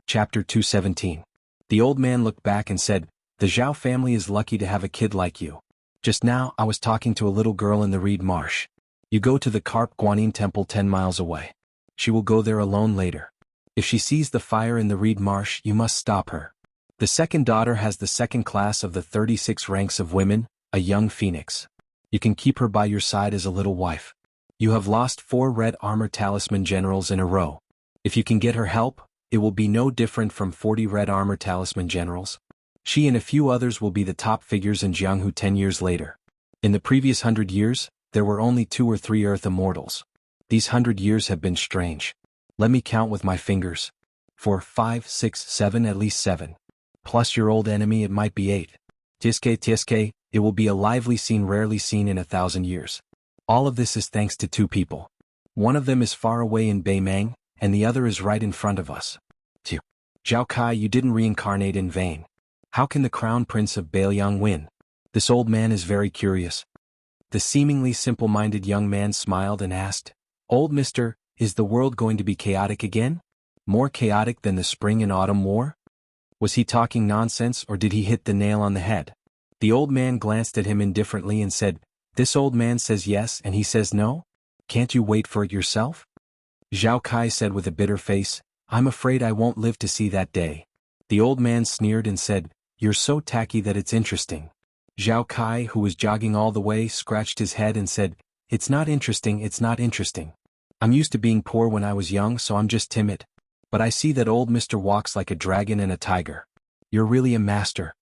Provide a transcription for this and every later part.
Chapter 217. The old man looked back and said, "The Zhao family is lucky to have a kid like you. Just now I was talking to a little girl in the reed marsh. You go to the Carp Guanyin temple 10 miles away. She will go there alone later. If she sees the fire in the reed marsh, you must stop her. The second daughter has the second class of the 36 ranks of women, a young phoenix. You can keep her by your side as a little wife. You have lost 4 red armor talisman generals in a row. If you can get her help, it will be no different from 40 red armor talisman generals. She and a few others will be the top figures in Jianghu 10 years later. In the previous 100 years, there were only 2 or 3 Earth Immortals. These 100 years have been strange. Let me count with my fingers. 4, 5, 6, 7, at least 7. Plus your old enemy, it might be 8. Tiske, it will be a lively scene rarely seen in 1,000 years. All of this is thanks to 2 people. One of them is far away in Beimang, and the other is right in front of us. Zhao Kai, you didn't reincarnate in vain. How can the crown prince of Beiliang win? This old man is very curious. The seemingly simple-minded young man smiled and asked, "Old mister, is the world going to be chaotic again? More chaotic than the spring and autumn war?" Was he talking nonsense or did he hit the nail on the head? The old man glanced at him indifferently and said, "This old man says yes and he says no? Can't you wait for it yourself?" Zhao Kai said with a bitter face, "I'm afraid I won't live to see that day." The old man sneered and said, "You're so tacky that it's interesting." Zhao Kai, who was jogging all the way, scratched his head and said, "It's not interesting, it's not interesting. I'm used to being poor when I was young, so I'm just timid. But I see that old Mr. walks like a dragon and a tiger. You're really a master."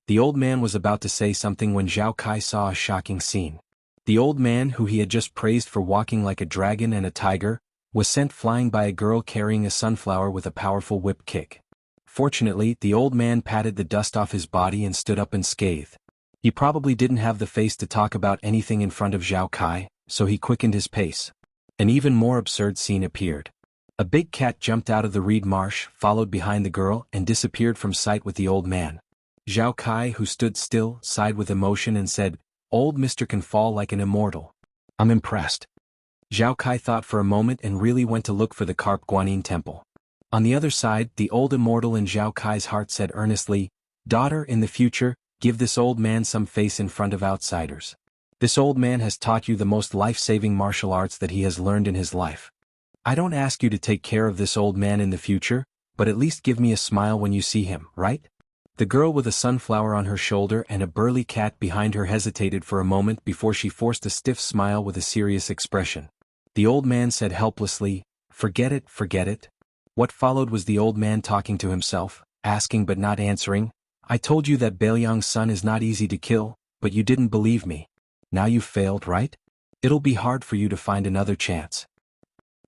The old man was about to say something when Zhao Kai saw a shocking scene. The old man, who he had just praised for walking like a dragon and a tiger, was sent flying by a girl carrying a sunflower with a powerful whip kick. Fortunately, the old man patted the dust off his body and stood up unscathed. He probably didn't have the face to talk about anything in front of Zhao Kai, so he quickened his pace. An even more absurd scene appeared. A big cat jumped out of the reed marsh, followed behind the girl, and disappeared from sight with the old man. Zhao Kai, who stood still, sighed with emotion and said, "Old Mr. can fall like an immortal. I'm impressed." Zhao Kai thought for a moment and really went to look for the Carp Guanyin temple. On the other side, the old immortal in Zhao Kai's heart said earnestly, "Daughter, in the future, give this old man some face in front of outsiders. This old man has taught you the most life-saving martial arts that he has learned in his life. I don't ask you to take care of this old man in the future, but at least give me a smile when you see him, right?" The girl with a sunflower on her shoulder and a burly cat behind her hesitated for a moment before she forced a stiff smile with a serious expression. The old man said helplessly, "Forget it, forget it." What followed was the old man talking to himself, asking but not answering, "I told you that Beiliang's son is not easy to kill, but you didn't believe me. Now you've failed, right? It'll be hard for you to find another chance.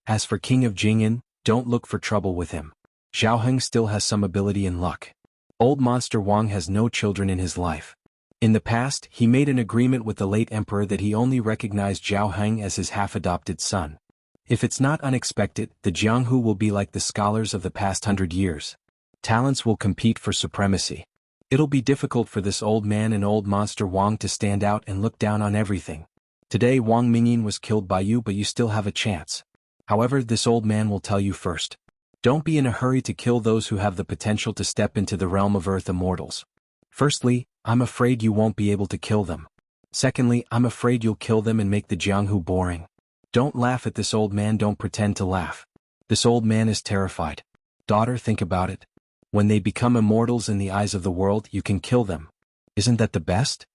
As for King of Jing'an, don't look for trouble with him. Xiaoheng still has some ability and luck. Old Monster Wang has no children in his life. In the past, he made an agreement with the late emperor that he only recognized Xiaoheng as his half-adopted son. If it's not unexpected, the Jianghu will be like the scholars of the past 100 years. Talents will compete for supremacy. It'll be difficult for this old man and old Monster Wang to stand out and look down on everything. Today Wang Mingyin was killed by you, but you still have a chance. However, this old man will tell you first. Don't be in a hurry to kill those who have the potential to step into the realm of Earth Immortals. Firstly, I'm afraid you won't be able to kill them. Secondly, I'm afraid you'll kill them and make the Jianghu boring. Don't laugh at this old man, don't pretend to laugh. This old man is terrified. Daughter, think about it. When they become immortals in the eyes of the world, you can kill them. Isn't that the best?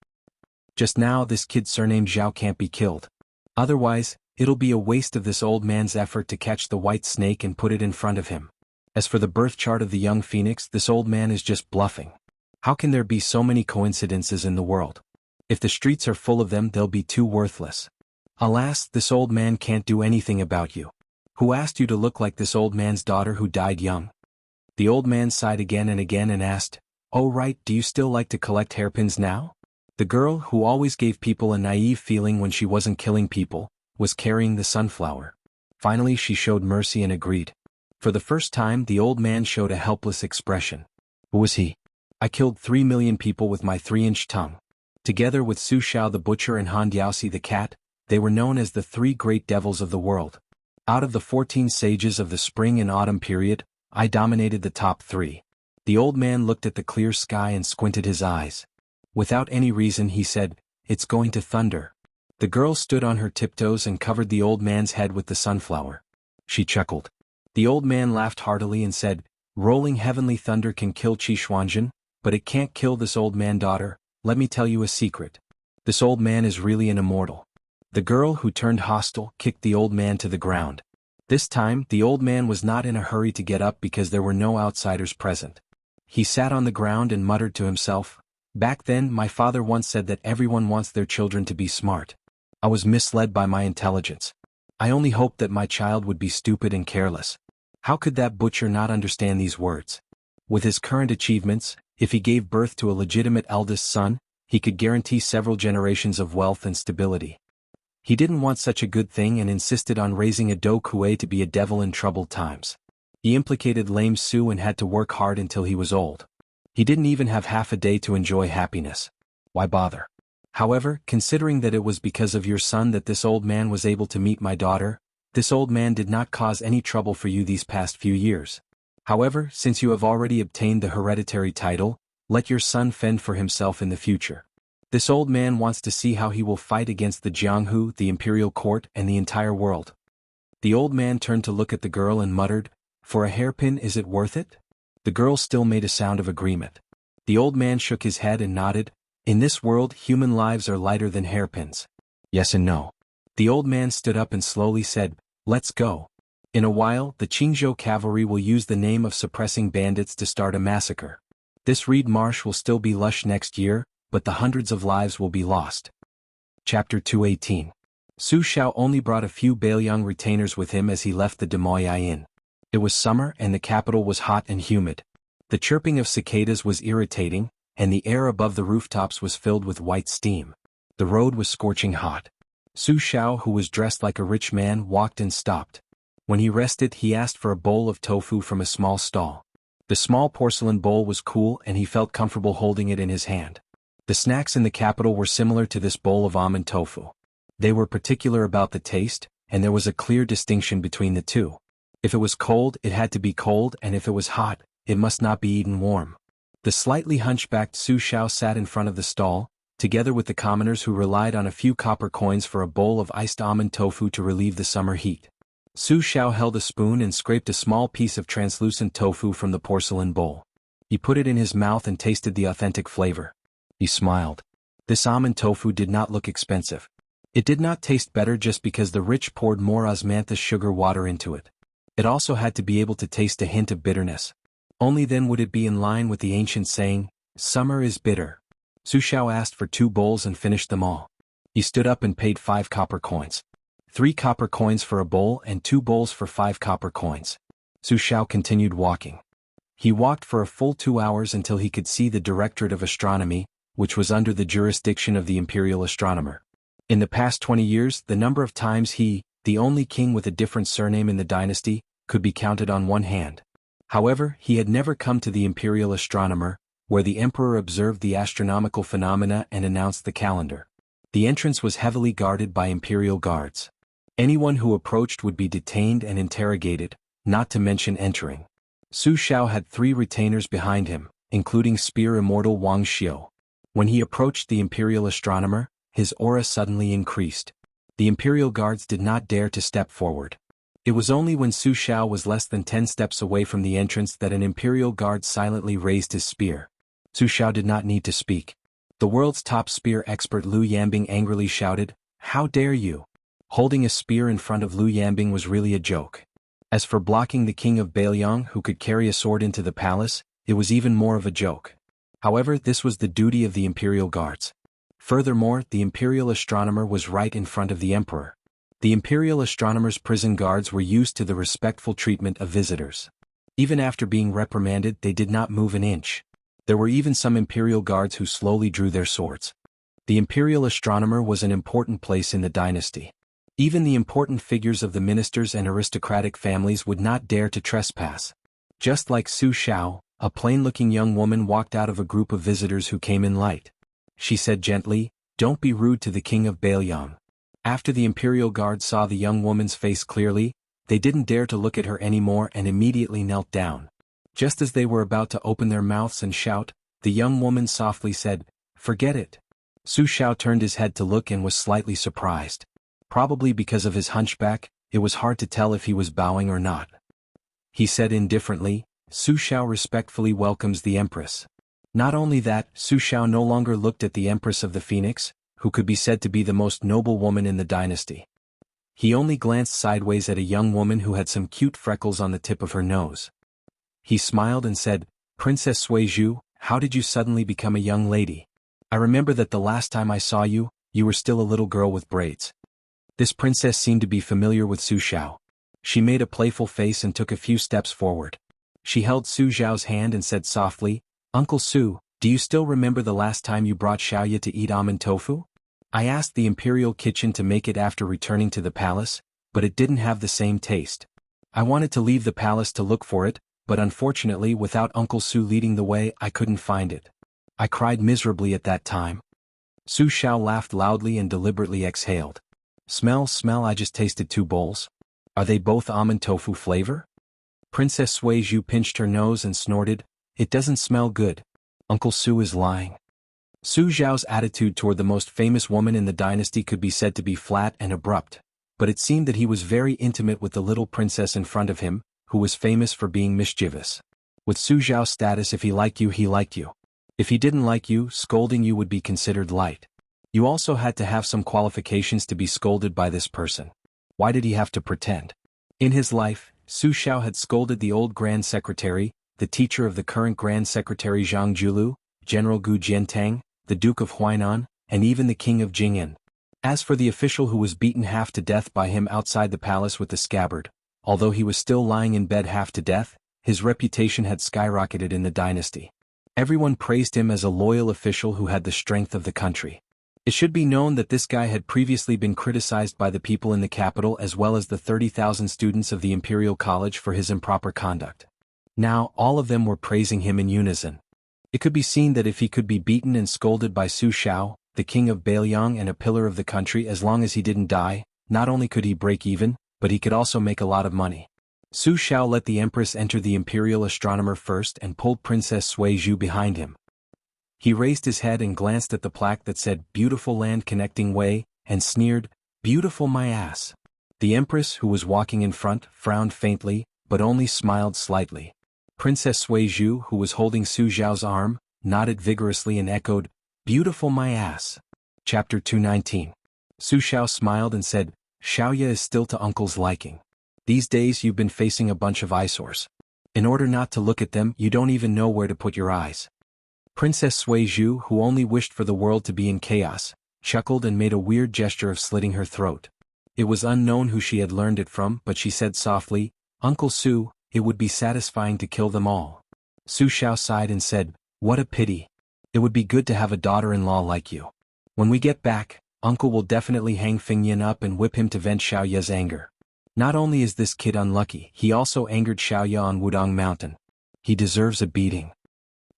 Just now this kid surnamed Zhao can't be killed. Otherwise, it'll be a waste of this old man's effort to catch the white snake and put it in front of him. As for the birth chart of the young phoenix, this old man is just bluffing. How can there be so many coincidences in the world? If the streets are full of them, they'll be too worthless. Alas, this old man can't do anything about you. Who asked you to look like this old man's daughter who died young? The old man sighed again and asked, "Oh right, do you still like to collect hairpins now?" The girl, who always gave people a naive feeling when she wasn't killing people, was carrying the sunflower. Finally she showed mercy and agreed. For the first time the old man showed a helpless expression. Who was he? I killed 3 million people with my 3-inch tongue. Together with Su Xiao the butcher and Han Diaoxi the cat, they were known as the 3 great devils of the world. Out of the 14 sages of the spring and autumn period, I dominated the top 3. The old man looked at the clear sky and squinted his eyes. Without any reason he said, "It's going to thunder." The girl stood on her tiptoes and covered the old man's head with the sunflower. She chuckled. The old man laughed heartily and said, "Rolling heavenly thunder can kill Xianxia, but it can't kill this old man, daughter. Let me tell you a secret. This old man is really an immortal." The girl, who turned hostile, kicked the old man to the ground. This time, the old man was not in a hurry to get up because there were no outsiders present. He sat on the ground and muttered to himself, "Back then, my father once said that everyone wants their children to be smart. I was misled by my intelligence. I only hoped that my child would be stupid and careless. How could that butcher not understand these words? With his current achievements, if he gave birth to a legitimate eldest son, he could guarantee several generations of wealth and stability. He didn't want such a good thing and insisted on raising a Do Kue to be a devil in troubled times. He implicated lame Su and had to work hard until he was old. He didn't even have half a day to enjoy happiness. Why bother? However, considering that it was because of your son that this old man was able to meet my daughter, this old man did not cause any trouble for you these past few years. However, since you have already obtained the hereditary title, let your son fend for himself in the future. This old man wants to see how he will fight against the Jianghu, the imperial court, and the entire world." The old man turned to look at the girl and muttered, "For a hairpin, is it worth it?" The girl still made a sound of agreement. The old man shook his head and nodded. "In this world, human lives are lighter than hairpins. Yes and no." The old man stood up and slowly said, "Let's go. In a while, the Qingzhou cavalry will use the name of suppressing bandits to start a massacre. This reed marsh will still be lush next year, but the hundreds of lives will be lost." Chapter 218. Su Xiao only brought a few Bailiang retainers with him as he left the Demoyai Inn. It was summer and the capital was hot and humid. The chirping of cicadas was irritating, and the air above the rooftops was filled with white steam. The road was scorching hot. Su Xiao, who was dressed like a rich man, walked and stopped. When he rested, he asked for a bowl of tofu from a small stall. The small porcelain bowl was cool and he felt comfortable holding it in his hand. The snacks in the capital were similar to this bowl of almond tofu. They were particular about the taste, and there was a clear distinction between the two. If it was cold, it had to be cold, and if it was hot, it must not be eaten warm. The slightly hunchbacked Su Xiao sat in front of the stall, together with the commoners who relied on a few copper coins for a bowl of iced almond tofu to relieve the summer heat. Su Xiao held a spoon and scraped a small piece of translucent tofu from the porcelain bowl. He put it in his mouth and tasted the authentic flavor. He smiled. This almond tofu did not look expensive. It did not taste better just because the rich poured more osmanthus sugar water into it. It also had to be able to taste a hint of bitterness. Only then would it be in line with the ancient saying, "Summer is bitter." Su Xiao asked for 2 bowls and finished them all. He stood up and paid 5 copper coins. 3 copper coins for a bowl and 2 bowls for 5 copper coins. Su Xiao continued walking. He walked for a full 2 hours until he could see the Directorate of Astronomy, which was under the jurisdiction of the imperial astronomer. In the past 20 years, the number of times he, the only king with a different surname in the dynasty, could be counted on one hand. However, he had never come to the imperial astronomer, where the emperor observed the astronomical phenomena and announced the calendar. The entrance was heavily guarded by imperial guards. Anyone who approached would be detained and interrogated, not to mention entering. Su Xiao had 3 retainers behind him, including Spear Immortal Wuxia. When he approached the imperial astronomer, his aura suddenly increased. The imperial guards did not dare to step forward. It was only when Su Xiao was less than 10 steps away from the entrance that an imperial guard silently raised his spear. Su Xiao did not need to speak. The world's top spear expert Lu Yambing angrily shouted, "How dare you!" Holding a spear in front of Lu Yambing was really a joke. As for blocking the king of Bailiang who could carry a sword into the palace, it was even more of a joke. However, this was the duty of the imperial guards. Furthermore, the imperial astronomer was right in front of the emperor. The imperial astronomer's prison guards were used to the respectful treatment of visitors. Even after being reprimanded, they did not move an inch. There were even some imperial guards who slowly drew their swords. The imperial astronomer was an important place in the dynasty. Even the important figures of the ministers and aristocratic families would not dare to trespass. Just like Su Xiao, a plain-looking young woman walked out of a group of visitors who came in light. She said gently, "Don't be rude to the king of Bailiang." After the imperial guard saw the young woman's face clearly, They didn't dare to look at her anymore and immediately knelt down. Just as they were about to open their mouths and shout, the young woman softly said, "Forget it." Su Xiao turned his head to look and was slightly surprised. Probably because of his hunchback, it was hard to tell if he was bowing or not. He said indifferently, "Su Xiao respectfully welcomes the Empress." Not only that, Su Xiao no longer looked at the Empress of the Phoenix, who could be said to be the most noble woman in the dynasty. He only glanced sideways at a young woman who had some cute freckles on the tip of her nose. He smiled and said, "Princess Suizhu, how did you suddenly become a young lady? I remember that the last time I saw you, you were still a little girl with braids." This princess seemed to be familiar with Su Xiao. She made a playful face and took a few steps forward. She held Su Xiao's hand and said softly, "Uncle Su, do you still remember the last time you brought Xiaoya to eat almond tofu? I asked the imperial kitchen to make it after returning to the palace, but it didn't have the same taste. I wanted to leave the palace to look for it, but unfortunately without Uncle Su leading the way I couldn't find it. I cried miserably at that time." Su Xiao laughed loudly and deliberately exhaled. Smell, I just tasted 2 bowls. Are they both almond tofu flavor?" Princess Suizhu pinched her nose and snorted, "It doesn't smell good. Uncle Su is lying." Su Xiao's attitude toward the most famous woman in the dynasty could be said to be flat and abrupt, but it seemed that he was very intimate with the little princess in front of him, who was famous for being mischievous. With Su Xiao's status, if he liked you, he liked you. If he didn't like you, scolding you would be considered light. You also had to have some qualifications to be scolded by this person. Why did he have to pretend? In his life, Su Xiao had scolded the old Grand Secretary, the teacher of the current Grand Secretary Jianghu, General Gu Jiantang, the Duke of Huainan, and even the King of Jing'an. As for the official who was beaten half to death by him outside the palace with the scabbard, although he was still lying in bed half to death, his reputation had skyrocketed in the dynasty. Everyone praised him as a loyal official who had the strength of the country. It should be known that this guy had previously been criticized by the people in the capital as well as the 30,000 students of the Imperial College for his improper conduct. Now, all of them were praising him in unison. It could be seen that if he could be beaten and scolded by Su Xiao, the king of Beiliang and a pillar of the country, as long as he didn't die, not only could he break even, but he could also make a lot of money. Su Xiao let the empress enter the imperial astronomer first and pulled Princess Suizhu behind him. He raised his head and glanced at the plaque that said, "Beautiful Land Connecting Way," and sneered, "Beautiful my ass." The empress, who was walking in front, frowned faintly, but only smiled slightly. Princess Suizhu, who was holding Su Xiao's arm, nodded vigorously and echoed, "Beautiful my ass." Chapter 219. Su Xiao smiled and said, "Xiaoya is still to uncle's liking. These days you've been facing a bunch of eyesores. In order not to look at them, you don't even know where to put your eyes." Princess Suizhu, who only wished for the world to be in chaos, chuckled and made a weird gesture of slitting her throat. It was unknown who she had learned it from, but she said softly, "Uncle Su, it would be satisfying to kill them all." Su Xiao sighed and said, "What a pity. It would be good to have a daughter-in-law like you. When we get back, Uncle will definitely hang Fengyan up and whip him to vent Xiaoya's anger. Not only is this kid unlucky, he also angered Xiaoya on Wudong Mountain. He deserves a beating."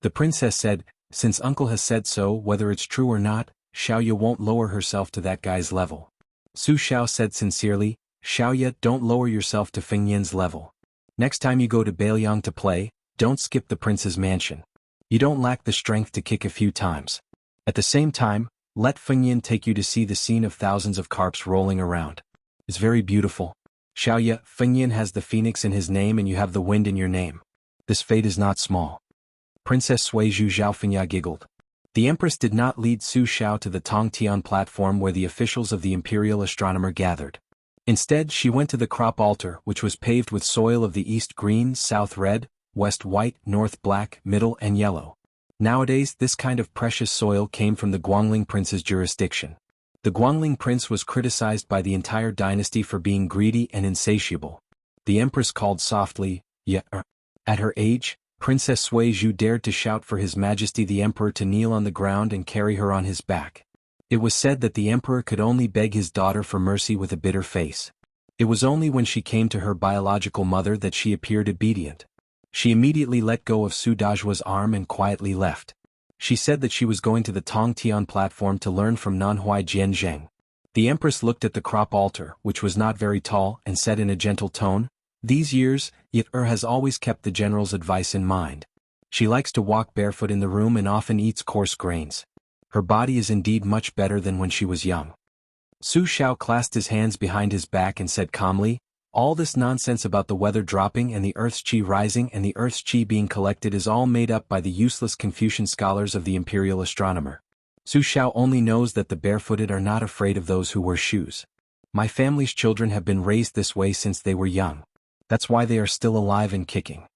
The princess said, "Since Uncle has said so, whether it's true or not, Xiaoya won't lower herself to that guy's level." Su Xiao said sincerely, "Xiaoya, don't lower yourself to Fengyan's level. Next time you go to Beiliang to play, don't skip the prince's mansion. You don't lack the strength to kick a few times. At the same time, let Fengyan take you to see the scene of thousands of carps rolling around. It's very beautiful. Xiaoya, Fengyan has the phoenix in his name and you have the wind in your name. This fate is not small." Princess Suizhu Zhaofengya giggled. The empress did not lead Su Xiao to the Tongtian platform where the officials of the imperial astronomer gathered. Instead, she went to the crop altar, which was paved with soil of the east green, south red, west white, north black, middle and yellow. Nowadays, this kind of precious soil came from the Guangling prince's jurisdiction. The Guangling prince was criticized by the entire dynasty for being greedy and insatiable. The empress called softly, "Yeah." At her age, Princess Suizhu dared to shout for His Majesty the Emperor to kneel on the ground and carry her on his back. It was said that the emperor could only beg his daughter for mercy with a bitter face. It was only when she came to her biological mother that she appeared obedient. She immediately let go of Su Dajua's arm and quietly left. She said that she was going to the Tongtian platform to learn from Nanhuai Jianzheng. The Empress looked at the crop altar, which was not very tall, and said in a gentle tone, "These years, Yi-Er has always kept the general's advice in mind. She likes to walk barefoot in the room and often eats coarse grains. Her body is indeed much better than when she was young." Su Xiao clasped his hands behind his back and said calmly, "All this nonsense about the weather dropping and the Earth's chi rising and the Earth's chi being collected is all made up by the useless Confucian scholars of the imperial astronomer. Su Xiao only knows that the barefooted are not afraid of those who wear shoes. My family's children have been raised this way since they were young. That's why they are still alive and kicking."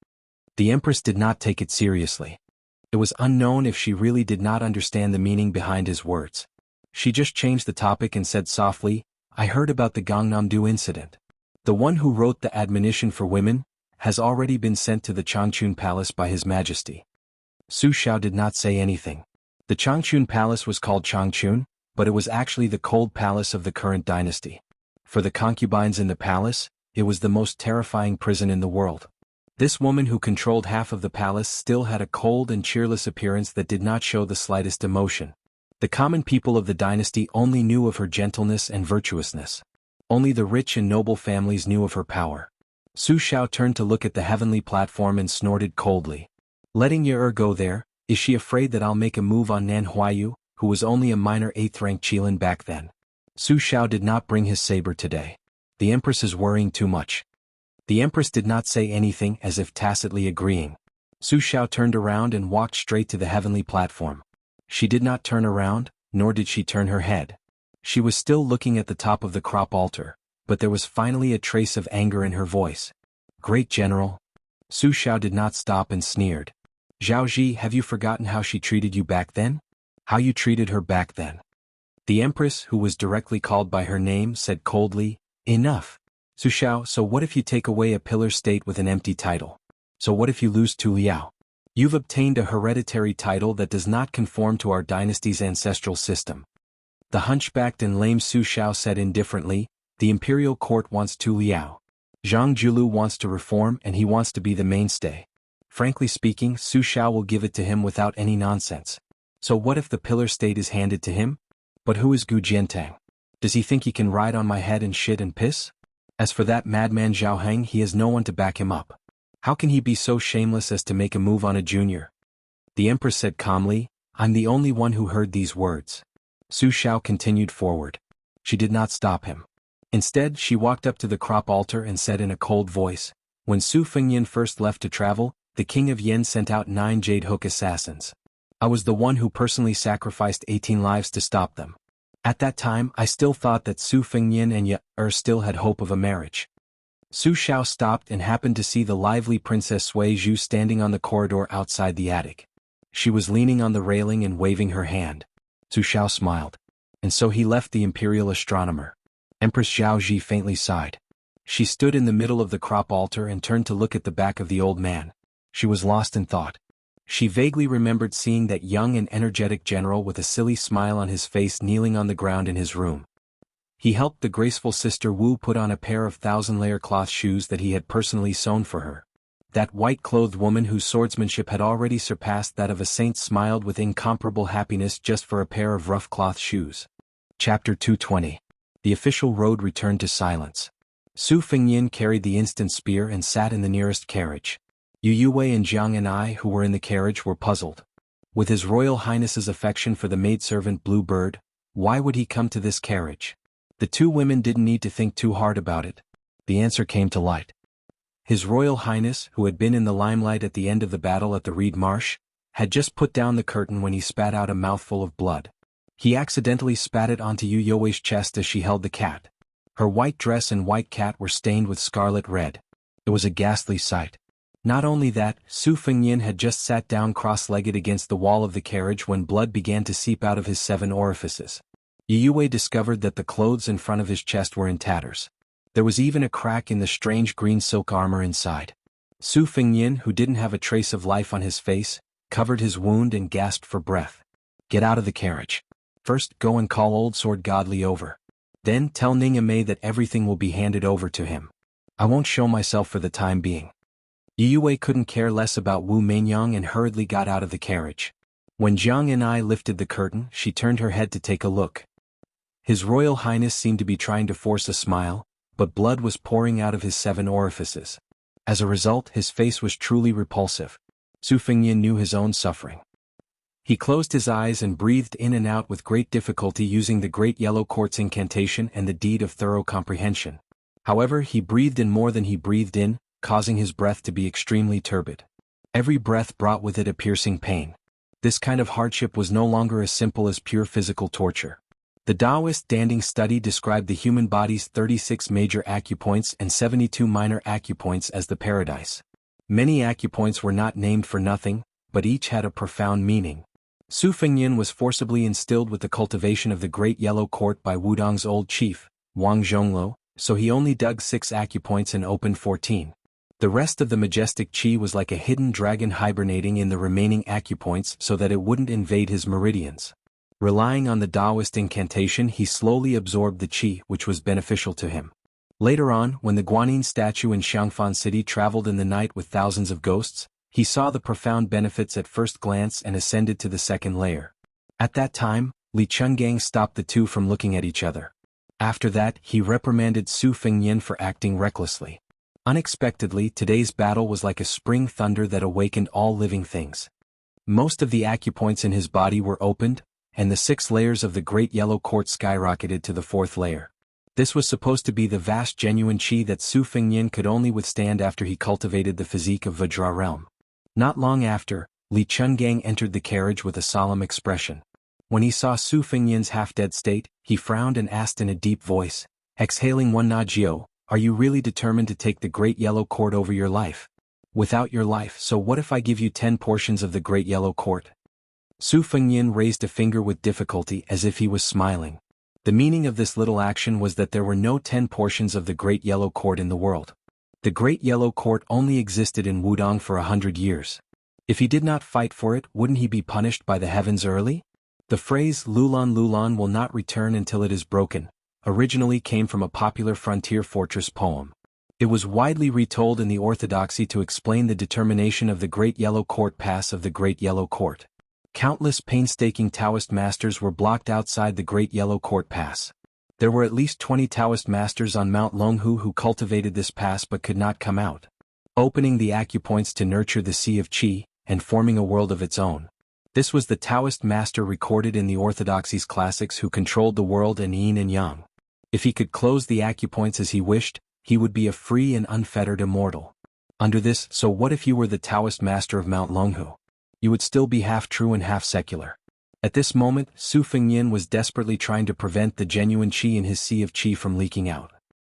The Empress did not take it seriously. It was unknown if she really did not understand the meaning behind his words. She just changed the topic and said softly, "I heard about the Gangnam-do incident. The one who wrote the admonition for women has already been sent to the Changchun Palace by His Majesty." Su Xiao did not say anything. The Changchun Palace was called Changchun, but it was actually the cold palace of the current dynasty. For the concubines in the palace, it was the most terrifying prison in the world. This woman who controlled half of the palace still had a cold and cheerless appearance that did not show the slightest emotion. The common people of the dynasty only knew of her gentleness and virtuousness. Only the rich and noble families knew of her power. Su Xiao turned to look at the heavenly platform and snorted coldly. "Letting Yi-Er go there, is she afraid that I'll make a move on Nan Huayu, who was only a minor 8th-rank Qilin back then?" Su Xiao did not bring his saber today. The Empress is worrying too much. The Empress did not say anything, as if tacitly agreeing. Su Xiao turned around and walked straight to the heavenly platform. She did not turn around, nor did she turn her head. She was still looking at the top of the crop altar, but there was finally a trace of anger in her voice. "Great General." Su Xiao did not stop and sneered. "Zhao Ji, have you forgotten how she treated you back then? How you treated her back then?" The Empress, who was directly called by her name, said coldly, "Enough. Su Xiao, so what if you take away a pillar state with an empty title? So what if you lose Tu Liao? You've obtained a hereditary title that does not conform to our dynasty's ancestral system." The hunchbacked and lame Su Xiao said indifferently, "The imperial court wants Tu Liao. Zhang Julu wants to reform and he wants to be the mainstay. Frankly speaking, Su Xiao will give it to him without any nonsense. So what if the pillar state is handed to him? But who is Gu Jiantang? Does he think he can ride on my head and shit and piss? As for that madman Zhao Heng, he has no one to back him up. How can he be so shameless as to make a move on a junior?" The Empress said calmly, "I'm the only one who heard these words." Su Xiao continued forward. She did not stop him. Instead, she walked up to the crop altar and said in a cold voice, "When Su Fengyan first left to travel, the king of Yen sent out 9 jade hook assassins. I was the one who personally sacrificed 18 lives to stop them. At that time, I still thought that Su Fengyan and Yi-Er still had hope of a marriage." Su Xiao stopped and happened to see the lively Princess Sui Zhu standing on the corridor outside the attic. She was leaning on the railing and waving her hand. Su Xiao smiled. And so he left the imperial astronomer. Empress Zhao Ji faintly sighed. She stood in the middle of the crop altar and turned to look at the back of the old man. She was lost in thought. She vaguely remembered seeing that young and energetic general with a silly smile on his face kneeling on the ground in his room. He helped the graceful Sister Wu put on a pair of 1,000-layer cloth shoes that he had personally sewn for her. That white-clothed woman whose swordsmanship had already surpassed that of a saint smiled with incomparable happiness just for a pair of rough cloth shoes. Chapter 220. The official road returned to silence. Su Fengyan carried the instant spear and sat in the nearest carriage. Yu Yuwei and Jiang and I, who were in the carriage, were puzzled. With His Royal Highness's affection for the maidservant Blue Bird, why would he come to this carriage? The two women didn't need to think too hard about it. The answer came to light. His Royal Highness, who had been in the limelight at the end of the battle at the Reed Marsh, had just put down the curtain when he spat out a mouthful of blood. He accidentally spat it onto Yu Yuwei's chest as she held the cat. Her white dress and white cat were stained with scarlet red. It was a ghastly sight. Not only that, Su Fengyan had just sat down cross-legged against the wall of the carriage when blood began to seep out of his 7 orifices. Yu Yuwei discovered that the clothes in front of his chest were in tatters. There was even a crack in the strange green silk armor inside. Su Fengyan, who didn't have a trace of life on his face, covered his wound and gasped for breath. "Get out of the carriage. First, go and call Old Sword Godly over. Then tell Ningya Mei that everything will be handed over to him. I won't show myself for the time being." Yu Yuwei couldn't care less about Wu Meinyang and hurriedly got out of the carriage. When Jiang and I lifted the curtain, she turned her head to take a look. His Royal Highness seemed to be trying to force a smile, but blood was pouring out of his 7 orifices. As a result, his face was truly repulsive. Su Fengnian knew his own suffering. He closed his eyes and breathed in and out with great difficulty using the Great Yellow Quartz incantation and the deed of thorough comprehension. However, he breathed in more than he breathed in, causing his breath to be extremely turbid. Every breath brought with it a piercing pain. This kind of hardship was no longer as simple as pure physical torture. The Taoist Danding study described the human body's 36 major acupoints and 72 minor acupoints as the paradise. Many acupoints were not named for nothing, but each had a profound meaning. Su Fengnian was forcibly instilled with the cultivation of the Great Yellow Court by Wudong's old chief, Wang Zhongluo, so he only dug 6 acupoints and opened 14. The rest of the majestic qi was like a hidden dragon hibernating in the remaining acupoints so that it wouldn't invade his meridians. Relying on the Taoist incantation, he slowly absorbed the qi, which was beneficial to him. Later on, when the Guanyin statue in Xiangfan City traveled in the night with thousands of ghosts, he saw the profound benefits at first glance and ascended to the second layer. At that time, Li Chungang stopped the two from looking at each other. After that, he reprimanded Su Fengnian for acting recklessly. Unexpectedly, today's battle was like a spring thunder that awakened all living things. Most of the acupoints in his body were opened, and the 6 layers of the Great Yellow Quartz skyrocketed to the 4th layer. This was supposed to be the vast genuine qi that Su Fengnian could only withstand after he cultivated the physique of Vajra realm. Not long after, Li Chungang entered the carriage with a solemn expression. When he saw Su Fengnian's half-dead state, he frowned and asked in a deep voice, exhaling one Najio, "Are you really determined to take the Great Yellow Court over your life? Without your life, so what if I give you 10 portions of the Great Yellow Court?" Su Fengnian raised a finger with difficulty as if he was smiling. The meaning of this little action was that there were no 10 portions of the Great Yellow Court in the world. The Great Yellow Court only existed in Wudong for 100 years. If he did not fight for it, wouldn't he be punished by the heavens early? The phrase Lulan Lulan will not return until it is broken originally came from a popular frontier fortress poem. It was widely retold in the orthodoxy to explain the determination of the Great Yellow Court Pass of the Great Yellow Court. Countless painstaking Taoist masters were blocked outside the Great Yellow Court Pass. There were at least 20 Taoist masters on Mount Longhu who cultivated this pass but could not come out, opening the acupoints to nurture the sea of qi, and forming a world of its own. This was the Taoist master recorded in the orthodoxy's classics who controlled the world in yin and yang. If he could close the acupoints as he wished, he would be a free and unfettered immortal. Under this, so what if you were the Taoist master of Mount Longhu? You would still be half true and half secular. At this moment, Su Fengnian was desperately trying to prevent the genuine qi in his sea of qi from leaking out.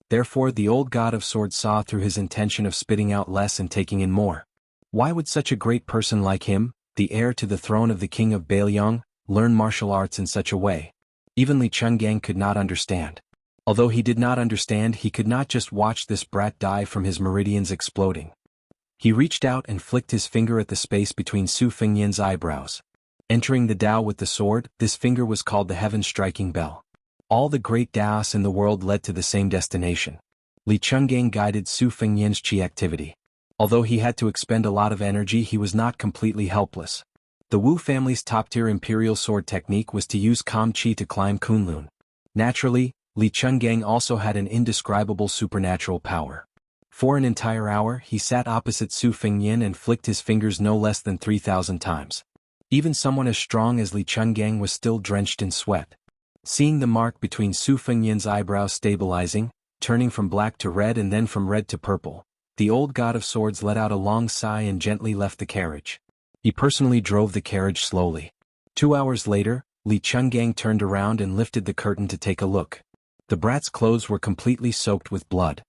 Therefore, the old god of swords saw through his intention of spitting out less and taking in more. Why would such a great person like him, the heir to the throne of the king of Bailiang, learn martial arts in such a way? Even Li Chungang could not understand. Although he did not understand, he could not just watch this brat die from his meridians exploding. He reached out and flicked his finger at the space between Su Fengnian's eyebrows. Entering the Tao with the sword, this finger was called the heaven-striking bell. All the great Taoists in the world led to the same destination. Li Chungang guided Su Fengnian's qi activity. Although he had to expend a lot of energy, he was not completely helpless. The Wu family's top-tier imperial sword technique was to use calm qi to climb Kunlun. Naturally, Li Chungang also had an indescribable supernatural power. For an entire hour, he sat opposite Su Fengnian and flicked his fingers no less than 3,000 times. Even someone as strong as Li Chungang was still drenched in sweat. Seeing the mark between Su Fengnian's eyebrows stabilizing, turning from black to red and then from red to purple, the old god of swords let out a long sigh and gently left the carriage. He personally drove the carriage slowly. 2 hours later, Li Chungang turned around and lifted the curtain to take a look. The brat's clothes were completely soaked with blood.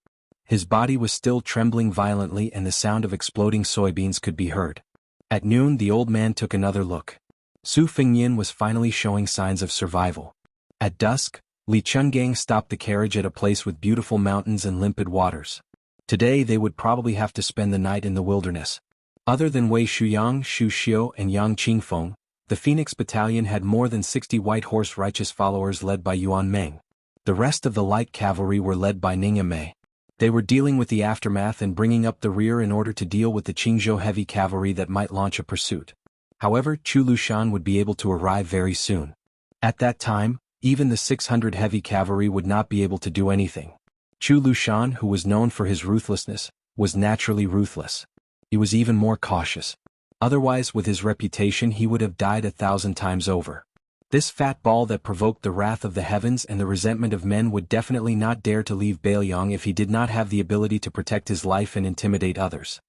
His body was still trembling violently and the sound of exploding soybeans could be heard. At noon, the old man took another look. Su Fengnian was finally showing signs of survival. At dusk, Li Chungang stopped the carriage at a place with beautiful mountains and limpid waters. Today they would probably have to spend the night in the wilderness. Other than Wei Shuyang, Xu Xiu and Yang Qingfeng, the Phoenix Battalion had more than 60 white horse righteous followers led by Yuan Meng. The rest of the light cavalry were led by Ning Mei. They were dealing with the aftermath and bringing up the rear in order to deal with the Qingzhou heavy cavalry that might launch a pursuit. However, Chu Lushan would be able to arrive very soon. At that time, Even the 600 heavy cavalry would not be able to do anything. Chu Lushan, who was known for his ruthlessness, was naturally ruthless. He was even more cautious. Otherwise, with his reputation, he would have died 1,000 times over. This fat ball that provoked the wrath of the heavens and the resentment of men would definitely not dare to leave Bailiang if he did not have the ability to protect his life and intimidate others.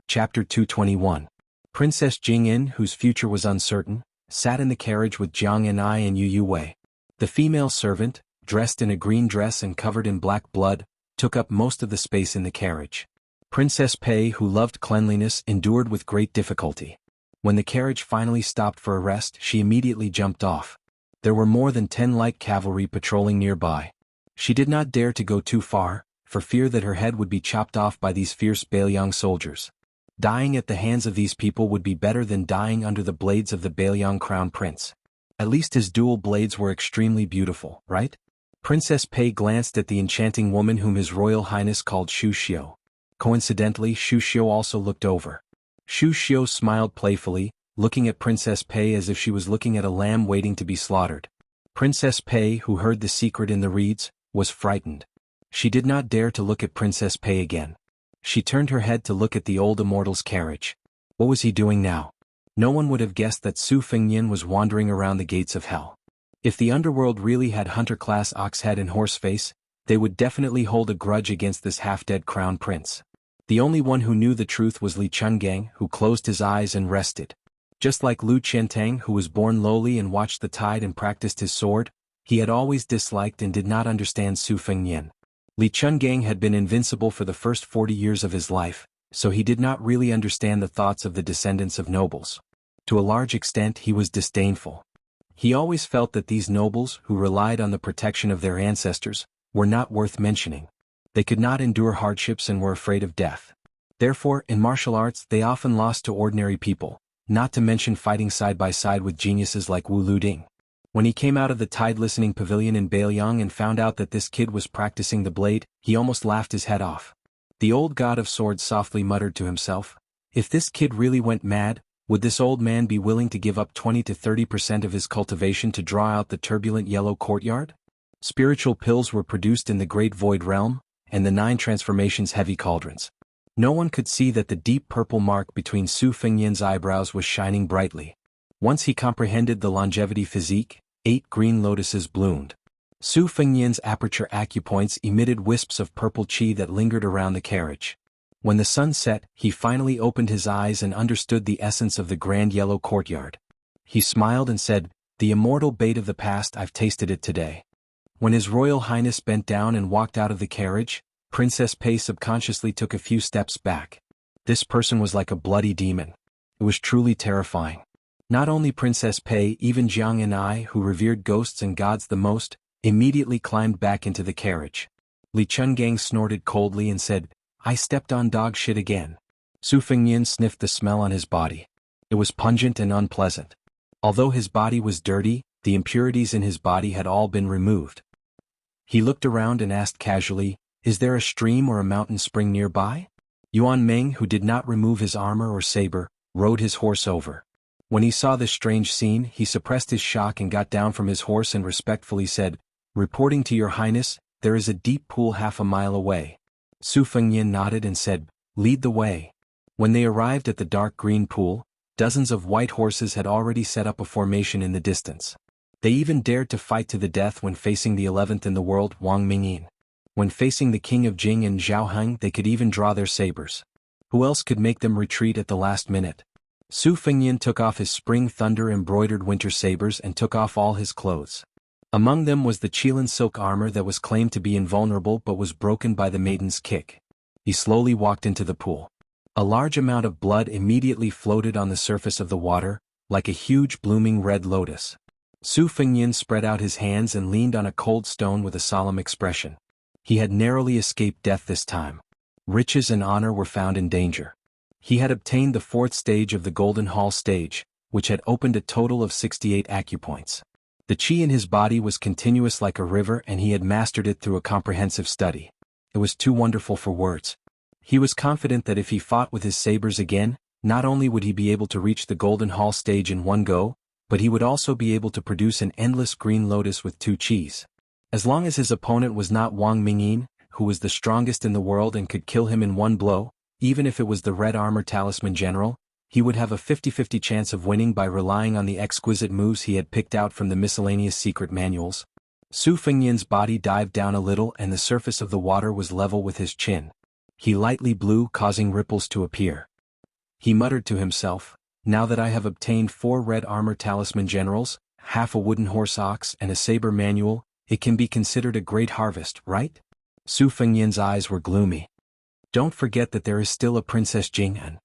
Chapter 221. Princess Jingyin, whose future was uncertain, sat in the carriage with Jiang Enai and Yu Wei. The female servant, dressed in a green dress and covered in black blood, took up most of the space in the carriage. Princess Pei, who loved cleanliness, endured with great difficulty. When the carriage finally stopped for a rest, she immediately jumped off. There were more than 10 light cavalry patrolling nearby. She did not dare to go too far, for fear that her head would be chopped off by these fierce Bailiang soldiers. Dying at the hands of these people would be better than dying under the blades of the Bailiang crown prince. At least his dual blades were extremely beautiful, right? Princess Pei glanced at the enchanting woman whom His Royal Highness called Shu Xiu. Coincidentally, Shu Xiu also looked over. Shu Xiu smiled playfully, looking at Princess Pei as if she was looking at a lamb waiting to be slaughtered. Princess Pei, who heard the secret in the reeds, was frightened. She did not dare to look at Princess Pei again. She turned her head to look at the old immortal's carriage. What was he doing now? No one would have guessed that Su Fengnian was wandering around the gates of hell. If the underworld really had hunter-class ox-head and horse-face, they would definitely hold a grudge against this half-dead crown prince. The only one who knew the truth was Li Chungang, who closed his eyes and rested. Just like Lu Qiantang, who was born lowly and watched the tide and practiced his sword, he had always disliked and did not understand Su Fengnian. Li Chungang had been invincible for the first 40 years of his life, so he did not really understand the thoughts of the descendants of nobles. To a large extent, he was disdainful. He always felt that these nobles, who relied on the protection of their ancestors, were not worth mentioning. They could not endure hardships and were afraid of death. Therefore, in martial arts, they often lost to ordinary people, not to mention fighting side by side with geniuses like Wu Luding. When he came out of the tide listening pavilion in Bailiang and found out that this kid was practicing the blade, he almost laughed his head off. The old god of swords softly muttered to himself, "If this kid really went mad, would this old man be willing to give up 20 to 30% of his cultivation to draw out the turbulent yellow courtyard?" Spiritual pills were produced in the Great Void Realm, and the 9 transformations heavy cauldrons. No one could see that the deep purple mark between Su Fengnian's eyebrows was shining brightly. Once he comprehended the longevity physique, 8 green lotuses bloomed. Su Fengnian's aperture acupoints emitted wisps of purple qi that lingered around the carriage. When the sun set, he finally opened his eyes and understood the essence of the grand yellow courtyard. He smiled and said, "The immortal bait of the past, I've tasted it today." When His Royal Highness bent down and walked out of the carriage, Princess Pei subconsciously took a few steps back. This person was like a bloody demon. It was truly terrifying. Not only Princess Pei, even Jiang Enai, who revered ghosts and gods the most, immediately climbed back into the carriage. Li Chungang snorted coldly and said, "I stepped on dog shit again." Su Fengnian sniffed the smell on his body. It was pungent and unpleasant. Although his body was dirty, the impurities in his body had all been removed. He looked around and asked casually, "Is there a stream or a mountain spring nearby?" Yuan Meng, who did not remove his armor or saber, rode his horse over. When he saw this strange scene, he suppressed his shock and got down from his horse and respectfully said, "Reporting to your highness, there is a deep pool half a mile away." Su Fengnian nodded and said, "Lead the way." When they arrived at the dark green pool, dozens of white horses had already set up a formation in the distance. They even dared to fight to the death when facing the 11th in the world, Wang Mingyin. When facing the king of Jing and Zhao Heng, they could even draw their sabers. Who else could make them retreat at the last minute? Su Fengnian took off his spring thunder embroidered winter sabers and took off all his clothes. Among them was the Qilin silk armor that was claimed to be invulnerable but was broken by the maiden's kick. He slowly walked into the pool. A large amount of blood immediately floated on the surface of the water, like a huge blooming red lotus. Su Fengnian spread out his hands and leaned on a cold stone with a solemn expression. He had narrowly escaped death this time. Riches and honor were found in danger. He had obtained the 4th stage of the Golden Hall stage, which had opened a total of 68 acupoints. The qi in his body was continuous like a river and he had mastered it through a comprehensive study. It was too wonderful for words. He was confident that if he fought with his sabers again, not only would he be able to reach the Golden Hall stage in one go, but he would also be able to produce an endless green lotus with 2 cheese. As long as his opponent was not Wang Mingyin, who was the strongest in the world and could kill him in one blow, even if it was the Red Armor Talisman General, he would have a 50-50 chance of winning by relying on the exquisite moves he had picked out from the miscellaneous secret manuals. Su Fengyan's body dived down a little and the surface of the water was level with his chin. He lightly blew, causing ripples to appear. He muttered to himself, "Now that I have obtained 4 Red Armor Talisman Generals, half a wooden horse ox and a saber manual, it can be considered a great harvest, right?" Su Fengyan's eyes were gloomy. "Don't forget that there is still a Princess Jianghu."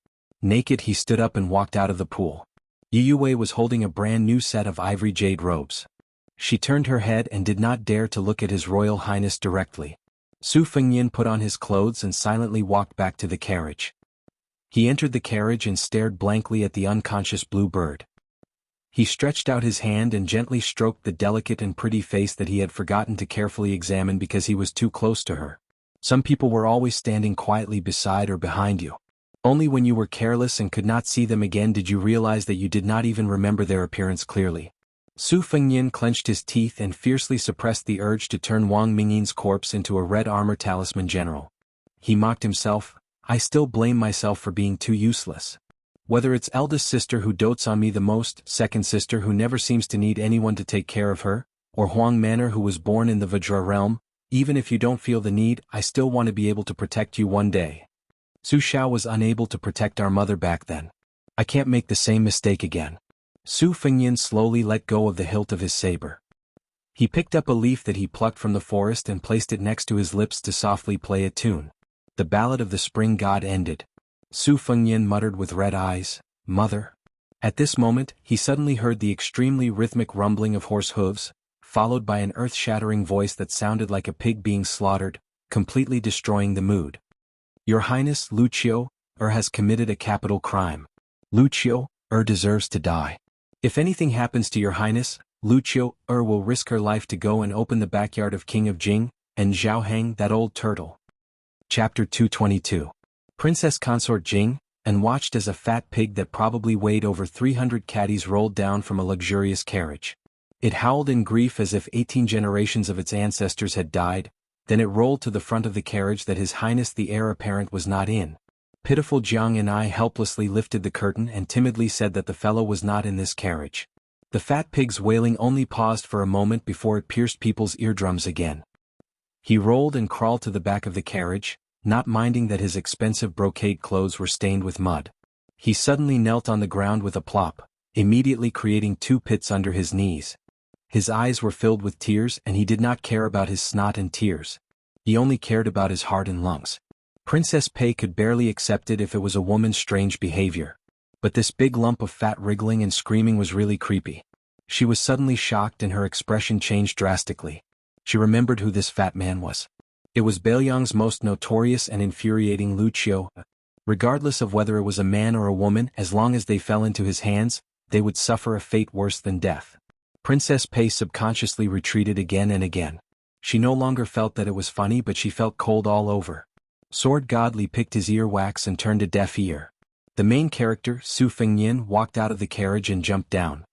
Naked he stood up and walked out of the pool. Yu Wei was holding a brand new set of ivory jade robes. She turned her head and did not dare to look at His Royal Highness directly. Su Fengyan put on his clothes and silently walked back to the carriage. He entered the carriage and stared blankly at the unconscious blue bird. He stretched out his hand and gently stroked the delicate and pretty face that he had forgotten to carefully examine because he was too close to her. Some people were always standing quietly beside or behind you. Only when you were careless and could not see them again did you realize that you did not even remember their appearance clearly. Su Fengyan clenched his teeth and fiercely suppressed the urge to turn Wang Mingyin's corpse into a Red Armor Talisman General. He mocked himself, "I still blame myself for being too useless. Whether it's eldest sister who dotes on me the most, second sister who never seems to need anyone to take care of her, or Huang Manor who was born in the Vajra realm, even if you don't feel the need, I still want to be able to protect you one day. Su Xiao was unable to protect our mother back then. I can't make the same mistake again." Su Fengyan slowly let go of the hilt of his saber. He picked up a leaf that he plucked from the forest and placed it next to his lips to softly play a tune. The ballad of the spring god ended. Su Fengyan muttered with red eyes, "Mother." At this moment, he suddenly heard the extremely rhythmic rumbling of horse hooves, followed by an earth-shattering voice that sounded like a pig being slaughtered, completely destroying the mood. "Your Highness, Lucio, has committed a capital crime. Lucio, deserves to die. If anything happens to your Highness, Lucio, will risk her life to go and open the backyard of King of Jing, and Zhao Heng, that old turtle." Chapter 222. Princess Consort Jing, and watched as a fat pig that probably weighed over 300 caddies rolled down from a luxurious carriage. It howled in grief as if 18 generations of its ancestors had died, then it rolled to the front of the carriage that His Highness the heir apparent was not in. Pitiful Jiang and I helplessly lifted the curtain and timidly said that the fellow was not in this carriage. The fat pig's wailing only paused for a moment before it pierced people's eardrums again. He rolled and crawled to the back of the carriage, not minding that his expensive brocade clothes were stained with mud. He suddenly knelt on the ground with a plop, immediately creating 2 pits under his knees. His eyes were filled with tears and he did not care about his snot and tears. He only cared about his heart and lungs. Princess Pei could barely accept it if it was a woman's strange behavior. But this big lump of fat wriggling and screaming was really creepy. She was suddenly shocked and her expression changed drastically. She remembered who this fat man was. It was Beiliang's most notorious and infuriating Lucio. Regardless of whether it was a man or a woman, as long as they fell into his hands, they would suffer a fate worse than death. Princess Pei subconsciously retreated again and again. She no longer felt that it was funny, but she felt cold all over. Sword Godly picked his earwax and turned a deaf ear. The main character, Su Fengyan, walked out of the carriage and jumped down.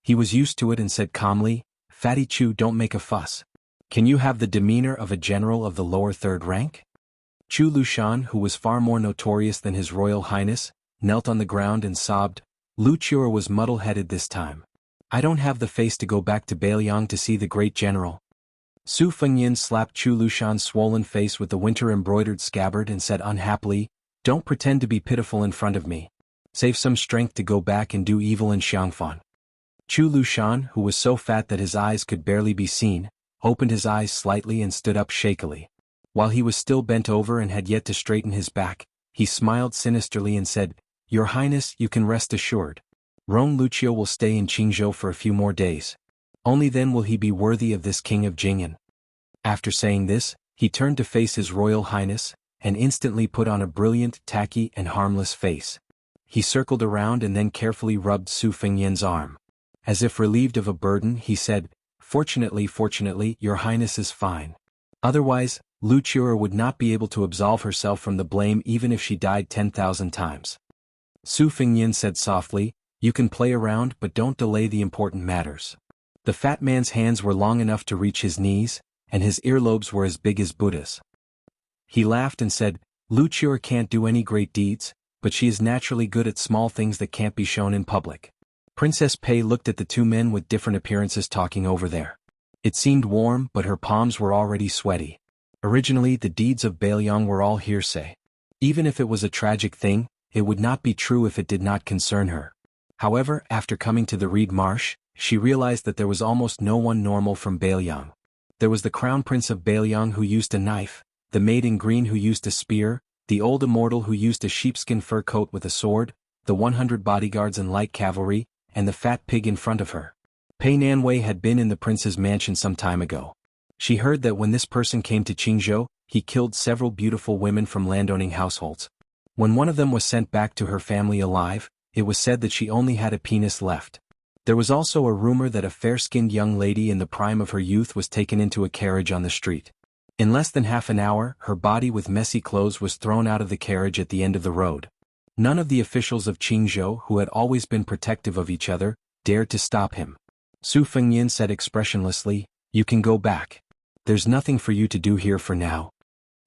He was used to it and said calmly, "Fatty Chu, don't make a fuss. Can you have the demeanor of a general of the lower 3rd rank?" Chu Lushan, who was far more notorious than His Royal Highness, knelt on the ground and sobbed. Lucio was muddle-headed this time. "I don't have the face to go back to Beiliang to see the great general." Su Fengyan slapped Chu Lushan's swollen face with the winter-embroidered scabbard and said unhappily, "Don't pretend to be pitiful in front of me. Save some strength to go back and do evil in Xiangfan." Chu Lushan, who was so fat that his eyes could barely be seen, opened his eyes slightly and stood up shakily. While he was still bent over and had yet to straighten his back, he smiled sinisterly and said, "Your Highness, you can rest assured. Roan Lucio will stay in Qingzhou for a few more days. Only then will he be worthy of this King of Jing'an." After saying this, he turned to face His Royal Highness, and instantly put on a brilliant, tacky and harmless face. He circled around and then carefully rubbed Su Fengyan's arm. As if relieved of a burden, he said, Fortunately, your Highness is fine. Otherwise, Lucio would not be able to absolve herself from the blame even if she died 10,000 times." Su Fengyan said softly, You can play around but don't delay the important matters. The fat man's hands were long enough to reach his knees, and his earlobes were as big as Buddha's. He laughed and said, Wuxia can't do any great deeds, but she is naturally good at small things that can't be shown in public. Princess Pei looked at the two men with different appearances talking over there. It seemed warm, but her palms were already sweaty. Originally, the deeds of Bailiang were all hearsay. Even if it was a tragic thing, it would not be true if it did not concern her. However, after coming to the Reed Marsh, she realized that there was almost no one normal from Bailiang. There was the crown prince of Bailiang who used a knife, the maid in green who used a spear, the old immortal who used a sheepskin fur coat with a sword, the 100 bodyguards and light cavalry, and the fat pig in front of her. Pei Nanwei had been in the prince's mansion some time ago. She heard that when this person came to Qingzhou, he killed several beautiful women from landowning households. When one of them was sent back to her family alive, it was said that she only had a penis left. There was also a rumor that a fair-skinned young lady in the prime of her youth was taken into a carriage on the street. In less than half an hour, her body with messy clothes was thrown out of the carriage at the end of the road. None of the officials of Qingzhou, who had always been protective of each other, dared to stop him. Su Fengyin said expressionlessly, "You can go back. There's nothing for you to do here for now."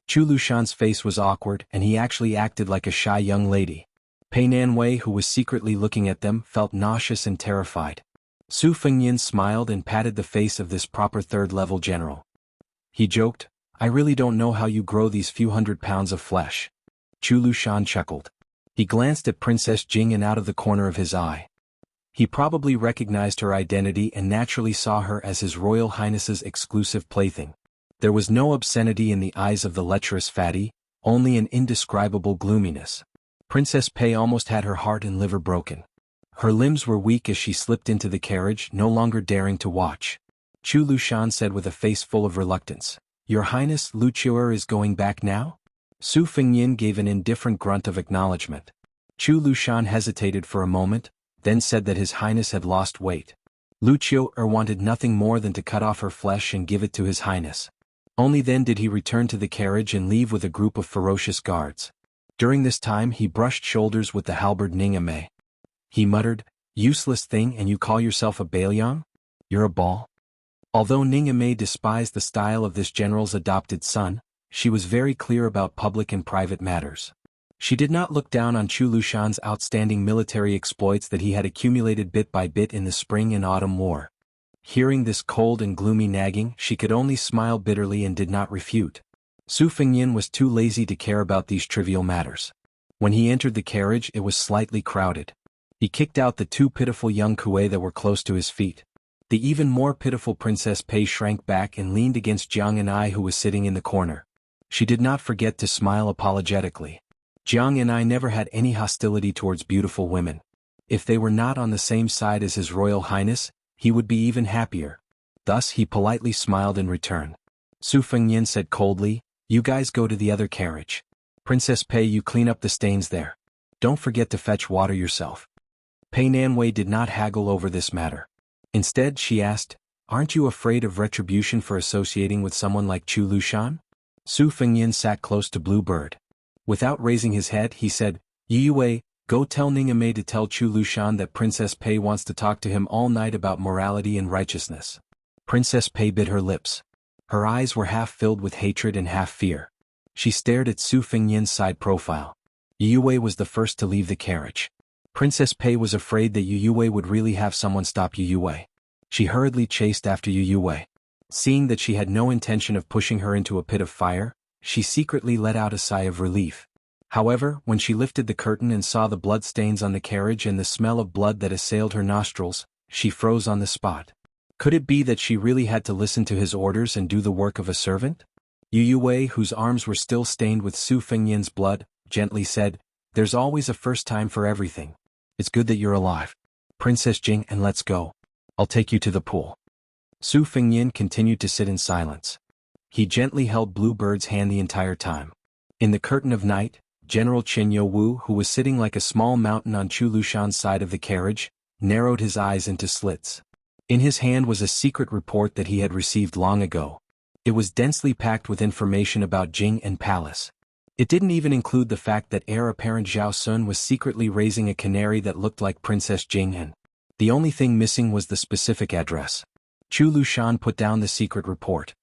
Chu Lushan's face was awkward and he actually acted like a shy young lady. Pei Nanwei, who was secretly looking at them, felt nauseous and terrified. Su Fengyin smiled and patted the face of this proper third-level general. He joked, "I really don't know how you grow these few 100 pounds of flesh." Chu Lushan chuckled. He glanced at Princess Jing and out of the corner of his eye. He probably recognized her identity and naturally saw her as His Royal Highness's exclusive plaything. There was no obscenity in the eyes of the lecherous fatty, only an indescribable gloominess. Princess Pei almost had her heart and liver broken. Her limbs were weak as she slipped into the carriage, no longer daring to watch. Chu Lushan said with a face full of reluctance, "Your Highness, Wuxia is going back now?" Su Fengyin gave an indifferent grunt of acknowledgement. Chu Lushan hesitated for a moment, then said that His Highness had lost weight. Wuxia wanted nothing more than to cut off her flesh and give it to His Highness. Only then did he return to the carriage and leave with a group of ferocious guards. During this time he brushed shoulders with the halberd Ningame. He muttered, "Useless thing, and you call yourself a Bailiang? You're a ball?" Although Ningame despised the style of this general's adopted son, she was very clear about public and private matters. She did not look down on Chu Lushan's outstanding military exploits that he had accumulated bit by bit in the spring and autumn war. Hearing this cold and gloomy nagging, she could only smile bitterly and did not refute. Su Fengyin was too lazy to care about these trivial matters. When he entered the carriage, it was slightly crowded. He kicked out the two pitiful young kuei that were close to his feet. The even more pitiful Princess Pei shrank back and leaned against Jiang and I, who was sitting in the corner. She did not forget to smile apologetically. Jiang and I never had any hostility towards beautiful women. If they were not on the same side as His Royal Highness, he would be even happier. Thus he politely smiled in return. Su Fengyin said coldly, "You guys go to the other carriage. Princess Pei, you clean up the stains there. Don't forget to fetch water yourself." Pei Nanwei did not haggle over this matter. Instead she asked, "Aren't you afraid of retribution for associating with someone like Chu Lushan?" Su Fengyin sat close to Blue Bird. Without raising his head, he said, "Yue, go tell Ningame to tell Chu Lushan that Princess Pei wants to talk to him all night about morality and righteousness." Princess Pei bit her lips. Her eyes were half filled with hatred and half fear. She stared at Su Fengyin's side profile. Yue was the first to leave the carriage. Princess Pei was afraid that Yue would really have someone stop Yue. She hurriedly chased after Yue. Seeing that she had no intention of pushing her into a pit of fire, she secretly let out a sigh of relief. However, when she lifted the curtain and saw the blood stains on the carriage and the smell of blood that assailed her nostrils, she froze on the spot. Could it be that she really had to listen to his orders and do the work of a servant? Yue, whose arms were still stained with Su Fengyin's blood, gently said, "There's always a first time for everything. It's good that you're alive. Princess Jing, and let's go. I'll take you to the pool." Su Fengyin continued to sit in silence. He gently held Blue Bird's hand the entire time. In the curtain of night, General Chen Youwu, who was sitting like a small mountain on Chu Lushan's side of the carriage, narrowed his eyes into slits. In his hand was a secret report that he had received long ago. It was densely packed with information about Jing and Palace. It didn't even include the fact that heir apparent Zhao Sun was secretly raising a canary that looked like Princess Jing'an. The only thing missing was the specific address. Chu Lushan put down the secret report.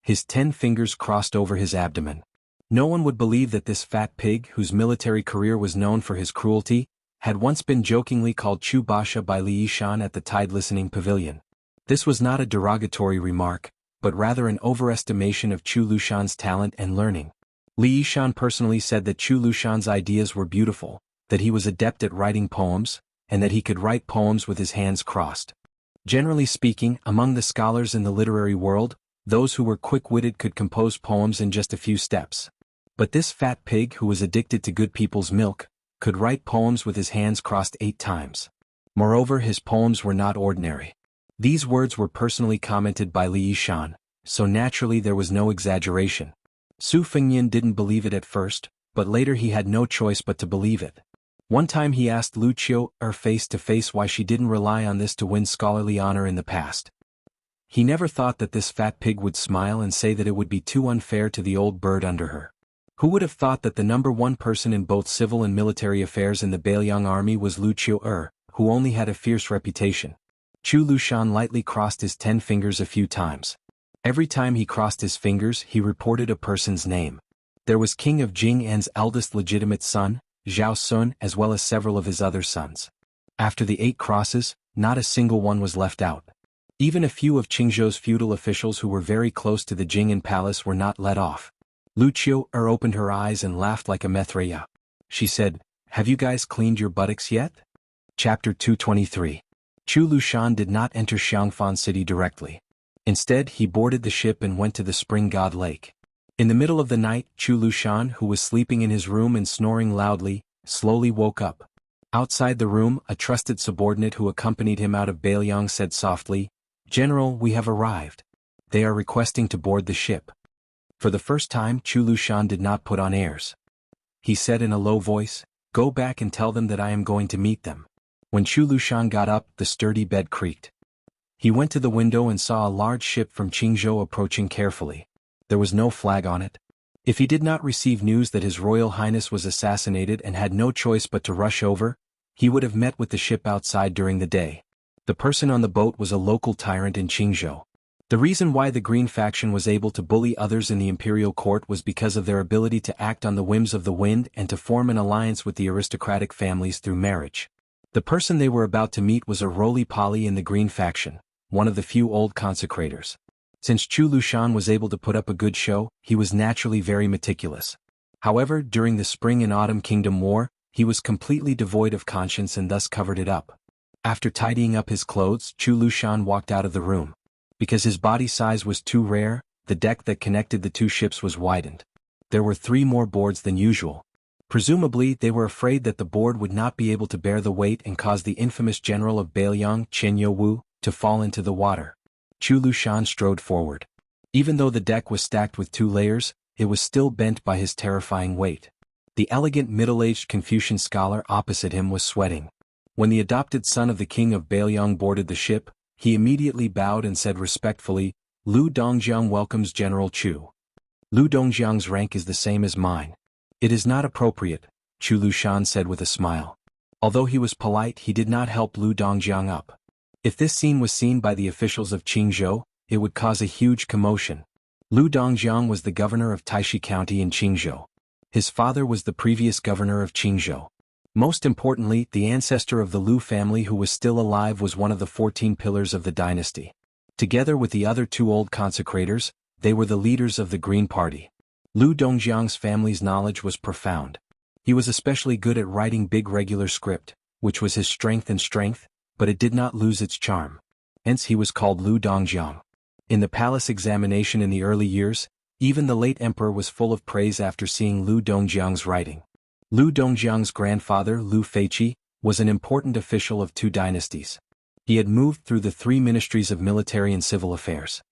His 10 fingers crossed over his abdomen. No one would believe that this fat pig, whose military career was known for his cruelty, had once been jokingly called Chu Basha by Li Yishan at the Tide Listening Pavilion. This was not a derogatory remark, but rather an overestimation of Chu Lushan's talent and learning. Li Yishan personally said that Chu Lushan's ideas were beautiful, that he was adept at writing poems, and that he could write poems with his hands crossed. Generally speaking, among the scholars in the literary world, those who were quick-witted could compose poems in just a few steps. But this fat pig who was addicted to good people's milk, could write poems with his hands crossed 8 times. Moreover, his poems were not ordinary. These words were personally commented by Li Yishan, so naturally there was no exaggeration. Su Fengyan didn't believe it at first, but later he had no choice but to believe it. One time he asked Lu Qiu face to face why she didn't rely on this to win scholarly honor in the past. He never thought that this fat pig would smile and say that it would be too unfair to the old bird under her. Who would have thought that the #1 person in both civil and military affairs in the Bailiang army was Lu Qiu who only had a fierce reputation? Chu Lushan lightly crossed his 10 fingers a few times. Every time he crossed his fingers, he reported a person's name. There was King of Jing'an's eldest legitimate son, Zhao Sun, as well as several of his other sons. After the 8 crosses, not a single one was left out. Even a few of Qingzhou's feudal officials who were very close to the Jing'an palace were not let off. Lu Qiu opened her eyes and laughed like a Mithraea. She said, "Have you guys cleaned your buttocks yet?" Chapter 223. Chu Lushan did not enter Xiangfan city directly. Instead, he boarded the ship and went to the Spring God Lake. In the middle of the night, Chu Lushan, who was sleeping in his room and snoring loudly, slowly woke up. Outside the room, a trusted subordinate who accompanied him out of Bailiang said softly, "General, we have arrived. They are requesting to board the ship." For the first time, Chu Lushan did not put on airs. He said in a low voice, "Go back and tell them that I am going to meet them." When Chu Lushan got up, the sturdy bed creaked. He went to the window and saw a large ship from Qingzhou approaching carefully. There was no flag on it. If he did not receive news that His Royal Highness was assassinated and had no choice but to rush over, he would have met with the ship outside during the day. The person on the boat was a local tyrant in Qingzhou. The reason why the Green faction was able to bully others in the imperial court was because of their ability to act on the whims of the wind and to form an alliance with the aristocratic families through marriage. The person they were about to meet was a roly-poly in the Green faction, one of the few old consecrators. Since Chu Lushan was able to put up a good show, he was naturally very meticulous. However, during the Spring and Autumn Kingdom War, he was completely devoid of conscience and thus covered it up. After tidying up his clothes, Chu Lushan walked out of the room. Because his body size was too rare, the deck that connected the 2 ships was widened. There were 3 more boards than usual. Presumably, they were afraid that the board would not be able to bear the weight and cause the infamous general of Bailiang, Chen Youwu, to fall into the water. Chu Lushan strode forward. Even though the deck was stacked with 2 layers, it was still bent by his terrifying weight. The elegant middle-aged Confucian scholar opposite him was sweating. When the adopted son of the king of Bailiang boarded the ship, he immediately bowed and said respectfully, "Lu Dongjiang welcomes General Chu. Lu Dongjiang's rank is the same as mine." "It is not appropriate," Chu Lushan said with a smile. Although he was polite, he did not help Lu Dongjiang up. If this scene was seen by the officials of Qingzhou, it would cause a huge commotion. Lu Dongjiang was the governor of Taishi County in Qingzhou. His father was the previous governor of Qingzhou. Most importantly, the ancestor of the Lu family who was still alive was one of the 14 pillars of the dynasty. Together with the other 2 old consecrators, they were the leaders of the Green Party. Lu Dongjiang's family's knowledge was profound. He was especially good at writing big regular script, which was his strength, but it did not lose its charm. Hence he was called Lu Dongjiang. In the palace examination in the early years, even the late emperor was full of praise after seeing Lu Dongjiang's writing. Lu Dongjiang's grandfather, Lu Feiqi, was an important official of 2 dynasties. He had moved through the 3 ministries of military and civil affairs.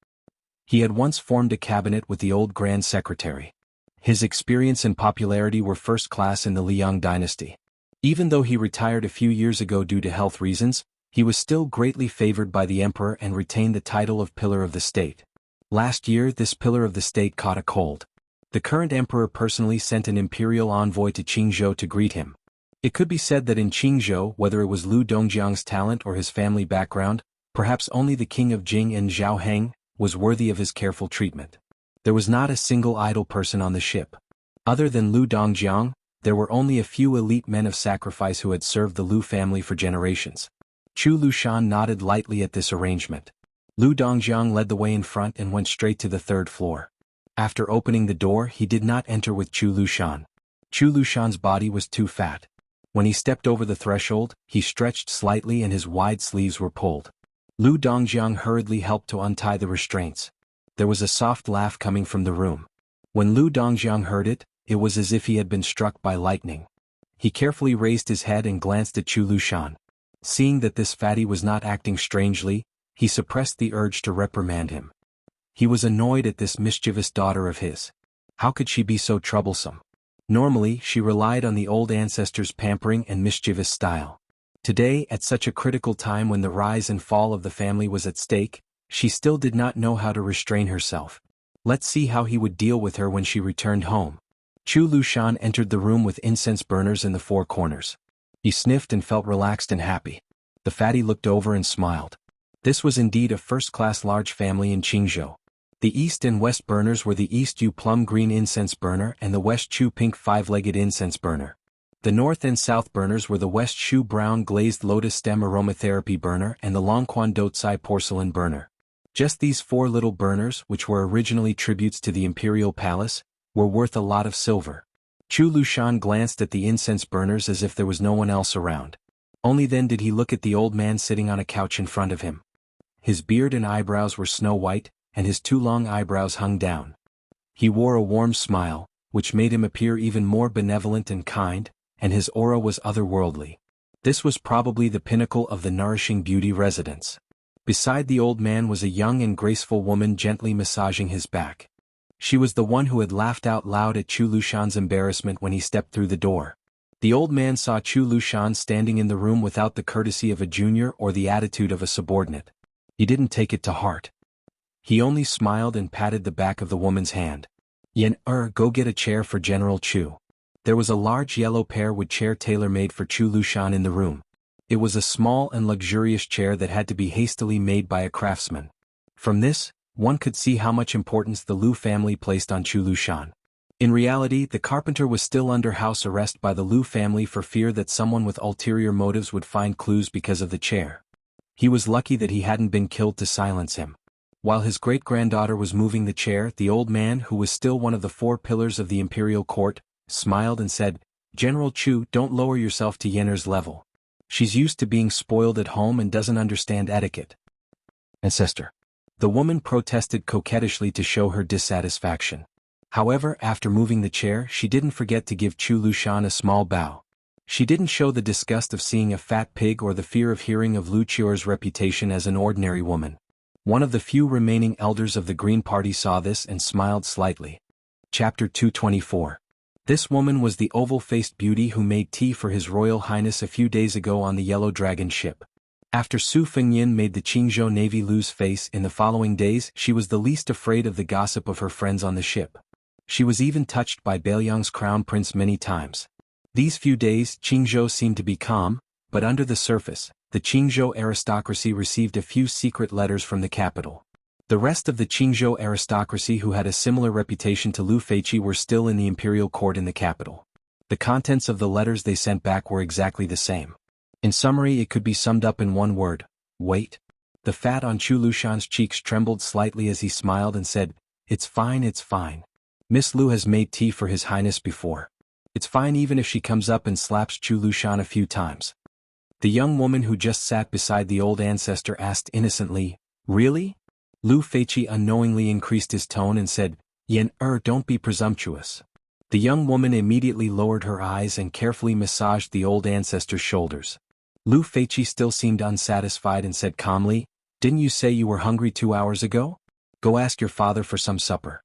He had once formed a cabinet with the old Grand Secretary. His experience and popularity were first class in the Liang dynasty. Even though he retired a few years ago due to health reasons, he was still greatly favored by the emperor and retained the title of Pillar of the State. Last year, this Pillar of the State caught a cold. The current emperor personally sent an imperial envoy to Qingzhou to greet him. It could be said that in Qingzhou, whether it was Lu Dongjiang's talent or his family background, perhaps only the king of Jing and Zhao Heng was worthy of his careful treatment. There was not a single idle person on the ship. Other than Lu Dongjiang, there were only a few elite men of sacrifice who had served the Lu family for generations. Chu Lushan nodded lightly at this arrangement. Lu Dongjiang led the way in front and went straight to the third floor. After opening the door, he did not enter with Chu Lushan. Chu Lushan's body was too fat. When he stepped over the threshold, he stretched slightly and his wide sleeves were pulled. Lu Dongjiang hurriedly helped to untie the restraints. There was a soft laugh coming from the room. When Lu Dongjiang heard it, it was as if he had been struck by lightning. He carefully raised his head and glanced at Chu Lushan. Seeing that this fatty was not acting strangely, he suppressed the urge to reprimand him. He was annoyed at this mischievous daughter of his. How could she be so troublesome? Normally, she relied on the old ancestors' pampering and mischievous style. Today, at such a critical time when the rise and fall of the family was at stake, she still did not know how to restrain herself. Let's see how he would deal with her when she returned home. Chu Lushan entered the room with incense burners in the four corners. He sniffed and felt relaxed and happy. The fatty looked over and smiled. This was indeed a first-class large family in Qingzhou. The East and West burners were the East Yu plum green incense burner and the West Chu pink five-legged incense burner. The North and South burners were the West Shu brown glazed lotus stem aromatherapy burner and the Longquan Dotsai porcelain burner. Just these four little burners, which were originally tributes to the imperial palace, were worth a lot of silver. Chu Lushan glanced at the incense burners as if there was no one else around. Only then did he look at the old man sitting on a couch in front of him. His beard and eyebrows were snow white, and his two long eyebrows hung down. He wore a warm smile, which made him appear even more benevolent and kind, and his aura was otherworldly. This was probably the pinnacle of the nourishing beauty residence. Beside the old man was a young and graceful woman gently massaging his back. She was the one who had laughed out loud at Chu Lushan's embarrassment when he stepped through the door. The old man saw Chu Lushan standing in the room without the courtesy of a junior or the attitude of a subordinate. He didn't take it to heart. He only smiled and patted the back of the woman's hand. Go get a chair for General Chu. There was a large yellow pear-wood chair tailor-made for Chu Lushan in the room. It was a small and luxurious chair that had to be hastily made by a craftsman. From this, one could see how much importance the Lu family placed on Chu Lushan. In reality, the carpenter was still under house arrest by the Lu family for fear that someone with ulterior motives would find clues because of the chair. He was lucky that he hadn't been killed to silence him. While his great-granddaughter was moving the chair, the old man, who was still one of the four pillars of the imperial court, smiled and said, "General Chu, don't lower yourself to Yenner's level. She's used to being spoiled at home and doesn't understand etiquette." Ancestor. The woman protested coquettishly to show her dissatisfaction. However, after moving the chair, she didn't forget to give Chu Lushan a small bow. She didn't show the disgust of seeing a fat pig or the fear of hearing of Lu Qiuer's reputation as an ordinary woman. One of the few remaining elders of the Green Party saw this and smiled slightly. Chapter 224. This woman was the oval-faced beauty who made tea for His Royal Highness a few days ago on the Yellow Dragon ship. After Su Fengyin made the Qingzhou Navy lose face in the following days, she was the least afraid of the gossip of her friends on the ship. She was even touched by Beiliang's crown prince many times. These few days, Qingzhou seemed to be calm, but under the surface, the Qingzhou aristocracy received a few secret letters from the capital. The rest of the Qingzhou aristocracy who had a similar reputation to Lu Feiqi were still in the imperial court in the capital. The contents of the letters they sent back were exactly the same. In summary, it could be summed up in one word: wait. The fat on Chu Lushan's cheeks trembled slightly as he smiled and said, "It's fine, it's fine. Miss Lu has made tea for His Highness before. It's fine even if she comes up and slaps Chu Lushan a few times." The young woman who just sat beside the old ancestor asked innocently, "Really?" Lu Feiqi unknowingly increased his tone and said, "Don't be presumptuous." The young woman immediately lowered her eyes and carefully massaged the old ancestor's shoulders. Lu Feiqi still seemed unsatisfied and said calmly, "Didn't you say you were hungry 2 hours ago? Go ask your father for some supper."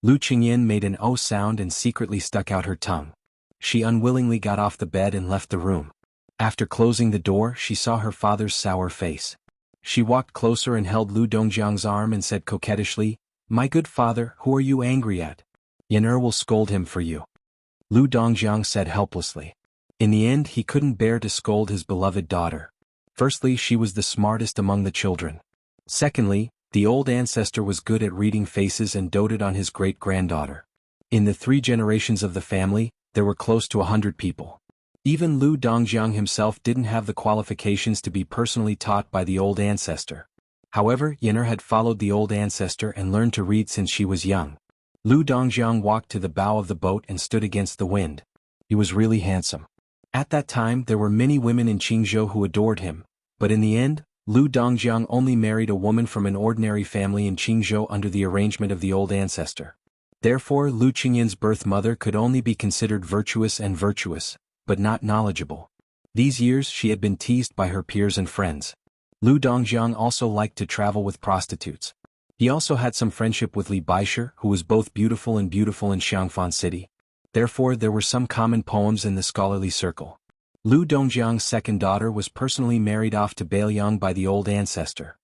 Lu Qingyin made an "oh" sound and secretly stuck out her tongue. She unwillingly got off the bed and left the room. After closing the door, she saw her father's sour face. She walked closer and held Lu Dongjiang's arm and said coquettishly, "My good father, who are you angry at?" Yan will scold him for you. Lu Dongjiang said helplessly. In the end he couldn't bear to scold his beloved daughter. Firstly, she was the smartest among the children. Secondly, the old ancestor was good at reading faces and doted on his great-granddaughter. In the 3 generations of the family, there were close to 100 people. Even Lu Dongjiang himself didn't have the qualifications to be personally taught by the old ancestor. However, Yan had followed the old ancestor and learned to read since she was young. Lu Dongjiang walked to the bow of the boat and stood against the wind. He was really handsome. At that time there were many women in Jianghu who adored him, but in the end, Lu Dongjiang only married a woman from an ordinary family in Jianghu under the arrangement of the old ancestor. Therefore Lu Qingyan's birth mother could only be considered virtuous, but not knowledgeable. These years she had been teased by her peers and friends. Lu Dongjiang also liked to travel with prostitutes. He also had some friendship with Li Baishe, who was both beautiful in Xiangfan city. Therefore there were some common poems in the scholarly circle. Lu Dongjiang's second daughter was personally married off to Bailiang by the old ancestor.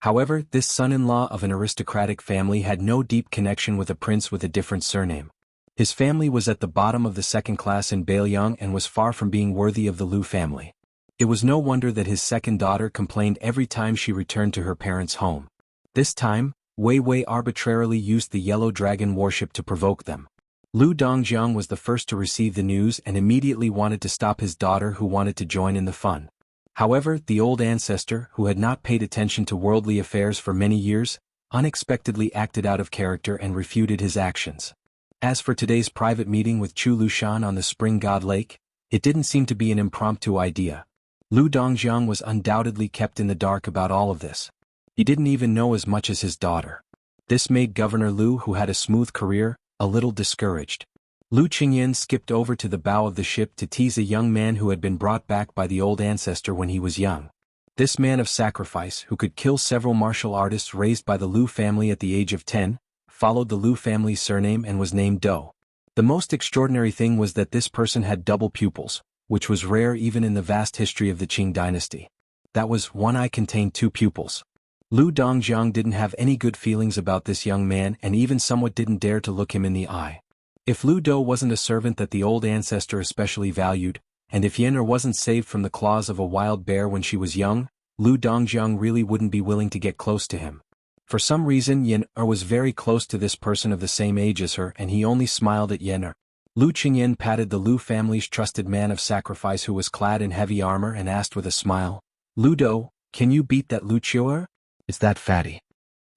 However, this son-in-law of an aristocratic family had no deep connection with a prince with a different surname. His family was at the bottom of the second class in Bailiang and was far from being worthy of the Lu family. It was no wonder that his second daughter complained every time she returned to her parents' home. This time, Wei Wei arbitrarily used the yellow dragon warship to provoke them. Lu Dongjiang was the first to receive the news and immediately wanted to stop his daughter who wanted to join in the fun. However, the old ancestor, who had not paid attention to worldly affairs for many years, unexpectedly acted out of character and refuted his actions. As for today's private meeting with Chu Lushan on the Spring God Lake, it didn't seem to be an impromptu idea. Lu Dongjiang was undoubtedly kept in the dark about all of this. He didn't even know as much as his daughter. This made Governor Lu, who had a smooth career, a little discouraged. Lu Qingyan skipped over to the bow of the ship to tease a young man who had been brought back by the old ancestor when he was young. This man of sacrifice, who could kill several martial artists raised by the Lu family at the age of 10, followed the Lu family's surname and was named Do. The most extraordinary thing was that this person had double pupils, which was rare even in the vast history of the Qing dynasty. That was, one eye contained 2 pupils. Lu Dongjiang didn't have any good feelings about this young man and even somewhat didn't dare to look him in the eye. If Lu Do wasn't a servant that the old ancestor especially valued, and if Yan wasn't saved from the claws of a wild bear when she was young, Lu Dongjiang really wouldn't be willing to get close to him. For some reason Yan was very close to this person of the same age as her and he only smiled at Yan. Lu Qingyan patted the Lu family's trusted man of sacrifice who was clad in heavy armor and asked with a smile, "Lu Do, can you beat that Lu Qiu? Is that fatty?"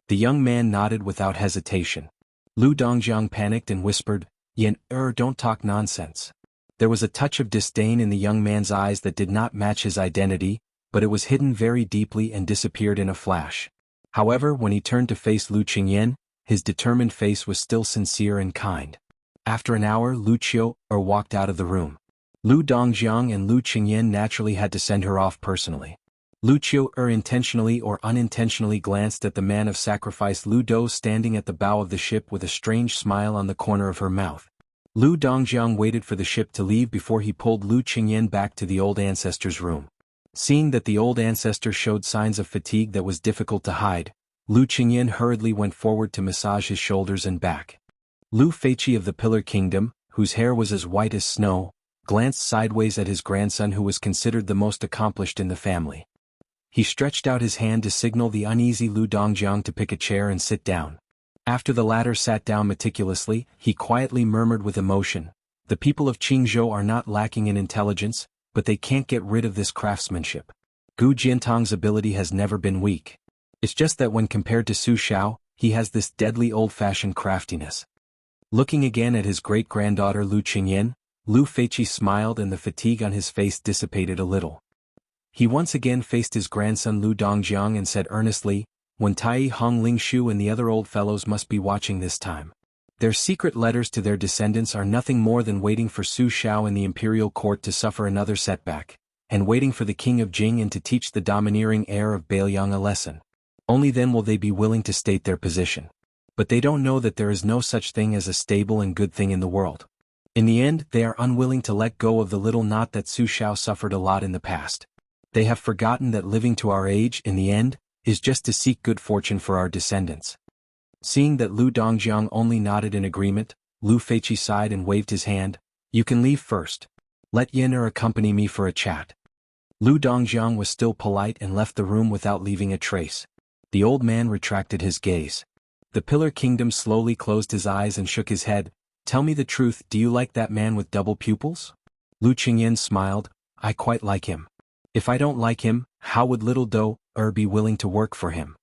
The young man nodded without hesitation. Lu Dongjiang panicked and whispered, "Yan, don't talk nonsense." There was a touch of disdain in the young man's eyes that did not match his identity, but it was hidden very deeply and disappeared in a flash. However, when he turned to face Lu Qingyan, his determined face was still sincere and kind. After an hour Lu Qiu walked out of the room. Lu Dongjiang and Lu Qingyan naturally had to send her off personally. Lu Qiu intentionally or unintentionally glanced at the man of sacrifice Lu Do standing at the bow of the ship with a strange smile on the corner of her mouth. Lu Dongjiang waited for the ship to leave before he pulled Lu Qingyan back to the old ancestor's room. Seeing that the old ancestor showed signs of fatigue that was difficult to hide, Lu Qingyan hurriedly went forward to massage his shoulders and back. Lu Feiqi of the Pillar Kingdom, whose hair was as white as snow, glanced sideways at his grandson who was considered the most accomplished in the family. He stretched out his hand to signal the uneasy Lu Dongjiang to pick a chair and sit down. After the latter sat down meticulously, he quietly murmured with emotion, "The people of Qingzhou are not lacking in intelligence, but they can't get rid of this craftsmanship. Gu Jiantong's ability has never been weak. It's just that when compared to Su Xiao, he has this deadly old-fashioned craftiness." Looking again at his great-granddaughter Lu Qingyan, Lu Feiqi smiled and the fatigue on his face dissipated a little. He once again faced his grandson Lu Dongjiang and said earnestly, "When Tai Hong Lingshu and the other old fellows must be watching this time. Their secret letters to their descendants are nothing more than waiting for Su Xiao in the imperial court to suffer another setback, and waiting for the king of Jing and to teach the domineering heir of Bailiang a lesson. Only then will they be willing to state their position. But they don't know that there is no such thing as a stable and good thing in the world. In the end, they are unwilling to let go of the little knot that Su Xiao suffered a lot in the past. They have forgotten that living to our age, in the end, is just to seek good fortune for our descendants." Seeing that Lu Dongjiang only nodded in agreement, Lu Feiqi sighed and waved his hand. You can leave first. Let Yin accompany me for a chat. Lu Dongjiang was still polite and left the room without leaving a trace. The old man retracted his gaze. The Pillar Kingdom slowly closed his eyes and shook his head. Tell me the truth, do you like that man with double pupils? Lu Qingyin smiled. I quite like him. If I don't like him, how would little Do be willing to work for him?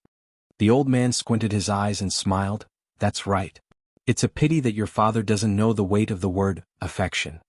The old man squinted his eyes and smiled. That's right. It's a pity that your father doesn't know the weight of the word, affection.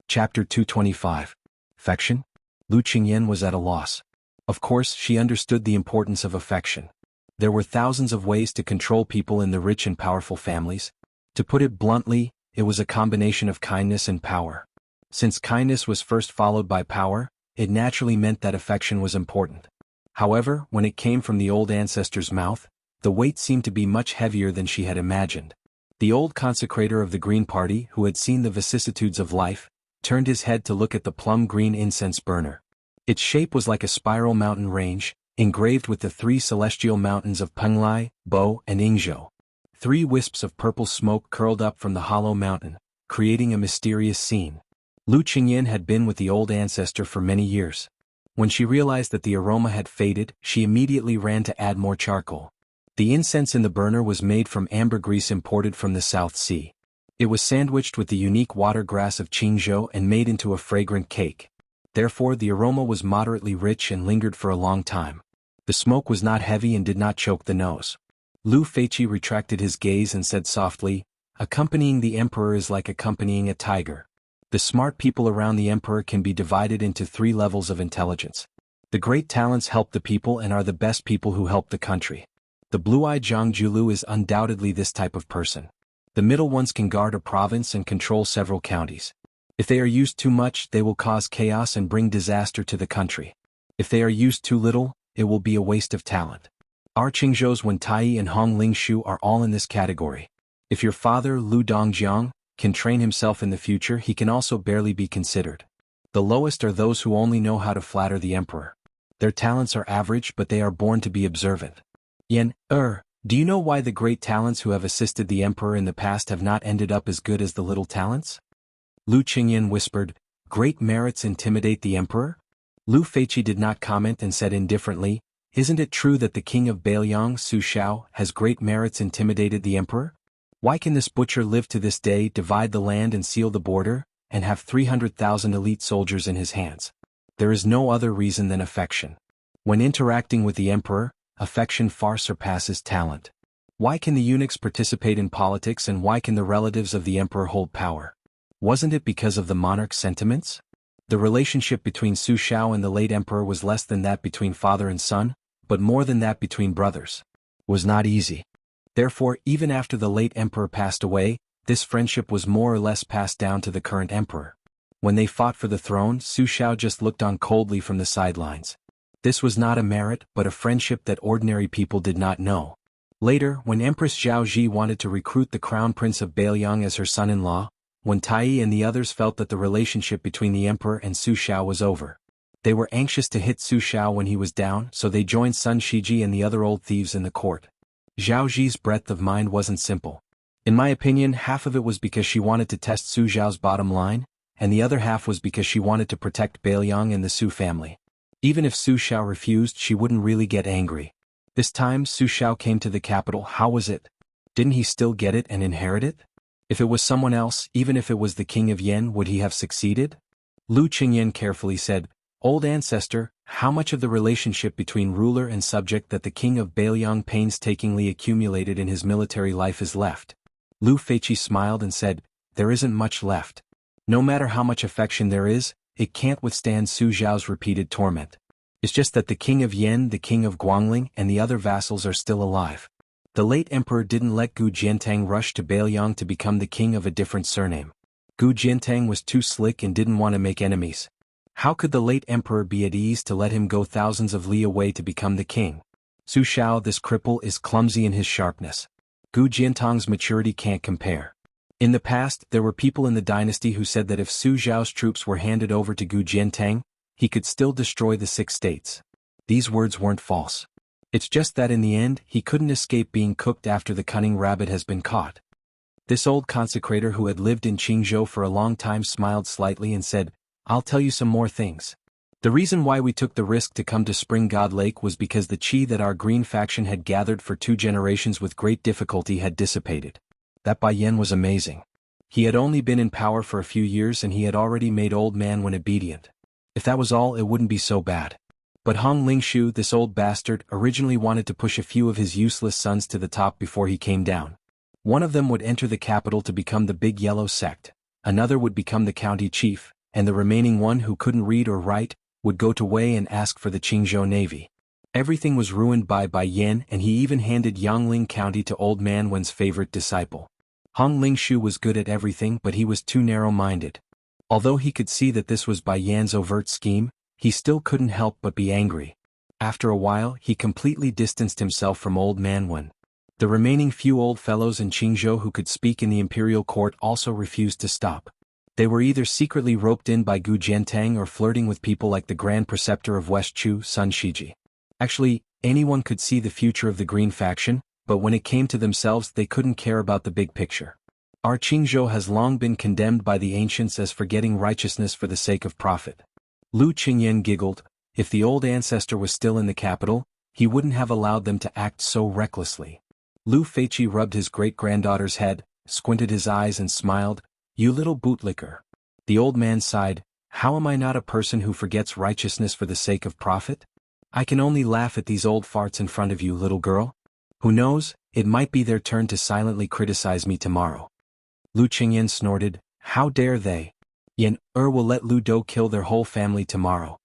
Chapter 225. Affection? Lu Qingyin was at a loss. Of course, she understood the importance of affection. There were thousands of ways to control people in the rich and powerful families. To put it bluntly, it was a combination of kindness and power. Since kindness was first followed by power, it naturally meant that affection was important. However, when it came from the old ancestor's mouth, the weight seemed to be much heavier than she had imagined. The old consecrator of the Green Party, who had seen the vicissitudes of life, turned his head to look at the plum-green incense burner. Its shape was like a spiral mountain range, engraved with the three celestial mountains of Penglai, Bo, and Yingzhou. 3 wisps of purple smoke curled up from the hollow mountain, creating a mysterious scene. Lu Qingyin had been with the old ancestor for many years. When she realized that the aroma had faded, she immediately ran to add more charcoal. The incense in the burner was made from ambergris imported from the South Sea. It was sandwiched with the unique watergrass of Qingzhou and made into a fragrant cake. Therefore, the aroma was moderately rich and lingered for a long time. The smoke was not heavy and did not choke the nose. Lu Feiqi retracted his gaze and said softly, accompanying the emperor is like accompanying a tiger. The smart people around the emperor can be divided into 3 levels of intelligence. The great talents help the people and are the best people who help the country. The blue-eyed Zhang Julu is undoubtedly this type of person. The middle ones can guard a province and control several counties. If they are used too much, they will cause chaos and bring disaster to the country. If they are used too little, it will be a waste of talent. Our Qingzhou's Wen Tai and Hong Lingshu are all in this category. If your father, Lu Dongjiang, can train himself in the future, he can also barely be considered. The lowest are those who only know how to flatter the emperor. Their talents are average, but they are born to be observant. Yen, do you know why the great talents who have assisted the emperor in the past have not ended up as good as the little talents? Lu Qingyin whispered, great merits intimidate the emperor? Lu Feiqi did not comment and said indifferently, isn't it true that the king of Beiliang, Su Xiao, has great merits intimidated the emperor? Why can this butcher live to this day, divide the land and seal the border, and have 300,000 elite soldiers in his hands? There is no other reason than affection. When interacting with the emperor, affection far surpasses talent. Why can the eunuchs participate in politics and why can the relatives of the emperor hold power? Wasn't it because of the monarch's sentiments? The relationship between Su Xiao and the late emperor was less than that between father and son, but more than that between brothers. Was not easy. Therefore, even after the late emperor passed away, this friendship was more or less passed down to the current emperor. When they fought for the throne, Su Xiao just looked on coldly from the sidelines. This was not a merit, but a friendship that ordinary people did not know. Later, when Empress Zhao Ji wanted to recruit the crown prince of Beiliang as her son-in-law, Wen Tai and the others felt that the relationship between the emperor and Su Xiao was over. They were anxious to hit Su Xiao when he was down, so they joined Sun Shiji and the other old thieves in the court. Zhao Ji's breadth of mind wasn't simple. In my opinion, half of it was because she wanted to test Su Xiao's bottom line, and the other half was because she wanted to protect Beiliang and the Su family. Even if Su Xiao refused, she wouldn't really get angry. This time Su Xiao came to the capital, how was it? Didn't he still get it and inherit it? If it was someone else, even if it was the king of Yen, would he have succeeded? Lu Qingyin carefully said, Old ancestor, how much of the relationship between ruler and subject that the king of Beiliang painstakingly accumulated in his military life is left? Lu Feiqi smiled and said, there isn't much left. No matter how much affection there is, it can't withstand Su Xiao's repeated torment. It's just that the king of Yen, the king of Guangling, and the other vassals are still alive. The late emperor didn't let Gu Jiantang rush to Beiliang to become the king of a different surname. Gu Jiantang was too slick and didn't want to make enemies. How could the late emperor be at ease to let him go thousands of li away to become the king? Su Xiao, this cripple, is clumsy in his sharpness. Gu Jiantang's maturity can't compare. In the past, there were people in the dynasty who said that if Su Xiao's troops were handed over to Gu Jiantang, he could still destroy the 6 states. These words weren't false. It's just that in the end, he couldn't escape being cooked after the cunning rabbit has been caught. This old consecrator who had lived in Jianghu for a long time smiled slightly and said, "I'll tell you some more things. The reason why we took the risk to come to Spring God Lake was because the qi that our green faction had gathered for 2 generations with great difficulty had dissipated. That Bai Yan was amazing. He had only been in power for a few years and he had already made old man when obedient. If that was all, it wouldn't be so bad. But Hong Lingshu, this old bastard, originally wanted to push a few of his useless sons to the top before he came down. One of them would enter the capital to become the Big Yellow Sect, another would become the county chief, and the remaining one who couldn't read or write, would go to Wei and ask for the Qingzhou Navy. Everything was ruined by Bai Yan, and he even handed Yangling County to Old Man Wen's favorite disciple. Hong Lingshu was good at everything, but he was too narrow-minded. Although he could see that this was Bai Yan's overt scheme, he still couldn't help but be angry. After a while, he completely distanced himself from Old Man Wen. The remaining few old fellows in Qingzhou who could speak in the imperial court also refused to stop. They were either secretly roped in by Gu Jiantang or flirting with people like the Grand Preceptor of West Chu, Sun Shiji. Actually, anyone could see the future of the Green faction, but when it came to themselves they couldn't care about the big picture. Our Qingzhou has long been condemned by the ancients as forgetting righteousness for the sake of profit. Lu Qingyan giggled. If the old ancestor was still in the capital, he wouldn't have allowed them to act so recklessly. Lu Feiqi rubbed his great-granddaughter's head, squinted his eyes and smiled. "You little bootlicker." The old man sighed. "How am I not a person who forgets righteousness for the sake of profit? I can only laugh at these old farts in front of you, little girl. Who knows, it might be their turn to silently criticize me tomorrow." Lu Qingyan snorted. "How dare they? Yan will let Lu Do kill their whole family tomorrow."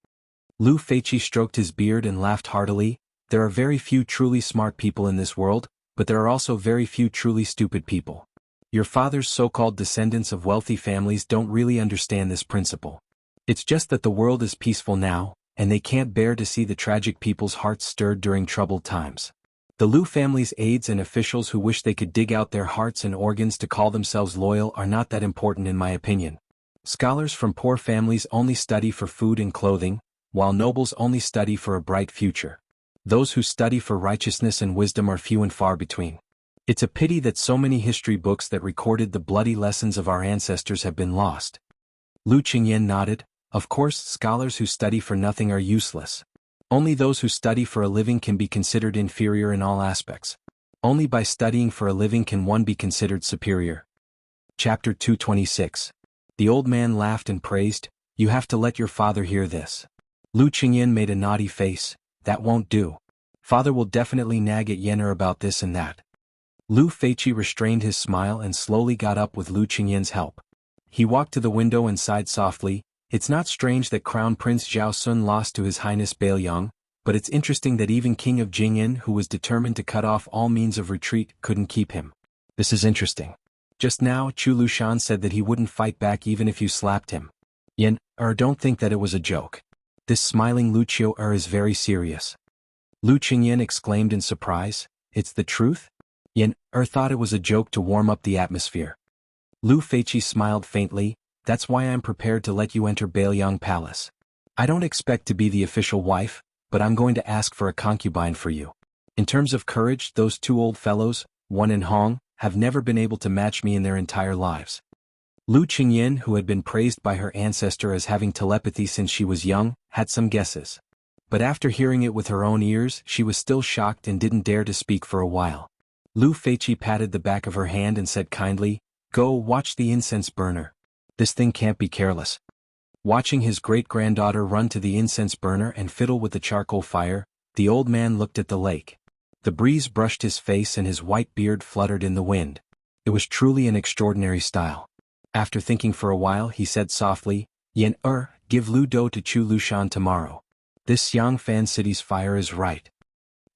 Lu Feiqi stroked his beard and laughed heartily. "There are very few truly smart people in this world, but there are also very few truly stupid people. Your father's so-called descendants of wealthy families don't really understand this principle. It's just that the world is peaceful now, and they can't bear to see the tragic people's hearts stirred during troubled times. The Lu family's aides and officials who wish they could dig out their hearts and organs to call themselves loyal are not that important in my opinion. Scholars from poor families only study for food and clothing, while nobles only study for a bright future. Those who study for righteousness and wisdom are few and far between. It's a pity that so many history books that recorded the bloody lessons of our ancestors have been lost." Lu Qingyan nodded. "Of course, scholars who study for nothing are useless. Only those who study for a living can be considered inferior in all aspects. Only by studying for a living can one be considered superior." Chapter 226. The old man laughed and praised. "You have to let your father hear this." Lu Qingyan made a naughty face. "That won't do. Father will definitely nag at Yen'er about this and that." Lu Feiqi restrained his smile and slowly got up with Lu Qingyan's help. He walked to the window and sighed softly. "It's not strange that Crown Prince Zhao Sun lost to His Highness Bailiang, but it's interesting that even King of Jing'an, who was determined to cut off all means of retreat, couldn't keep him. This is interesting. Just now Chu Lushan said that he wouldn't fight back even if you slapped him. Yen'er, don't think that it was a joke. This smiling Lu Qiu'er is very serious." Lu Qingyan exclaimed in surprise. "It's the truth?" Yen'er thought it was a joke to warm up the atmosphere. Lu Feiqi smiled faintly. "That's why I'm prepared to let you enter Bailiang Palace. I don't expect to be the official wife, but I'm going to ask for a concubine for you. In terms of courage, those 2 old fellows, Wen and Hong, have never been able to match me in their entire lives." Lu Qingyan, who had been praised by her ancestor as having telepathy since she was young, had some guesses. But after hearing it with her own ears, she was still shocked and didn't dare to speak for a while. Lu Feiqi patted the back of her hand and said kindly, "Go watch the incense burner. This thing can't be careless." Watching his great-granddaughter run to the incense burner and fiddle with the charcoal fire, the old man looked at the lake. The breeze brushed his face and his white beard fluttered in the wind. It was truly an extraordinary style. After thinking for a while, he said softly, "Yen'er, give Lu Do to Chu Lushan tomorrow. This Xiangfan city's fire is right."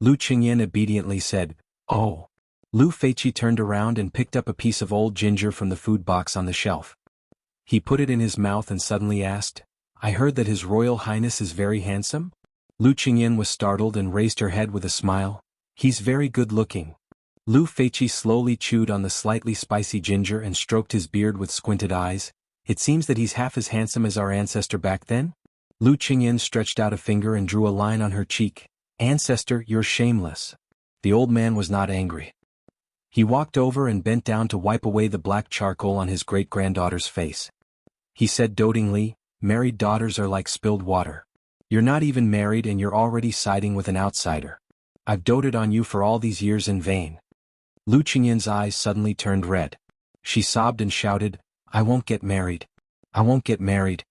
Lu Qingyan obediently said, "Oh." Lu Feiqi turned around and picked up a piece of old ginger from the food box on the shelf. He put it in his mouth and suddenly asked, "I heard that His Royal Highness is very handsome?" Lu Qingyan was startled and raised her head with a smile. "He's very good-looking." Lu Feiqi slowly chewed on the slightly spicy ginger and stroked his beard with squinted eyes. "It seems that he's half as handsome as our ancestor back then?" Lu Qingyan stretched out a finger and drew a line on her cheek. "Ancestor, you're shameless." The old man was not angry. He walked over and bent down to wipe away the black charcoal on his great-granddaughter's face. He said dotingly, "Married daughters are like spilled water. You're not even married and you're already siding with an outsider. I've doted on you for all these years in vain." Lu Qingyan's eyes suddenly turned red. She sobbed and shouted, "I won't get married. I won't get married."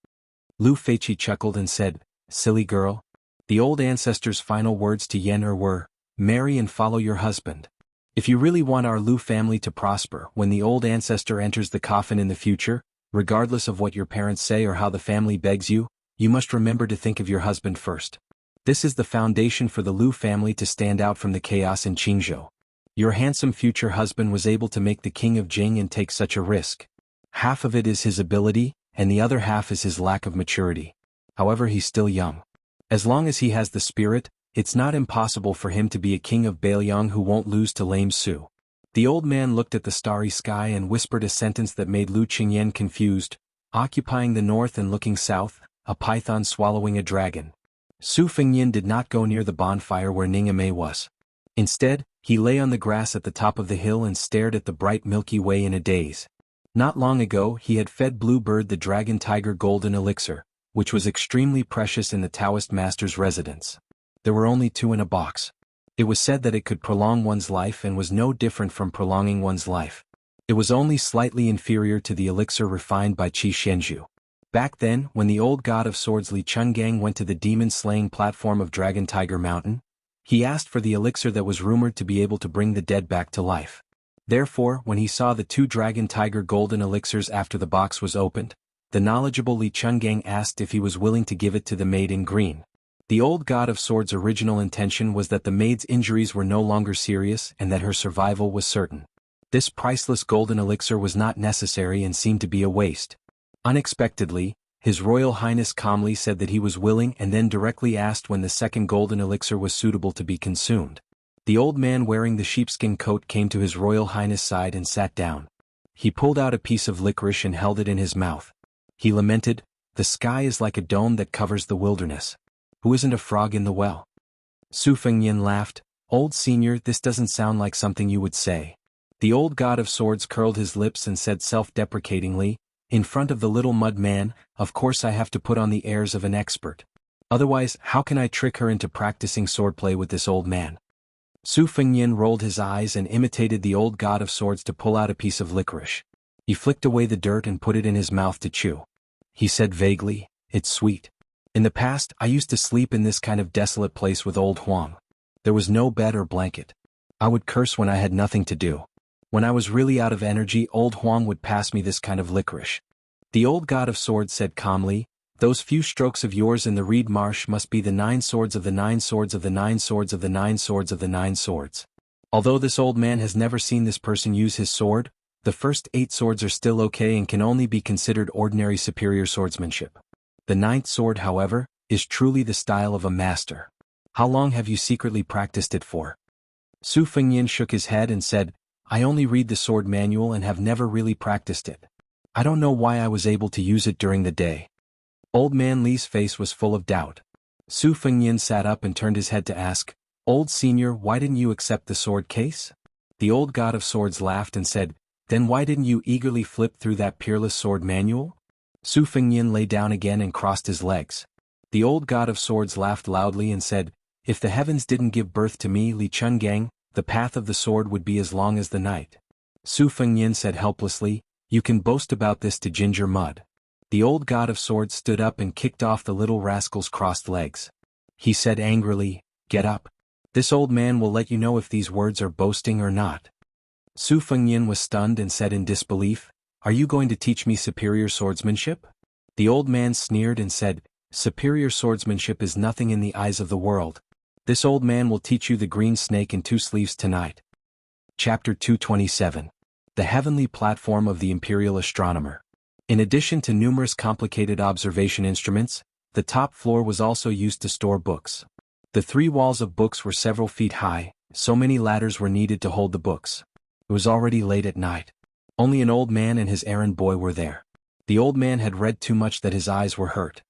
Lu Feiqi chuckled and said, "Silly girl. The old ancestor's final words to Yen were, marry and follow your husband. If you really want our Lu family to prosper when the old ancestor enters the coffin in the future, regardless of what your parents say or how the family begs you, you must remember to think of your husband first. This is the foundation for the Lu family to stand out from the chaos in Qingzhou. Your handsome future husband was able to make the king of Jing and take such a risk. Half of it is his ability, and the other half is his lack of maturity. However, he's still young. As long as he has the spirit, it's not impossible for him to be a king of Bailiang who won't lose to lame Su." The old man looked at the starry sky and whispered a sentence that made Lu Qingyan confused, "Occupying the north and looking south, a python swallowing a dragon." Su Fengyan did not go near the bonfire where Ningame was. Instead, he lay on the grass at the top of the hill and stared at the bright Milky Way in a daze. Not long ago he had fed Bluebird the Dragon Tiger Golden Elixir, which was extremely precious in the Taoist master's residence. There were only 2 in a box. It was said that it could prolong one's life and was no different from prolonging one's life. It was only slightly inferior to the elixir refined by Qi Xianxia. Back then, when the old god of swords Li Chungang went to the demon-slaying platform of Dragon Tiger Mountain, he asked for the elixir that was rumored to be able to bring the dead back to life. Therefore, when he saw the 2 Dragon Tiger Golden Elixirs after the box was opened, the knowledgeable Li Chungang asked if he was willing to give it to the maid in green. The old god of swords' original intention was that the maid's injuries were no longer serious and that her survival was certain. This priceless golden elixir was not necessary and seemed to be a waste. Unexpectedly, His Royal Highness calmly said that he was willing and then directly asked when the second golden elixir was suitable to be consumed. The old man wearing the sheepskin coat came to His Royal Highness' side and sat down. He pulled out a piece of licorice and held it in his mouth. He lamented, "The sky is like a dome that covers the wilderness. Who isn't a frog in the well?" Su Fengyan laughed, "Old senior, this doesn't sound like something you would say." The old god of swords curled his lips and said self-deprecatingly, "In front of the little mud man, of course I have to put on the airs of an expert. Otherwise, how can I trick her into practicing swordplay with this old man?" Su Fengyan rolled his eyes and imitated the old god of swords to pull out a piece of licorice. He flicked away the dirt and put it in his mouth to chew. He said vaguely, "It's sweet. In the past, I used to sleep in this kind of desolate place with old Huang. There was no bed or blanket. I would curse when I had nothing to do. When I was really out of energy, old Huang would pass me this kind of licorice." The old god of swords said calmly, "Those few strokes of yours in the reed marsh must be the 9 swords of the 9 swords of the 9 swords of the 9 swords of the 9 swords. Although this old man has never seen this person use his sword, the first 8 swords are still okay and can only be considered ordinary superior swordsmanship. The 9th sword, however, is truly the style of a master. How long have you secretly practiced it for?" Su Fengyan shook his head and said, "I only read the sword manual and have never really practiced it. I don't know why I was able to use it during the day." Old man Li's face was full of doubt. Su Fengyan sat up and turned his head to ask, "Old senior, why didn't you accept the sword case?" The old god of swords laughed and said, "Then why didn't you eagerly flip through that peerless sword manual?" Su Fengyan lay down again and crossed his legs. The old god of swords laughed loudly and said, "If the heavens didn't give birth to me, Li Chungang, the path of the sword would be as long as the night." Su Fengyan said helplessly, "You can boast about this to Ginger Mud." The old god of swords stood up and kicked off the little rascal's crossed legs. He said angrily, "Get up. This old man will let you know if these words are boasting or not." Su Fengyan was stunned and said in disbelief, "Are you going to teach me superior swordsmanship?" The old man sneered and said, "Superior swordsmanship is nothing in the eyes of the world. This old man will teach you the green snake in 2 sleeves tonight." Chapter 227. The Heavenly Platform of the Imperial Astronomer. In addition to numerous complicated observation instruments, the top floor was also used to store books. The 3 walls of books were several feet high, so many ladders were needed to hold the books. It was already late at night. Only an old man and his errand boy were there. The old man had read too much that his eyes were hurt.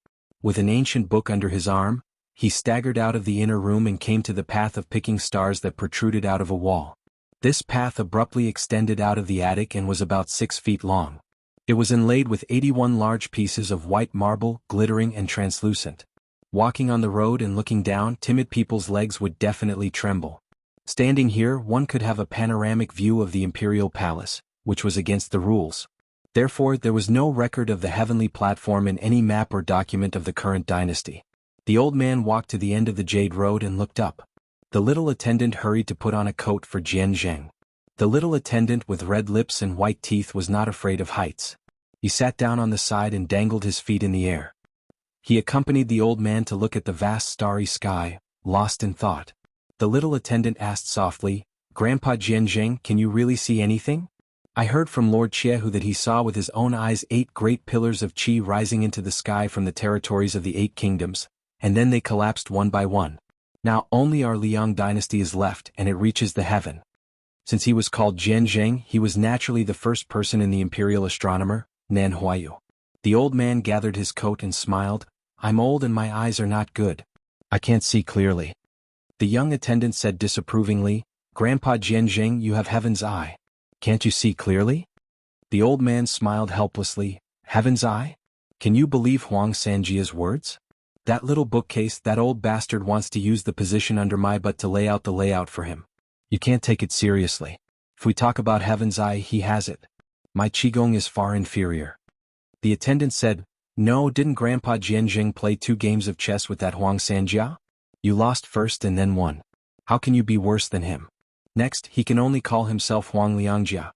With an ancient book under his arm, he staggered out of the inner room and came to the path of picking stars that protruded out of a wall. This path abruptly extended out of the attic and was about 6 feet long. It was inlaid with 81 large pieces of white marble, glittering and translucent. Walking on the road and looking down, timid people's legs would definitely tremble. Standing here, one could have a panoramic view of the imperial palace, which was against the rules. Therefore, there was no record of the heavenly platform in any map or document of the current dynasty. The old man walked to the end of the Jade Road and looked up. The little attendant hurried to put on a coat for Jianghu. The little attendant with red lips and white teeth was not afraid of heights. He sat down on the side and dangled his feet in the air. He accompanied the old man to look at the vast starry sky, lost in thought. The little attendant asked softly, "Grandpa Jianghu, can you really see anything? I heard from Lord Xianxia that he saw with his own eyes 8 great pillars of qi rising into the sky from the territories of the 8 kingdoms, and then they collapsed one by one. Now only our Liang dynasty is left and it reaches the heaven." Since he was called Jianghu, he was naturally the first person in the imperial astronomer, Nan Huayu. The old man gathered his coat and smiled, "I'm old and my eyes are not good. I can't see clearly." The young attendant said disapprovingly, "Grandpa Jianghu, you have heaven's eye. Can't you see clearly?" The old man smiled helplessly, "Heaven's eye? Can you believe Huang Sanjia's words? That little bookcase, that old bastard wants to use the position under my butt to lay out the layout for him. You can't take it seriously. If we talk about heaven's eye, he has it. My qigong is far inferior." The attendant said, "No, didn't Grandpa Jianghu play 2 games of chess with that Huang Sanjia? You lost first and then won. How can you be worse than him? Next, he can only call himself Huang Liangjia."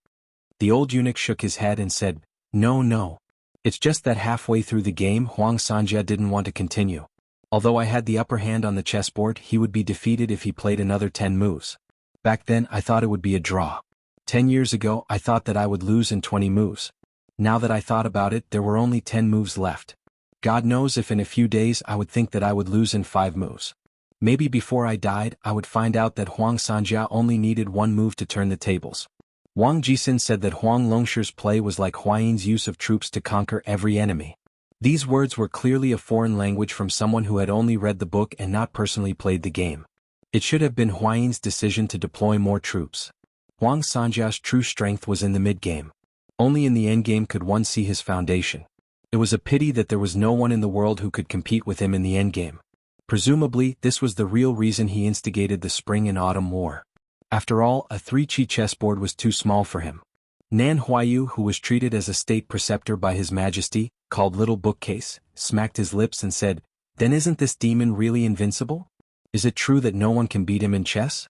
The old eunuch shook his head and said, No. It's just that halfway through the game Huang Sanjia didn't want to continue. Although I had the upper hand on the chessboard, he would be defeated if he played another 10 moves. Back then I thought it would be a draw. 10 years ago I thought that I would lose in 20 moves. Now that I thought about it, there were only 10 moves left. God knows if in a few days I would think that I would lose in 5 moves. Maybe before I died I would find out that Huang Sanjia only needed 1 move to turn the tables. Wang Jixin said that Huang Longshi's play was like Huayan's use of troops to conquer every enemy. These words were clearly a foreign language from someone who had only read the book and not personally played the game. It should have been Huayan's decision to deploy more troops. Huang Sanjia's true strength was in the mid-game. Only in the endgame could one see his foundation. It was a pity that there was no one in the world who could compete with him in the endgame. Presumably, this was the real reason he instigated the Spring and Autumn War. After all, a 3-chi chessboard was too small for him. Nan Huayu, who was treated as a state preceptor by His Majesty, called Little Bookcase, smacked his lips and said, "Then isn't this demon really invincible? Is it true that no one can beat him in chess?"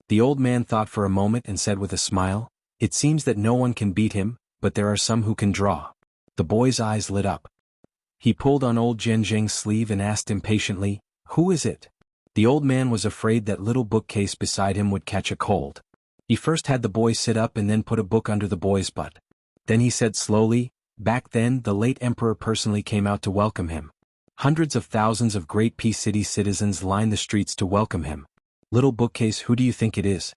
The old man thought for a moment and said with a smile, "It seems that no one can beat him, but there are some who can draw." The boy's eyes lit up. He pulled on old Jianghu's sleeve and asked impatiently, "Who is it?" The old man was afraid that Little Bookcase beside him would catch a cold. He first had the boy sit up and then put a book under the boy's butt. Then he said slowly, "Back then the late emperor personally came out to welcome him. Hundreds of thousands of great Peace City citizens lined the streets to welcome him. Little Bookcase, who do you think it is?"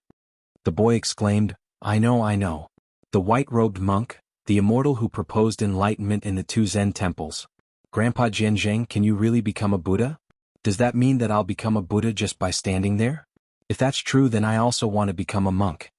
The boy exclaimed, I know. The white-robed monk, the immortal who proposed enlightenment in the 2 Zen temples. Grandpa Jianghu, can you really become a Buddha? Does that mean that I'll become a Buddha just by standing there? If that's true, then I also want to become a monk.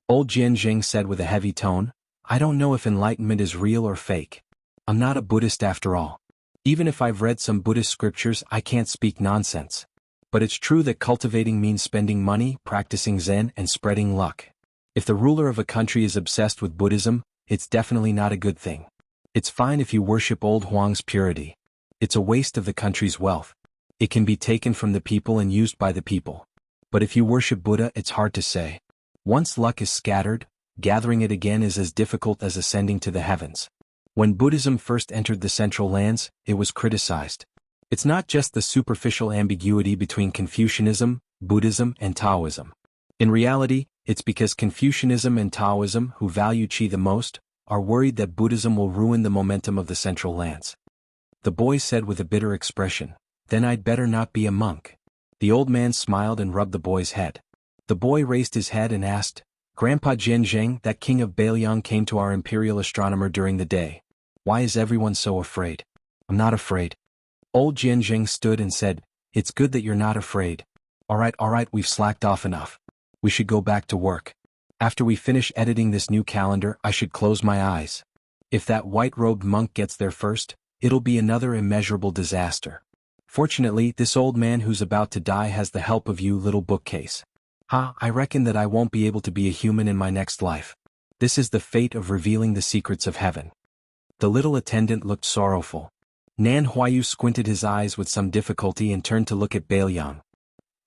Old Jianghu said with a heavy tone, "I don't know if enlightenment is real or fake. I'm not a Buddhist after all. Even if I've read some Buddhist scriptures, I can't speak nonsense. But it's true that cultivating means spending money, practicing Zen, and spreading luck. If the ruler of a country is obsessed with Buddhism, it's definitely not a good thing. It's fine if you worship old Huang's purity. It's a waste of the country's wealth. It can be taken from the people and used by the people. But if you worship Buddha, it's hard to say. Once luck is scattered, gathering it again is as difficult as ascending to the heavens. When Buddhism first entered the Central Lands, it was criticized. It's not just the superficial ambiguity between Confucianism, Buddhism, and Taoism. In reality, it's because Confucianism and Taoism, who value qi the most, are worried that Buddhism will ruin the momentum of the Central Lands. The boy said with a bitter expression, "Then I'd better not be a monk." The old man smiled and rubbed the boy's head. The boy raised his head and asked, "Grandpa Jianghu, that king of Bailiang came to our imperial astronomer during the day. Why is everyone so afraid?" "I'm not afraid." Old Jianghu stood and said, "It's good that you're not afraid. All right, we've slacked off enough. We should go back to work." After we finish editing this new calendar, I should close my eyes. If that white-robed monk gets there first, it'll be another immeasurable disaster. Fortunately, this old man who's about to die has the help of you, little bookcase. I reckon that I won't be able to be a human in my next life. This is the fate of revealing the secrets of heaven. The little attendant looked sorrowful. Nan Huayu squinted his eyes with some difficulty and turned to look at Bailiang.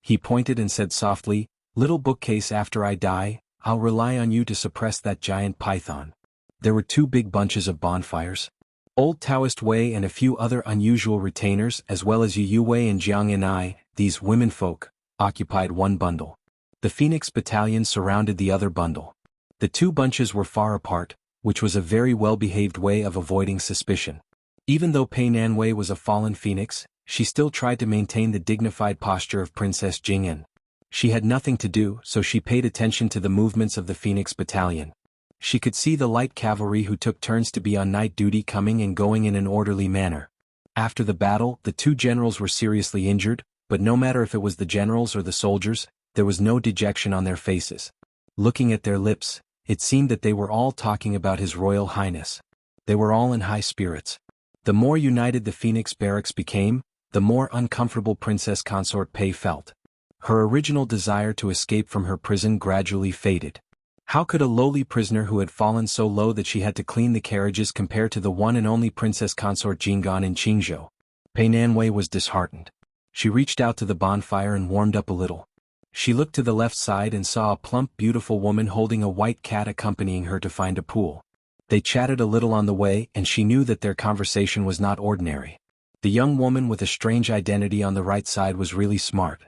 He pointed and said softly, "Little bookcase, after I die, I'll rely on you to suppress that giant python." There were 2 big bunches of bonfires. Old Taoist Wei and a few other unusual retainers, as well as Yu Wei and Jianghu, these womenfolk, occupied one bundle. The Phoenix Battalion surrounded the other bundle. The 2 bunches were far apart, which was a very well-behaved way of avoiding suspicion. Even though Pei Nanwei was a fallen phoenix, she still tried to maintain the dignified posture of Princess Jing'an. She had nothing to do, so she paid attention to the movements of the Phoenix Battalion. She could see the light cavalry who took turns to be on night duty coming and going in an orderly manner. After the battle, the 2 generals were seriously injured, but no matter if it was the generals or the soldiers, there was no dejection on their faces. Looking at their lips, it seemed that they were all talking about His Royal Highness. They were all in high spirits. The more united the Phoenix barracks became, the more uncomfortable Princess Consort Pei felt. Her original desire to escape from her prison gradually faded. How could a lowly prisoner who had fallen so low that she had to clean the carriages compare to the one and only Princess Consort Jing'an in Qingzhou? Pei Nanwei was disheartened. She reached out to the bonfire and warmed up a little. She looked to the left side and saw a plump, beautiful woman holding a white cat accompanying her to find a pool. They chatted a little on the way, and she knew that their conversation was not ordinary. The young woman with a strange identity on the right side was really smart.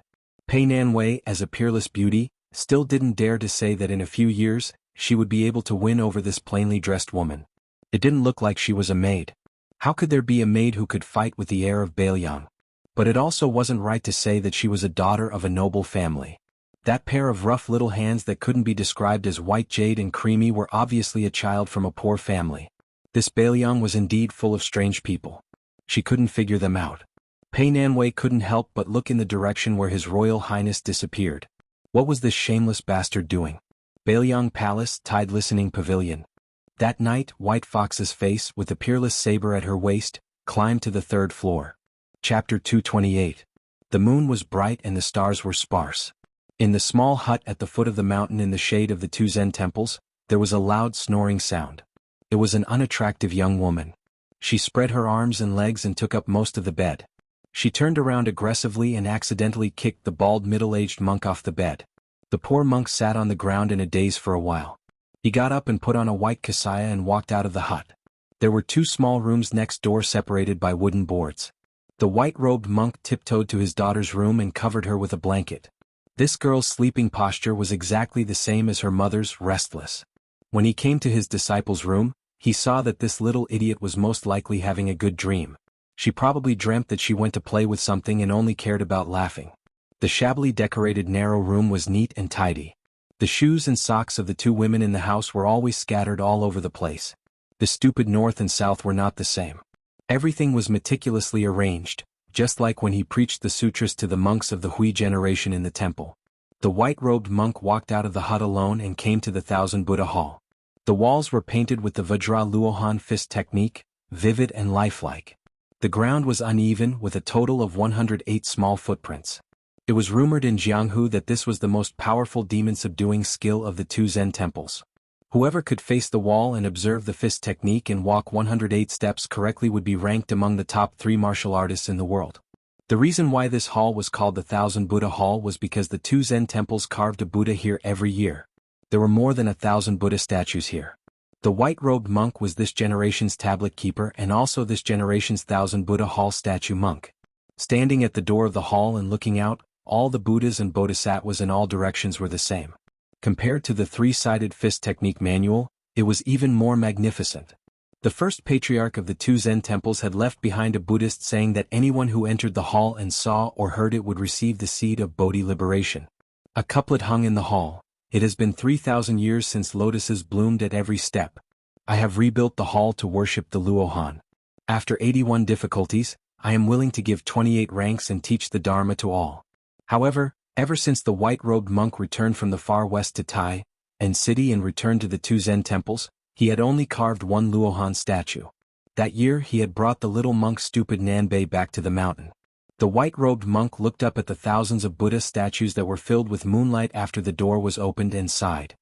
Pei Nanwei, as a peerless beauty, still didn't dare to say that in a few years, she would be able to win over this plainly dressed woman. It didn't look like she was a maid. How could there be a maid who could fight with the heir of Bailiang? But it also wasn't right to say that she was a daughter of a noble family. That pair of rough little hands that couldn't be described as white jade and creamy were obviously a child from a poor family. This Bailiang was indeed full of strange people. She couldn't figure them out. Pei Nanwei couldn't help but look in the direction where His Royal Highness disappeared. What was this shameless bastard doing? Bailiang Palace, Tide Listening Pavilion. That night, White Fox's face, with a peerless saber at her waist, climbed to the 3rd floor. Chapter 228. The moon was bright and the stars were sparse. In the small hut at the foot of the mountain in the shade of the 2 Zen temples, there was a loud snoring sound. It was an unattractive young woman. She spread her arms and legs and took up most of the bed. She turned around aggressively and accidentally kicked the bald middle-aged monk off the bed. The poor monk sat on the ground in a daze for a while. He got up and put on a white kasaya and walked out of the hut. There were 2 small rooms next door separated by wooden boards. The white-robed monk tiptoed to his daughter's room and covered her with a blanket. This girl's sleeping posture was exactly the same as her mother's, restless. When he came to his disciple's room, he saw that this little idiot was most likely having a good dream. She probably dreamt that she went to play with something and only cared about laughing. The shabbily decorated narrow room was neat and tidy. The shoes and socks of the 2 women in the house were always scattered all over the place. The stupid north and south were not the same. Everything was meticulously arranged, just like when he preached the sutras to the monks of the Hui generation in the temple. The white-robed monk walked out of the hut alone and came to the Thousand Buddha Hall. The walls were painted with the Vajra Luohan fist technique, vivid and lifelike. The ground was uneven with a total of 108 small footprints. It was rumored in Jianghu that this was the most powerful demon-subduing skill of the 2 Zen temples. Whoever could face the wall and observe the fist technique and walk 108 steps correctly would be ranked among the top 3 martial artists in the world. The reason why this hall was called the Thousand Buddha Hall was because the 2 Zen temples carved a Buddha here every year. There were more than 1,000 Buddha statues here. The white-robed monk was this generation's tablet keeper and also this generation's Thousand Buddha Hall statue monk. Standing at the door of the hall and looking out, all the Buddhas and Bodhisattvas in all directions were the same. Compared to the 3-sided fist technique manual, it was even more magnificent. The first patriarch of the 2 Zen temples had left behind a Buddhist saying that anyone who entered the hall and saw or heard it would receive the seed of Bodhi liberation. A couplet hung in the hall. It has been 3,000 years since lotuses bloomed at every step. I have rebuilt the hall to worship the Luohan. After 81 difficulties, I am willing to give 28 ranks and teach the Dharma to all. However, ever since the white-robed monk returned from the far west to Tai, and city and returned to the two Zen temples. He had only carved one Luohan statue. That year he had brought the little monk stupid Nanbei back to the mountain. The white-robed monk looked up at the thousands of Buddha statues that were filled with moonlight after the door was opened and sighed.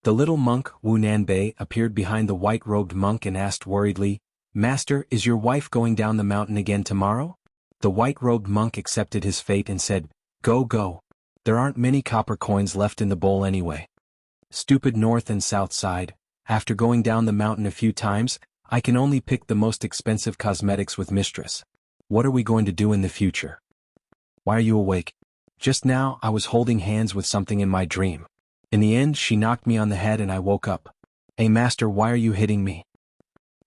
The little monk, Wu Nanbei, appeared behind the white-robed monk and asked worriedly, "Master, is your wife going down the mountain again tomorrow?" The white-robed monk accepted his fate and said, "Go, go. There aren't many copper coins left in the bowl anyway. Stupid north and south side, after going down the mountain a few times, I can only pick the most expensive cosmetics with mistress. What are we going to do in the future? Why are you awake? Just now I was holding hands with something in my dream. In the end she knocked me on the head and I woke up. Hey master, why are you hitting me?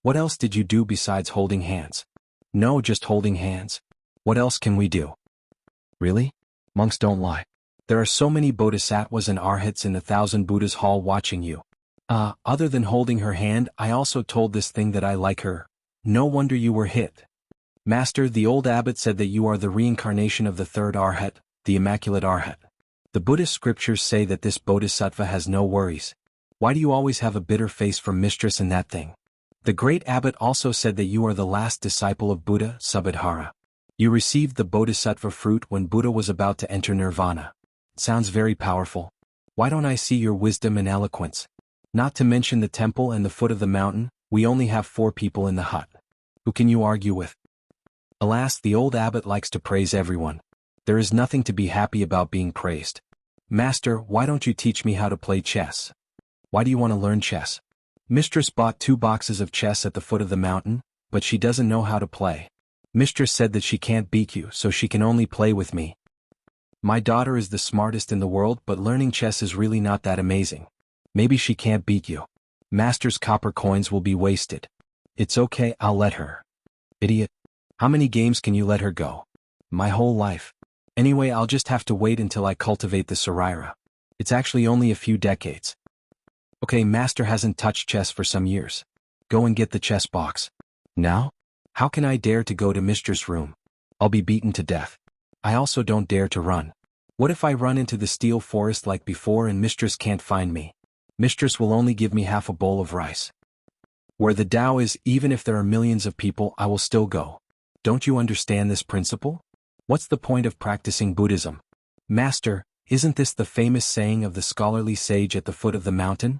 What else did you do besides holding hands? No, just holding hands. What else can we do? Really? Monks don't lie. There are so many bodhisattvas and arhats in the 1,000 Buddhas hall watching you. Other than holding her hand, I also told this thing that I like her. No wonder you were hit. Master, the old abbot said that you are the reincarnation of the third arhat, the immaculate arhat. The Buddhist scriptures say that this bodhisattva has no worries. Why do you always have a bitter face from mistress and that thing? The great abbot also said that you are the last disciple of Buddha, Subhadhara. You received the bodhisattva fruit when Buddha was about to enter nirvana. Sounds very powerful. Why don't I see your wisdom and eloquence? Not to mention the temple and the foot of the mountain, we only have 4 people in the hut. Who can you argue with? Alas, the old abbot likes to praise everyone. There is nothing to be happy about being praised. Master, why don't you teach me how to play chess? Why do you want to learn chess? Mistress bought 2 boxes of chess at the foot of the mountain, but she doesn't know how to play. Mistress said that she can't beat you, so she can only play with me. My daughter is the smartest in the world, but learning chess is really not that amazing. Maybe she can't beat you. Master's copper coins will be wasted. It's okay, I'll let her. Idiot. How many games can you let her go? My whole life. Anyway, I'll just have to wait until I cultivate the Saraira. It's actually only a few decades. Okay, master hasn't touched chess for some years. Go and get the chess box. Now? How can I dare to go to mistress' room? I'll be beaten to death. I also don't dare to run. What if I run into the steel forest like before and mistress can't find me? Mistress will only give me half a bowl of rice. Where the Tao is, even if there are millions of people, I will still go. Don't you understand this principle? What's the point of practicing Buddhism? Master, isn't this the famous saying of the scholarly sage at the foot of the mountain?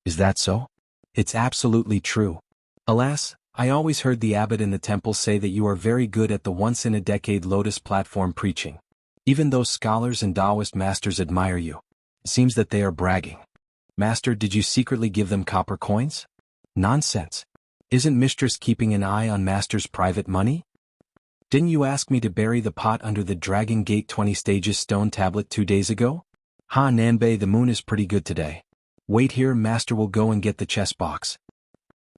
Is that so? It's absolutely true. Alas, I always heard the abbot in the temple say that you are very good at the once-in-a-decade lotus platform preaching. Even those scholars and Taoist masters admire you. It seems that they are bragging. Master, did you secretly give them copper coins? Nonsense. Isn't mistress keeping an eye on master's private money? Didn't you ask me to bury the pot under the Dragon Gate 20 stages stone tablet 2 days ago? Ha, Nanbei, the moon is pretty good today. Wait here, master will go and get the chess box.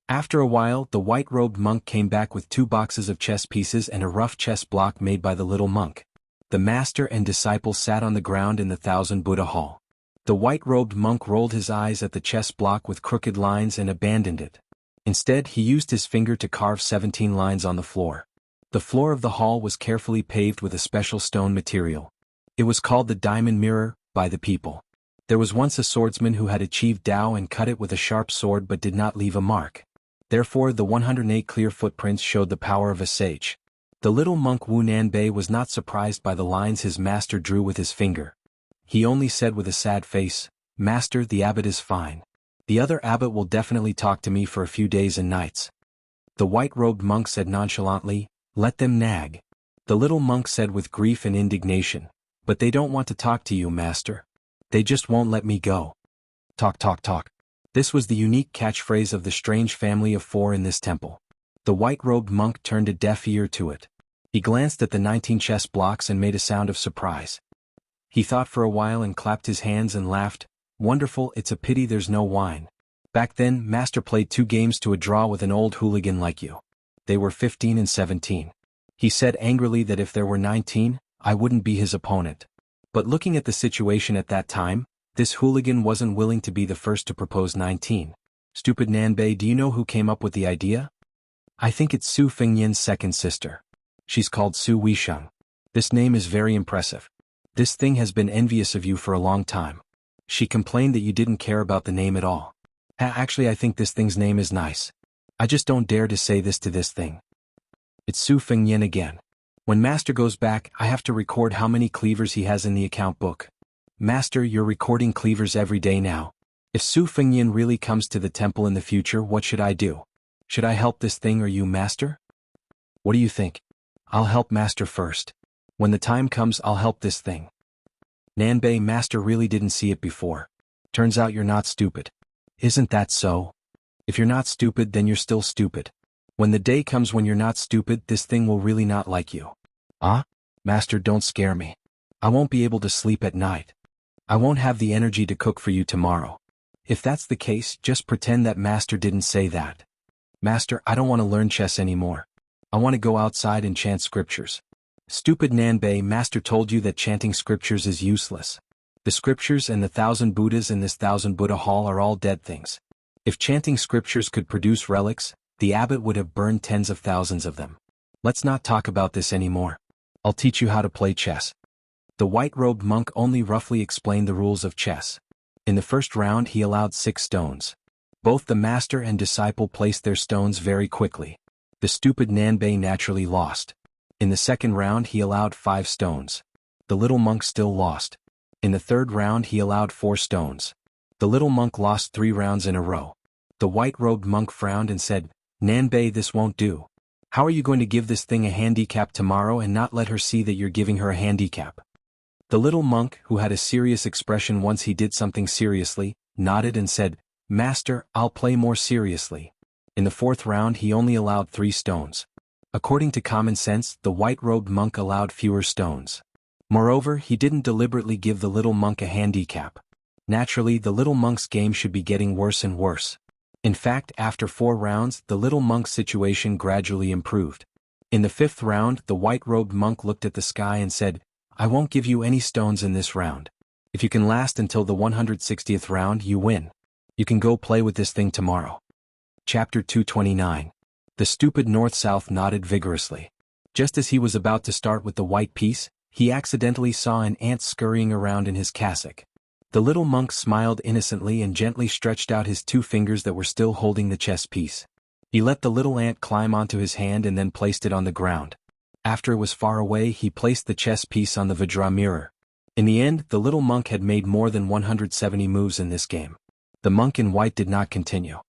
After a while, the white-robed monk came back with 2 boxes of chess pieces and a rough chess block made by the little monk. The master and disciple sat on the ground in the 1,000 Buddha hall. The white-robed monk rolled his eyes at the chess block with crooked lines and abandoned it. Instead, he used his finger to carve 17 lines on the floor. The floor of the hall was carefully paved with a special stone material. It was called the diamond mirror by the people. There was once a swordsman who had achieved Tao and cut it with a sharp sword but did not leave a mark. Therefore the 108 clear footprints showed the power of a sage. The little monk Wu Nanbei was not surprised by the lines his master drew with his finger. He only said with a sad face, "Master, the abbot is fine. The other abbot will definitely talk to me for a few days and nights." The white-robed monk said nonchalantly, "Let them nag." The little monk said with grief and indignation, "But they don't want to talk to you, master. They just won't let me go." Talk, talk, talk. This was the unique catchphrase of the strange family of 4 in this temple. The white-robed monk turned a deaf ear to it. He glanced at the 19 chess blocks and made a sound of surprise. He thought for a while and clapped his hands and laughed. "Wonderful, it's a pity there's no wine. Back then, master played 2 games to a draw with an old hooligan like you. They were 15 and 17. He said angrily that if there were 19, I wouldn't be his opponent. But looking at the situation at that time, this hooligan wasn't willing to be the first to propose 19. Stupid Nanbei, do you know who came up with the idea? I think it's Su Fengyan's second sister. She's called Su Weisheng. This name is very impressive. This thing has been envious of you for a long time. She complained that you didn't care about the name at all. Actually, I think this thing's name is nice. I just don't dare to say this to this thing. It's Su Fengyan again. When Master goes back, I have to record how many cleavers he has in the account book. Master, you're recording cleavers every day now. If Su Fengyan really comes to the temple in the future, what should I do? Should I help this thing or you, Master? What do you think? I'll help Master first. When the time comes, I'll help this thing. Nanbei, Master really didn't see it before. Turns out you're not stupid. Isn't that so? If you're not stupid, then you're still stupid. When the day comes when you're not stupid, this thing will really not like you. Master, don't scare me. I won't be able to sleep at night. I won't have the energy to cook for you tomorrow. If that's the case, just pretend that Master didn't say that. Master, I don't want to learn chess anymore. I want to go outside and chant scriptures. Stupid Nanbei, Master told you that chanting scriptures is useless. The scriptures and the 1,000 Buddhas in this 1,000 Buddha hall are all dead things. If chanting scriptures could produce relics, the abbot would have burned tens of thousands of them. Let's not talk about this anymore. I'll teach you how to play chess. The white-robed monk only roughly explained the rules of chess. In the first round he allowed 6 stones. Both the master and disciple placed their stones very quickly. The stupid Nanbei naturally lost. In the second round he allowed 5 stones. The little monk still lost. In the third round he allowed 4 stones. The little monk lost 3 rounds in a row. The white-robed monk frowned and said, Nanbei, this won't do. How are you going to give this thing a handicap tomorrow and not let her see that you're giving her a handicap? The little monk, who had a serious expression once he did something seriously, nodded and said, Master, I'll play more seriously. In the fourth round he only allowed 3 stones. According to common sense, the white-robed monk allowed fewer stones. Moreover, he didn't deliberately give the little monk a handicap. Naturally, the little monk's game should be getting worse and worse. In fact, after 4 rounds, the little monk's situation gradually improved. In the 5th round, the white-robed monk looked at the sky and said, I won't give you any stones in this round. If you can last until the 160th round, you win. You can go play with this thing tomorrow. Chapter 229. The stupid North-South nodded vigorously. Just as he was about to start with the white piece, he accidentally saw an ant scurrying around in his cassock. The little monk smiled innocently and gently stretched out his 2 fingers that were still holding the chess piece. He let the little ant climb onto his hand and then placed it on the ground. After it was far away, he placed the chess piece on the Vajra mirror. In the end, the little monk had made more than 170 moves in this game. The monk in white did not continue.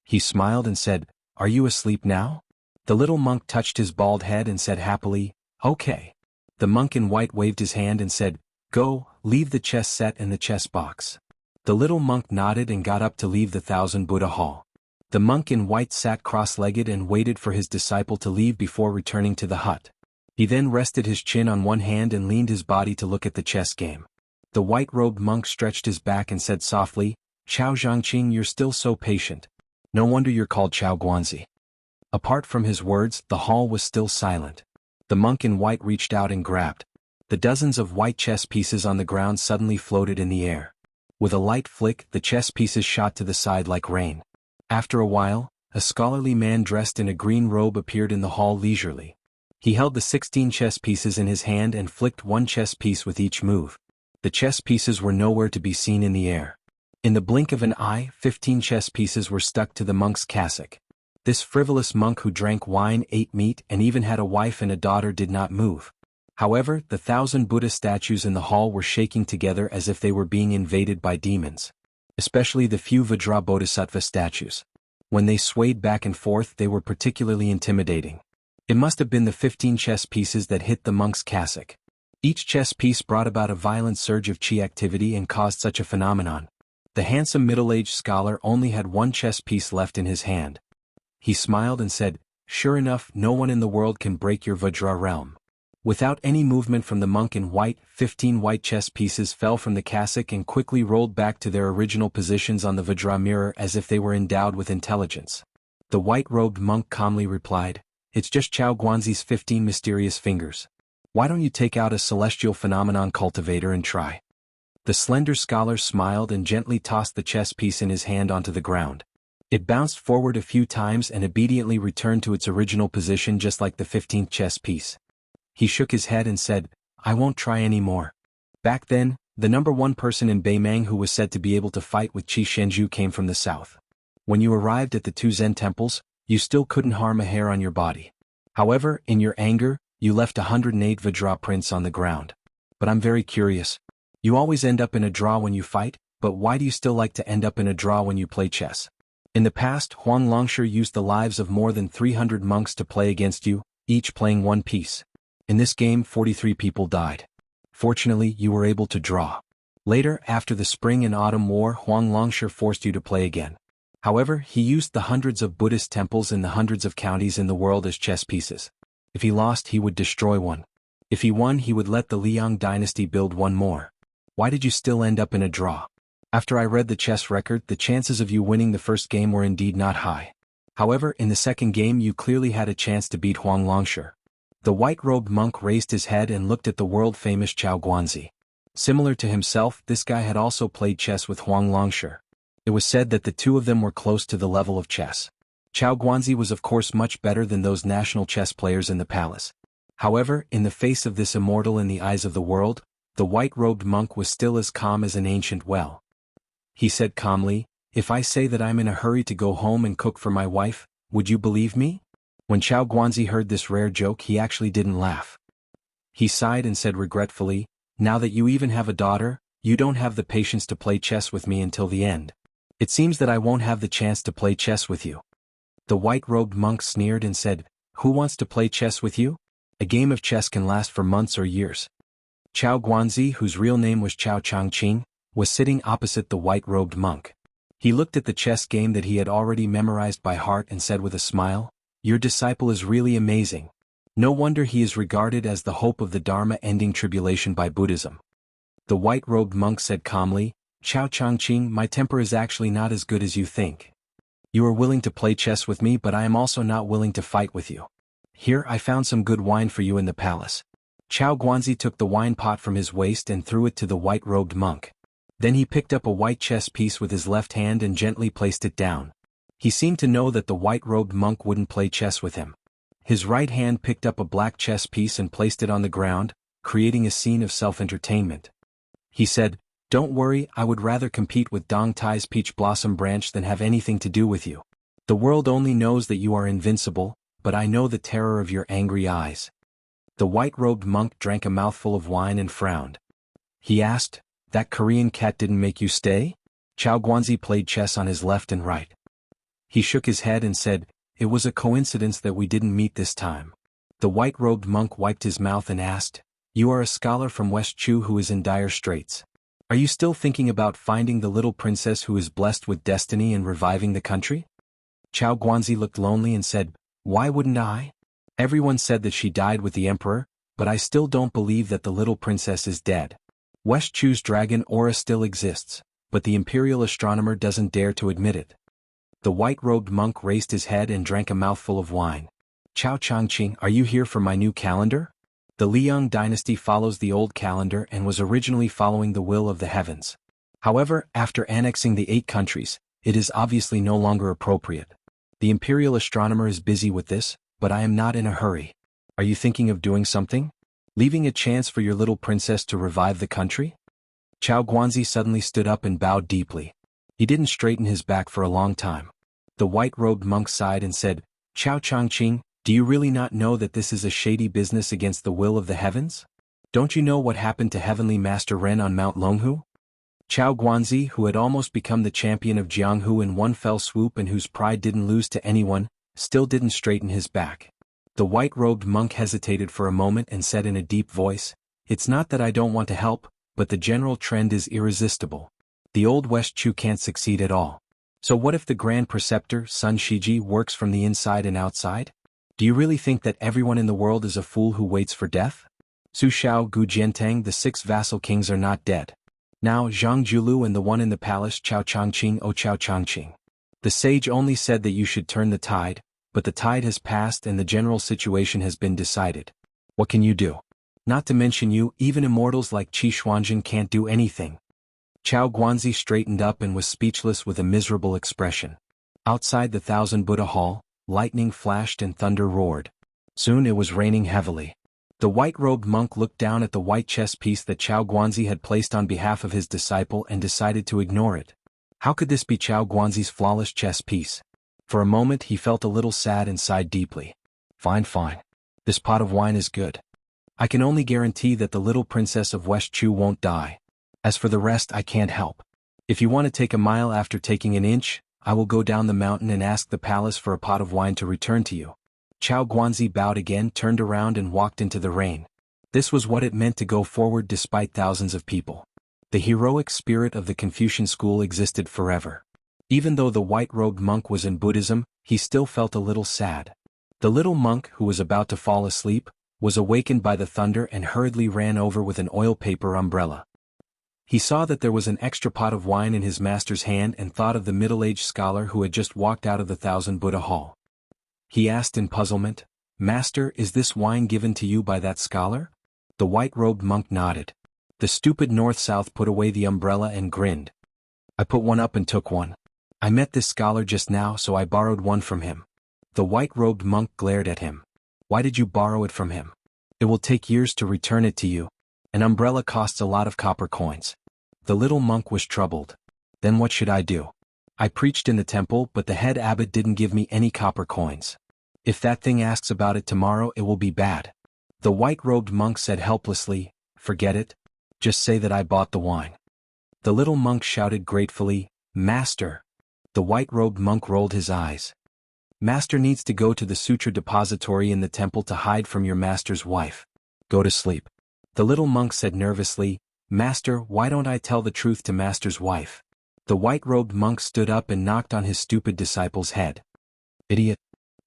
He smiled and said, Are you asleep now? The little monk touched his bald head and said happily, Okay. The monk in white waved his hand and said, Go, leave the chess set and the chess box. The little monk nodded and got up to leave the 1,000 Buddha hall. The monk in white sat cross-legged and waited for his disciple to leave before returning to the hut. He then rested his chin on one hand and leaned his body to look at the chess game. The white-robed monk stretched his back and said softly, Chao Zhangqing, you're still so patient. No wonder you're called Chao Guanzi. Apart from his words, the hall was still silent. The monk in white reached out and grabbed. The dozens of white chess pieces on the ground suddenly floated in the air. With a light flick, the chess pieces shot to the side like rain. After a while, a scholarly man dressed in a green robe appeared in the hall leisurely. He held the 16 chess pieces in his hand and flicked 1 chess piece with each move. The chess pieces were nowhere to be seen in the air. In the blink of an eye, 15 chess pieces were stuck to the monk's cassock. This frivolous monk who drank wine, ate meat, and even had a wife and a daughter did not move. However, the 1,000 Buddha statues in the hall were shaking together as if they were being invaded by demons. Especially the few Vajra Bodhisattva statues. When they swayed back and forth, they were particularly intimidating. It must have been the 15 chess pieces that hit the monk's cassock. Each chess piece brought about a violent surge of chi activity and caused such a phenomenon. The handsome middle-aged scholar only had 1 chess piece left in his hand. He smiled and said, Sure enough, no one in the world can break your Vajra realm. Without any movement from the monk in white, 15 white chess pieces fell from the cassock and quickly rolled back to their original positions on the Vajra mirror as if they were endowed with intelligence. The white-robed monk calmly replied, It's just Chao Guanzi's 15 mysterious fingers. Why don't you take out a celestial phenomenon cultivator and try? The slender scholar smiled and gently tossed the chess piece in his hand onto the ground. It bounced forward a few times and obediently returned to its original position just like the 15th chess piece. He shook his head and said, I won't try any more. Back then, The number one person in Beimang who was said to be able to fight with Qi Shenju came from the south. When you arrived at the two Zen temples, you still couldn't harm a hair on your body. However, in your anger, you left 108 Vajra prints on the ground. But I'm very curious. You always end up in a draw when you fight, but why do you still like to end up in a draw when you play chess? In the past, Huang Longshi used the lives of more than 300 monks to play against you, each playing one piece. In this game, 43 people died. Fortunately, you were able to draw. Later, after the Spring and Autumn War, Huang Longshi forced you to play again. However, he used the hundreds of Buddhist temples in the hundreds of counties in the world as chess pieces. If he lost, he would destroy one. If he won, he would let the Liang dynasty build one more. Why did you still end up in a draw? After I read the chess record, the chances of you winning the first game were indeed not high. However, in the second game you clearly had a chance to beat Huang Longshi. The white-robed monk raised his head and looked at the world-famous Chao Guanzi. Similar to himself, this guy had also played chess with Huang Longshi. It was said that the two of them were close to the level of chess. Chao Guanzi was of course much better than those national chess players in the palace. However, in the face of this immortal in the eyes of the world, the white-robed monk was still as calm as an ancient well. He said calmly, "If I say that I'm in a hurry to go home and cook for my wife, would you believe me?" When Chao Guanzi heard this rare joke, he actually didn't laugh. He sighed and said regretfully, "Now that you even have a daughter, you don't have the patience to play chess with me until the end. It seems that I won't have the chance to play chess with you." The white-robed monk sneered and said, "Who wants to play chess with you? A game of chess can last for months or years." Chao Guanzi, whose real name was Chao Changqing, was sitting opposite the white-robed monk. He looked at the chess game that he had already memorized by heart and said with a smile, "Your disciple is really amazing. No wonder he is regarded as the hope of the Dharma ending tribulation by Buddhism." The white-robed monk said calmly, "Chao Changqing, my temper is actually not as good as you think. You are willing to play chess with me, but I am also not willing to fight with you. Here, I found some good wine for you in the palace." Chao Guanzi took the wine pot from his waist and threw it to the white-robed monk. Then he picked up a white chess piece with his left hand and gently placed it down. He seemed to know that the white-robed monk wouldn't play chess with him. His right hand picked up a black chess piece and placed it on the ground, creating a scene of self-entertainment. He said, "Don't worry, I would rather compete with Dong Tai's peach blossom branch than have anything to do with you. The world only knows that you are invincible, but I know the terror of your angry eyes." The white-robed monk drank a mouthful of wine and frowned. He asked, "That Korean cat didn't make you stay?" Chao Guanzi played chess on his left and right. He shook his head and said, "It was a coincidence that we didn't meet this time." The white-robed monk wiped his mouth and asked, "You are a scholar from West Chu who is in dire straits. Are you still thinking about finding the little princess who is blessed with destiny and reviving the country?" Chao Guanzi looked lonely and said, "Why wouldn't I? Everyone said that she died with the emperor, but I still don't believe that the little princess is dead. West Chu's dragon aura still exists, but the imperial astronomer doesn't dare to admit it." The white-robed monk raised his head and drank a mouthful of wine. "Chao Changqing, are you here for my new calendar?" The Liang dynasty follows the old calendar and was originally following the will of the heavens. However, after annexing the 8 countries, it is obviously no longer appropriate. The imperial astronomer is busy with this, but I am not in a hurry. Are you thinking of doing something? Leaving a chance for your little princess to revive the country? Chao Guanzi suddenly stood up and bowed deeply. He didn't straighten his back for a long time. The white-robed monk sighed and said, "Chao Changqing, do you really not know that this is a shady business against the will of the heavens? Don't you know what happened to Heavenly Master Ren on Mount Longhu?" Chao Guanzi, who had almost become the champion of Jianghu in one fell swoop and whose pride didn't lose to anyone, still didn't straighten his back. The white-robed monk hesitated for a moment and said in a deep voice, "It's not that I don't want to help, but the general trend is irresistible. The old West Chu can't succeed at all. So what if the Grand Preceptor, Sun Shiji, works from the inside and outside? Do you really think that everyone in the world is a fool who waits for death? Su Shao Gu Jiantang, the 6 vassal kings are not dead. Now Zhang Julu and the one in the palace, Chao Changqing, O Chao Changqing. The sage only said that you should turn the tide, but the tide has passed and the general situation has been decided. What can you do? Not to mention you, even immortals like Qi Xuanzhen can't do anything." Chao Guanzi straightened up and was speechless with a miserable expression. Outside the Thousand Buddha Hall, lightning flashed and thunder roared. Soon it was raining heavily. The white-robed monk looked down at the white chess piece that Chao Guanzi had placed on behalf of his disciple and decided to ignore it. How could this be Chao Guanzi's flawless chess piece? For a moment he felt a little sad and sighed deeply. Fine. This pot of wine is good. I can only guarantee that the little princess of West Chu won't die. As for the rest, I can't help. If you want to take a mile after taking an inch, I will go down the mountain and ask the palace for a pot of wine to return to you. Chao Guanzi bowed again, turned around and walked into the rain. This was what it meant to go forward despite thousands of people. The heroic spirit of the Confucian school existed forever. Even though the white-robed monk was in Buddhism, he still felt a little sad. The little monk, who was about to fall asleep, was awakened by the thunder and hurriedly ran over with an oil paper umbrella. He saw that there was an extra pot of wine in his master's hand and thought of the middle-aged scholar who had just walked out of the Thousand Buddha Hall. He asked in puzzlement, "Master, is this wine given to you by that scholar?" The white-robed monk nodded. The stupid north-south put away the umbrella and grinned. "I put one up and took one. I met this scholar just now, so I borrowed one from him." The white-robed monk glared at him. "Why did you borrow it from him? It will take years to return it to you. An umbrella costs a lot of copper coins." The little monk was troubled. "Then what should I do? I preached in the temple, but the head abbot didn't give me any copper coins. If that thing asks about it tomorrow, it will be bad." The white-robed monk said helplessly, "Forget it. Just say that I bought the wine." The little monk shouted gratefully, "Master!" The white-robed monk rolled his eyes. "Master needs to go to the sutra depository in the temple to hide from your master's wife. Go to sleep." The little monk said nervously, "Master, why don't I tell the truth to master's wife?" The white-robed monk stood up and knocked on his stupid disciple's head. "Idiot."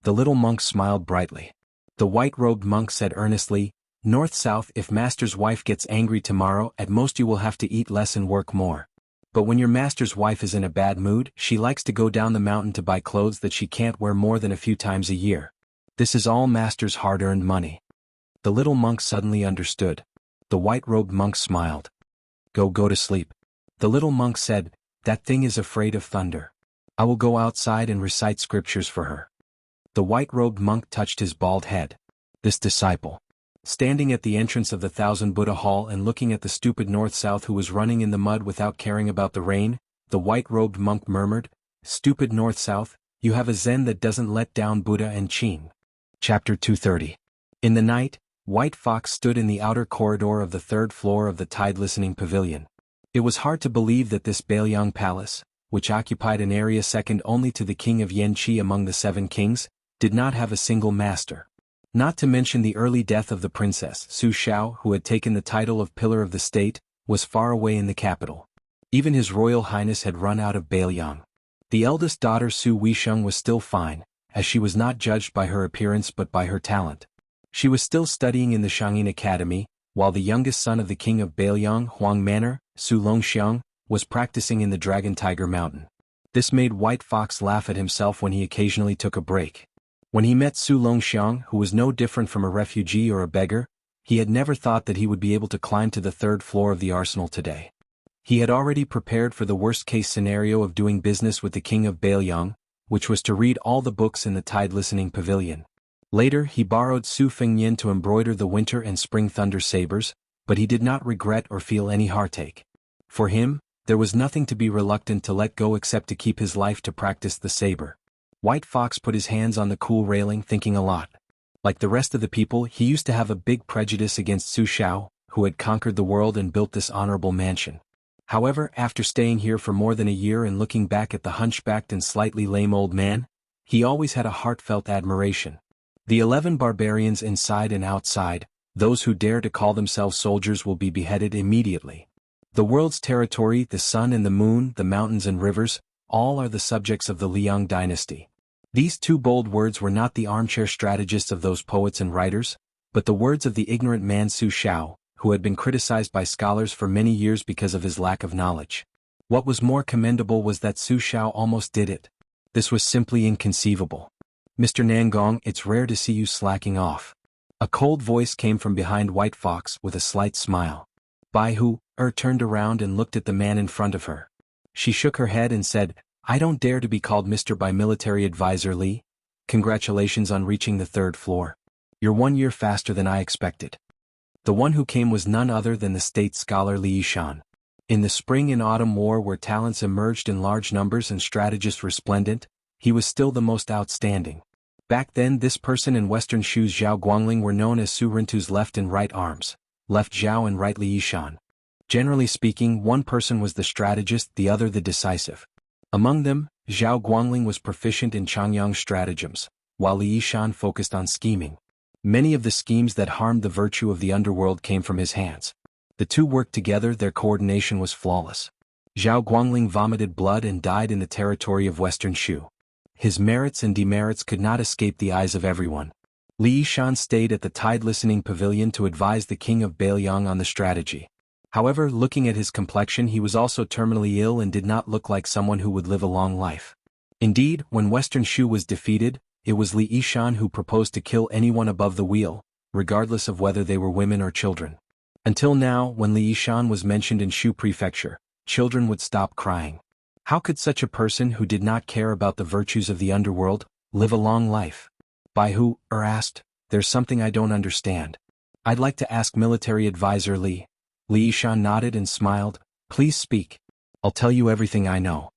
The little monk smiled brightly. The white-robed monk said earnestly, "North-south, if master's wife gets angry tomorrow, at most you will have to eat less and work more. But when your master's wife is in a bad mood, she likes to go down the mountain to buy clothes that she can't wear more than a few times a year. This is all master's hard-earned money." The little monk suddenly understood. The white-robed monk smiled. Go to sleep." The little monk said, "That thing is afraid of thunder. I will go outside and recite scriptures for her." The white-robed monk touched his bald head. This disciple. Standing at the entrance of the Thousand Buddha Hall and looking at the stupid north-south who was running in the mud without caring about the rain, the white-robed monk murmured, "Stupid north-south, you have a zen that doesn't let down Buddha and Qin." Chapter 230. In the night, White Fox stood in the outer corridor of the third floor of the tide-listening pavilion. It was hard to believe that this Bailiang Palace, which occupied an area second only to the king of Yanqi among the seven kings, did not have a single master. Not to mention the early death of the princess, Su Xiao, who had taken the title of Pillar of the State, was far away in the capital. Even His Royal Highness had run out of Bailiang. The eldest daughter Su Weisheng was still fine, as she was not judged by her appearance but by her talent. She was still studying in the Shangyin Academy, while the youngest son of the king of Bailiang, Huang Manor, Su Longxiang, was practicing in the Dragon Tiger Mountain. This made White Fox laugh at himself when he occasionally took a break. When he met Su Longxiang, who was no different from a refugee or a beggar, he had never thought that he would be able to climb to the third floor of the arsenal today. He had already prepared for the worst-case scenario of doing business with the king of Bailiang, which was to read all the books in the tide-listening pavilion. Later he borrowed Su Fengnian to embroider the winter and spring thunder sabers, but he did not regret or feel any heartache. For him, there was nothing to be reluctant to let go except to keep his life to practice the saber. White Fox put his hands on the cool railing, thinking a lot. Like the rest of the people, he used to have a big prejudice against Su Xiao, who had conquered the world and built this honorable mansion. However, after staying here for more than a year and looking back at the hunchbacked and slightly lame old man, he always had a heartfelt admiration. The 11 barbarians inside and outside, those who dare to call themselves soldiers, will be beheaded immediately. The world's territory, the sun and the moon, the mountains and rivers, all are the subjects of the Liang dynasty. These two bold words were not the armchair strategists of those poets and writers, but the words of the ignorant man Su Xiao, who had been criticized by scholars for many years because of his lack of knowledge. What was more commendable was that Su Xiao almost did it. This was simply inconceivable. "Mr. Nangong, it's rare to see you slacking off." A cold voice came from behind White Fox with a slight smile. Bai Hu turned around and looked at the man in front of her. She shook her head and said, "I don't dare to be called Mr. by military advisor Li. Congratulations on reaching the third floor." You're 1 year faster than I expected. The one who came was none other than the state scholar Li Yishan. In the spring and autumn war where talents emerged in large numbers and strategists resplendent, he was still the most outstanding. Back then this person in Western Shu's Zhao Guangling were known as Su Rintu's left and right arms, left Zhao and right Li Yishan. Generally speaking, one person was the strategist, the other the decisive. Among them, Zhao Guangling was proficient in Changyang stratagems, while Li Yishan focused on scheming. Many of the schemes that harmed the virtue of the underworld came from his hands. The two worked together, their coordination was flawless. Zhao Guangling vomited blood and died in the territory of Western Shu. His merits and demerits could not escape the eyes of everyone. Li Yishan stayed at the Tide Listening Pavilion to advise the king of Bailiang on the strategy. However, looking at his complexion, he was also terminally ill and did not look like someone who would live a long life. Indeed, when Western Shu was defeated, it was Li Yishan who proposed to kill anyone above the wheel, regardless of whether they were women or children. Until now, when Li Yishan was mentioned in Shu Prefecture, children would stop crying. How could such a person who did not care about the virtues of the underworld live a long life? Bai Hu asked, "There's something I don't understand. I'd like to ask military advisor Li." Li Yishan nodded and smiled. "Please speak. I'll tell you everything I know."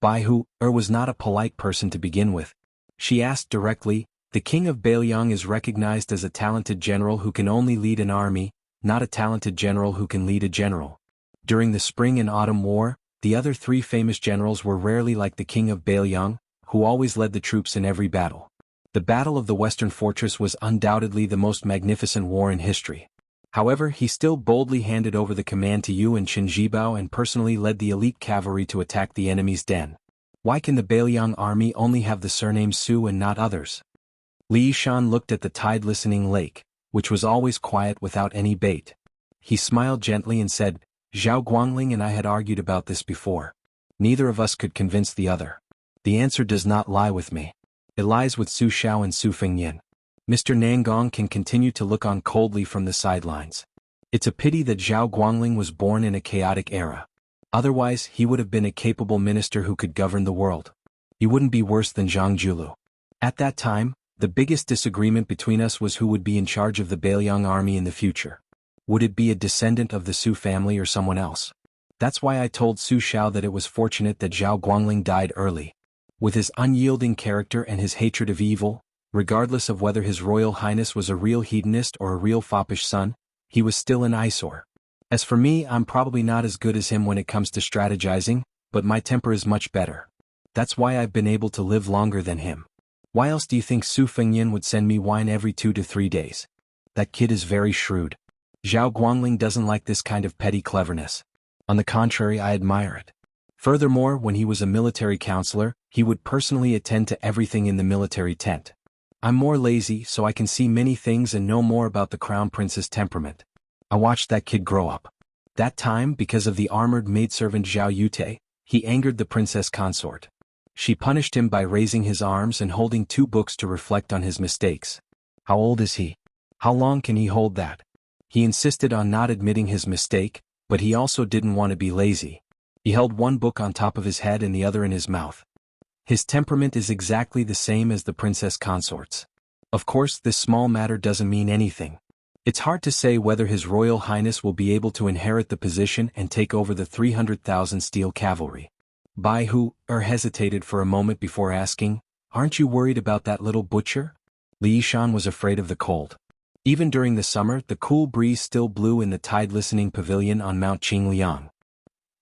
Bai Hu was not a polite person to begin with. She asked directly, "The king of Bailiang is recognized as a talented general who can only lead an army, not a talented general who can lead a general. During the spring and autumn war, the other three famous generals were rarely like the king of Bailiang, who always led the troops in every battle. The Battle of the Western Fortress was undoubtedly the most magnificent war in history. However, he still boldly handed over the command to Yu and Qin Zhibao and personally led the elite cavalry to attack the enemy's den. Why can the Bailiang army only have the surname Su and not others?" Li Yishan looked at the Tide Listening Lake, which was always quiet without any bait. He smiled gently and said, "Zhao Guangling and I had argued about this before. Neither of us could convince the other. The answer does not lie with me. It lies with Su Xiao and Su Fengyan. Mr. Nangong can continue to look on coldly from the sidelines. It's a pity that Zhao Guangling was born in a chaotic era. Otherwise, he would have been a capable minister who could govern the world. He wouldn't be worse than Zhang Julu. At that time, the biggest disagreement between us was who would be in charge of the Bailiang army in the future. Would it be a descendant of the Su family or someone else? That's why I told Su Xiao that it was fortunate that Zhao Guangling died early. With his unyielding character and his hatred of evil, regardless of whether His Royal Highness was a real hedonist or a real foppish son, he was still an eyesore. As for me, I'm probably not as good as him when it comes to strategizing, but my temper is much better. That's why I've been able to live longer than him. Why else do you think Su Fengyan would send me wine every 2 to 3 days? That kid is very shrewd. Zhao Guangling doesn't like this kind of petty cleverness. On the contrary, I admire it. Furthermore, when he was a military counselor, he would personally attend to everything in the military tent. I'm more lazy, so I can see many things and know more about the crown prince's temperament. I watched that kid grow up. That time, because of the armored maidservant Zhao Yute, he angered the princess consort. She punished him by raising his arms and holding 2 books to reflect on his mistakes. How old is he? How long can he hold that? He insisted on not admitting his mistake, but he also didn't want to be lazy. He held one book on top of his head and the other in his mouth. His temperament is exactly the same as the princess consort's. Of course, this small matter doesn't mean anything. It's hard to say whether His Royal Highness will be able to inherit the position and take over the 300,000 steel cavalry. Bai Hu hesitated for a moment before asking, "Aren't you worried about that little butcher?" Li Yishan was afraid of the cold. Even during the summer, the cool breeze still blew in the Tide Listening Pavilion on Mount Qingliang.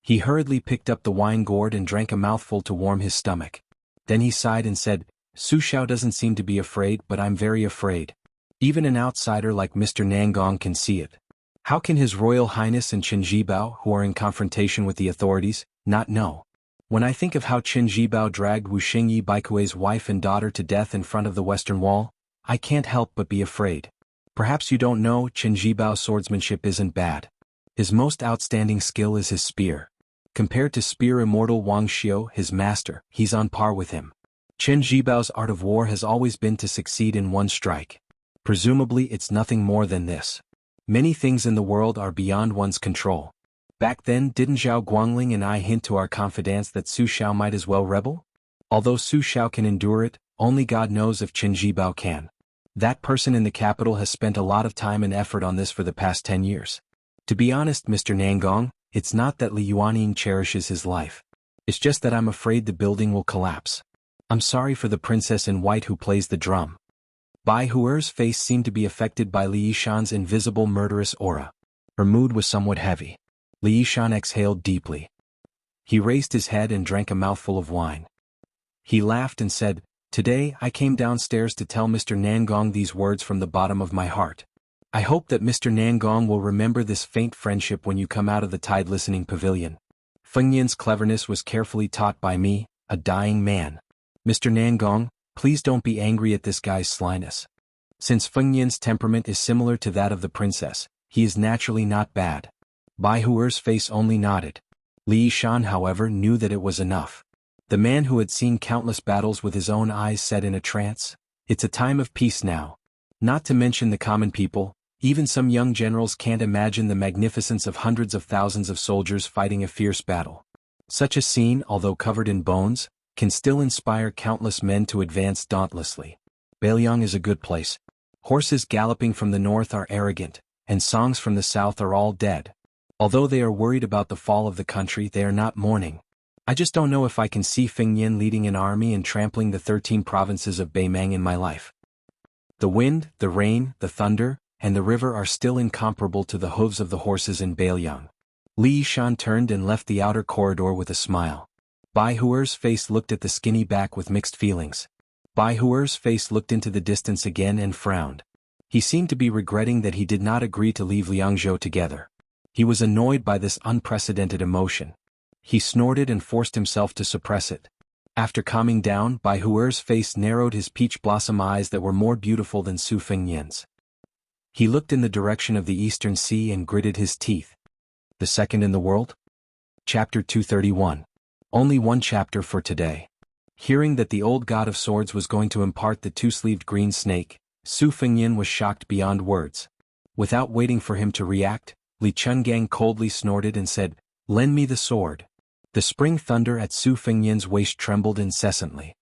He hurriedly picked up the wine gourd and drank a mouthful to warm his stomach. Then he sighed and said, "Su Xiao doesn't seem to be afraid, but I'm very afraid. Even an outsider like Mr. Nangong can see it. How can His Royal Highness and Qin Zhibao, who are in confrontation with the authorities, not know? When I think of how Qin Zhibao dragged Wu Xingyi Baikui's wife and daughter to death in front of the Western Wall, I can't help but be afraid. Perhaps you don't know, Qin Zhibao's swordsmanship isn't bad. His most outstanding skill is his spear. Compared to spear immortal Wuxia, his master, he's on par with him. Qin Zhibao's art of war has always been to succeed in one strike. Presumably it's nothing more than this. Many things in the world are beyond one's control. Back then, didn't Zhao Guangling and I hint to our confidants that Su Xiao might as well rebel? Although Su Xiao can endure it, only God knows if Qin Zhibao can. That person in the capital has spent a lot of time and effort on this for the past 10 years. To be honest, Mr. Nangong, it's not that Li Yuanying cherishes his life. It's just that I'm afraid the building will collapse. I'm sorry for the princess in white who plays the drum. Bai Huer's face seemed to be affected by Li Yishan's invisible murderous aura. Her mood was somewhat heavy. Li Yishan exhaled deeply. He raised his head and drank a mouthful of wine. He laughed and said, "Today I came downstairs to tell Mr. Nangong these words from the bottom of my heart. I hope that Mr. Nangong will remember this faint friendship when you come out of the tide listening pavilion. Feng Yin's cleverness was carefully taught by me, a dying man. Mr. Nangong, please don't be angry at this guy's slyness. Since Feng Yin's temperament is similar to that of the princess, he is naturally not bad." Bai Huer's face only nodded. Li Yishan, however, knew that it was enough. The man who had seen countless battles with his own eyes said in a trance, "It's a time of peace now. Not to mention the common people, even some young generals can't imagine the magnificence of hundreds of thousands of soldiers fighting a fierce battle. Such a scene, although covered in bones, can still inspire countless men to advance dauntlessly. Beliang is a good place. Horses galloping from the north are arrogant, and songs from the south are all dead. Although they are worried about the fall of the country, they are not mourning. I just don't know if I can see Feng Yin leading an army and trampling the 13 provinces of Beimang in my life. The wind, the rain, the thunder, and the river are still incomparable to the hooves of the horses in Beliang." Li Yishan turned and left the outer corridor with a smile. Bai Huer's face looked at the skinny back with mixed feelings. Bai Huer's face looked into the distance again and frowned. He seemed to be regretting that he did not agree to leave Liangzhou together. He was annoyed by this unprecedented emotion. He snorted and forced himself to suppress it. After calming down, Bai Huer's face narrowed his peach blossom eyes that were more beautiful than Su Fengyin's. He looked in the direction of the eastern sea and gritted his teeth. The second in the world? Chapter 231. Only one chapter for today. Hearing that the old god of swords was going to impart the two-sleeved green snake, Su Fengyin was shocked beyond words. Without waiting for him to react, Li Chungang coldly snorted and said, "Lend me the sword." The spring thunder at Su Fengyin's waist trembled incessantly.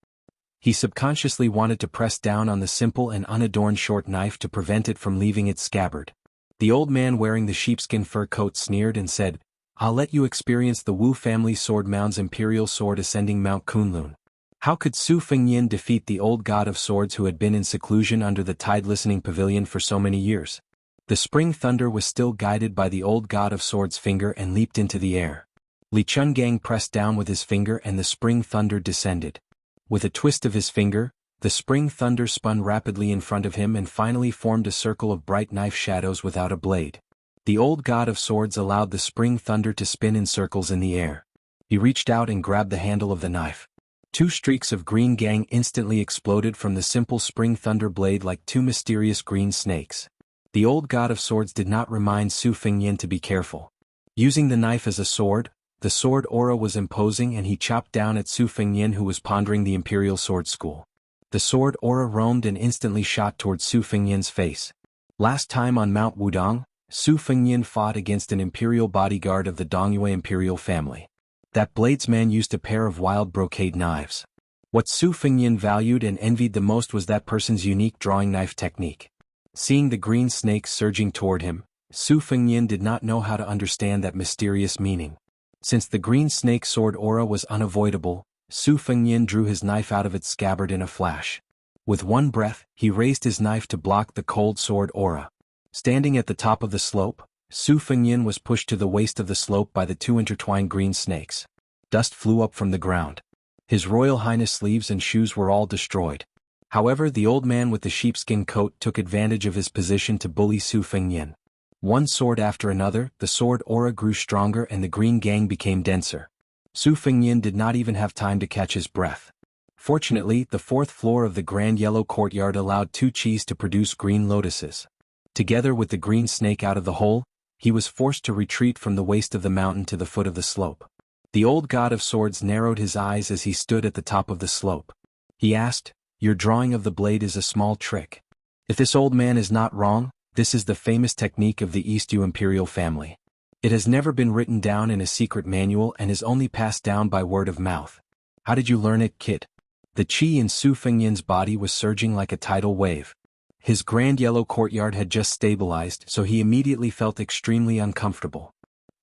He subconsciously wanted to press down on the simple and unadorned short knife to prevent it from leaving its scabbard. The old man wearing the sheepskin fur coat sneered and said, "I'll let you experience the Wu family sword mound's imperial sword ascending Mount Kunlun." How could Su Fengyin defeat the old god of swords who had been in seclusion under the tide listening pavilion for so many years? The spring thunder was still guided by the old god of swords' finger and leaped into the air. Li Chungang pressed down with his finger and the spring thunder descended. With a twist of his finger, the spring thunder spun rapidly in front of him and finally formed a circle of bright knife shadows without a blade. The old god of swords allowed the spring thunder to spin in circles in the air. He reached out and grabbed the handle of the knife. Two streaks of green gang instantly exploded from the simple spring thunder blade like two mysterious green snakes. The old god of swords did not remind Su Fengyin to be careful. Using the knife as a sword, the sword aura was imposing and he chopped down at Su Fengyin who was pondering the Imperial Sword School. The sword aura roamed and instantly shot towards Su Fengyin's face. Last time on Mount Wudong, Su Fengyin fought against an imperial bodyguard of the Dongyue imperial family. That bladesman used a pair of wild brocade knives. What Su Fengyin valued and envied the most was that person's unique drawing knife technique. Seeing the green snakes surging toward him, Su Fengyin did not know how to understand that mysterious meaning. Since the green snake sword aura was unavoidable, Su Fengyin drew his knife out of its scabbard in a flash. With one breath, he raised his knife to block the cold sword aura. Standing at the top of the slope, Su Fengyin was pushed to the waist of the slope by the two intertwined green snakes. Dust flew up from the ground. His Royal Highness sleeves and shoes were all destroyed. However, the old man with the sheepskin coat took advantage of his position to bully Su Fengyin. One sword after another, the sword aura grew stronger and the green gang became denser. Su Fengyin did not even have time to catch his breath. Fortunately, the fourth floor of the grand yellow courtyard allowed two chis to produce green lotuses. Together with the green snake out of the hole, he was forced to retreat from the waist of the mountain to the foot of the slope. The old god of swords narrowed his eyes as he stood at the top of the slope. He asked, "Your drawing of the blade is a small trick. If this old man is not wrong, this is the famous technique of the East Yu imperial family. It has never been written down in a secret manual and is only passed down by word of mouth. How did you learn it, kid?" The chi in Su Fengyin's body was surging like a tidal wave. His grand yellow courtyard had just stabilized, so he immediately felt extremely uncomfortable.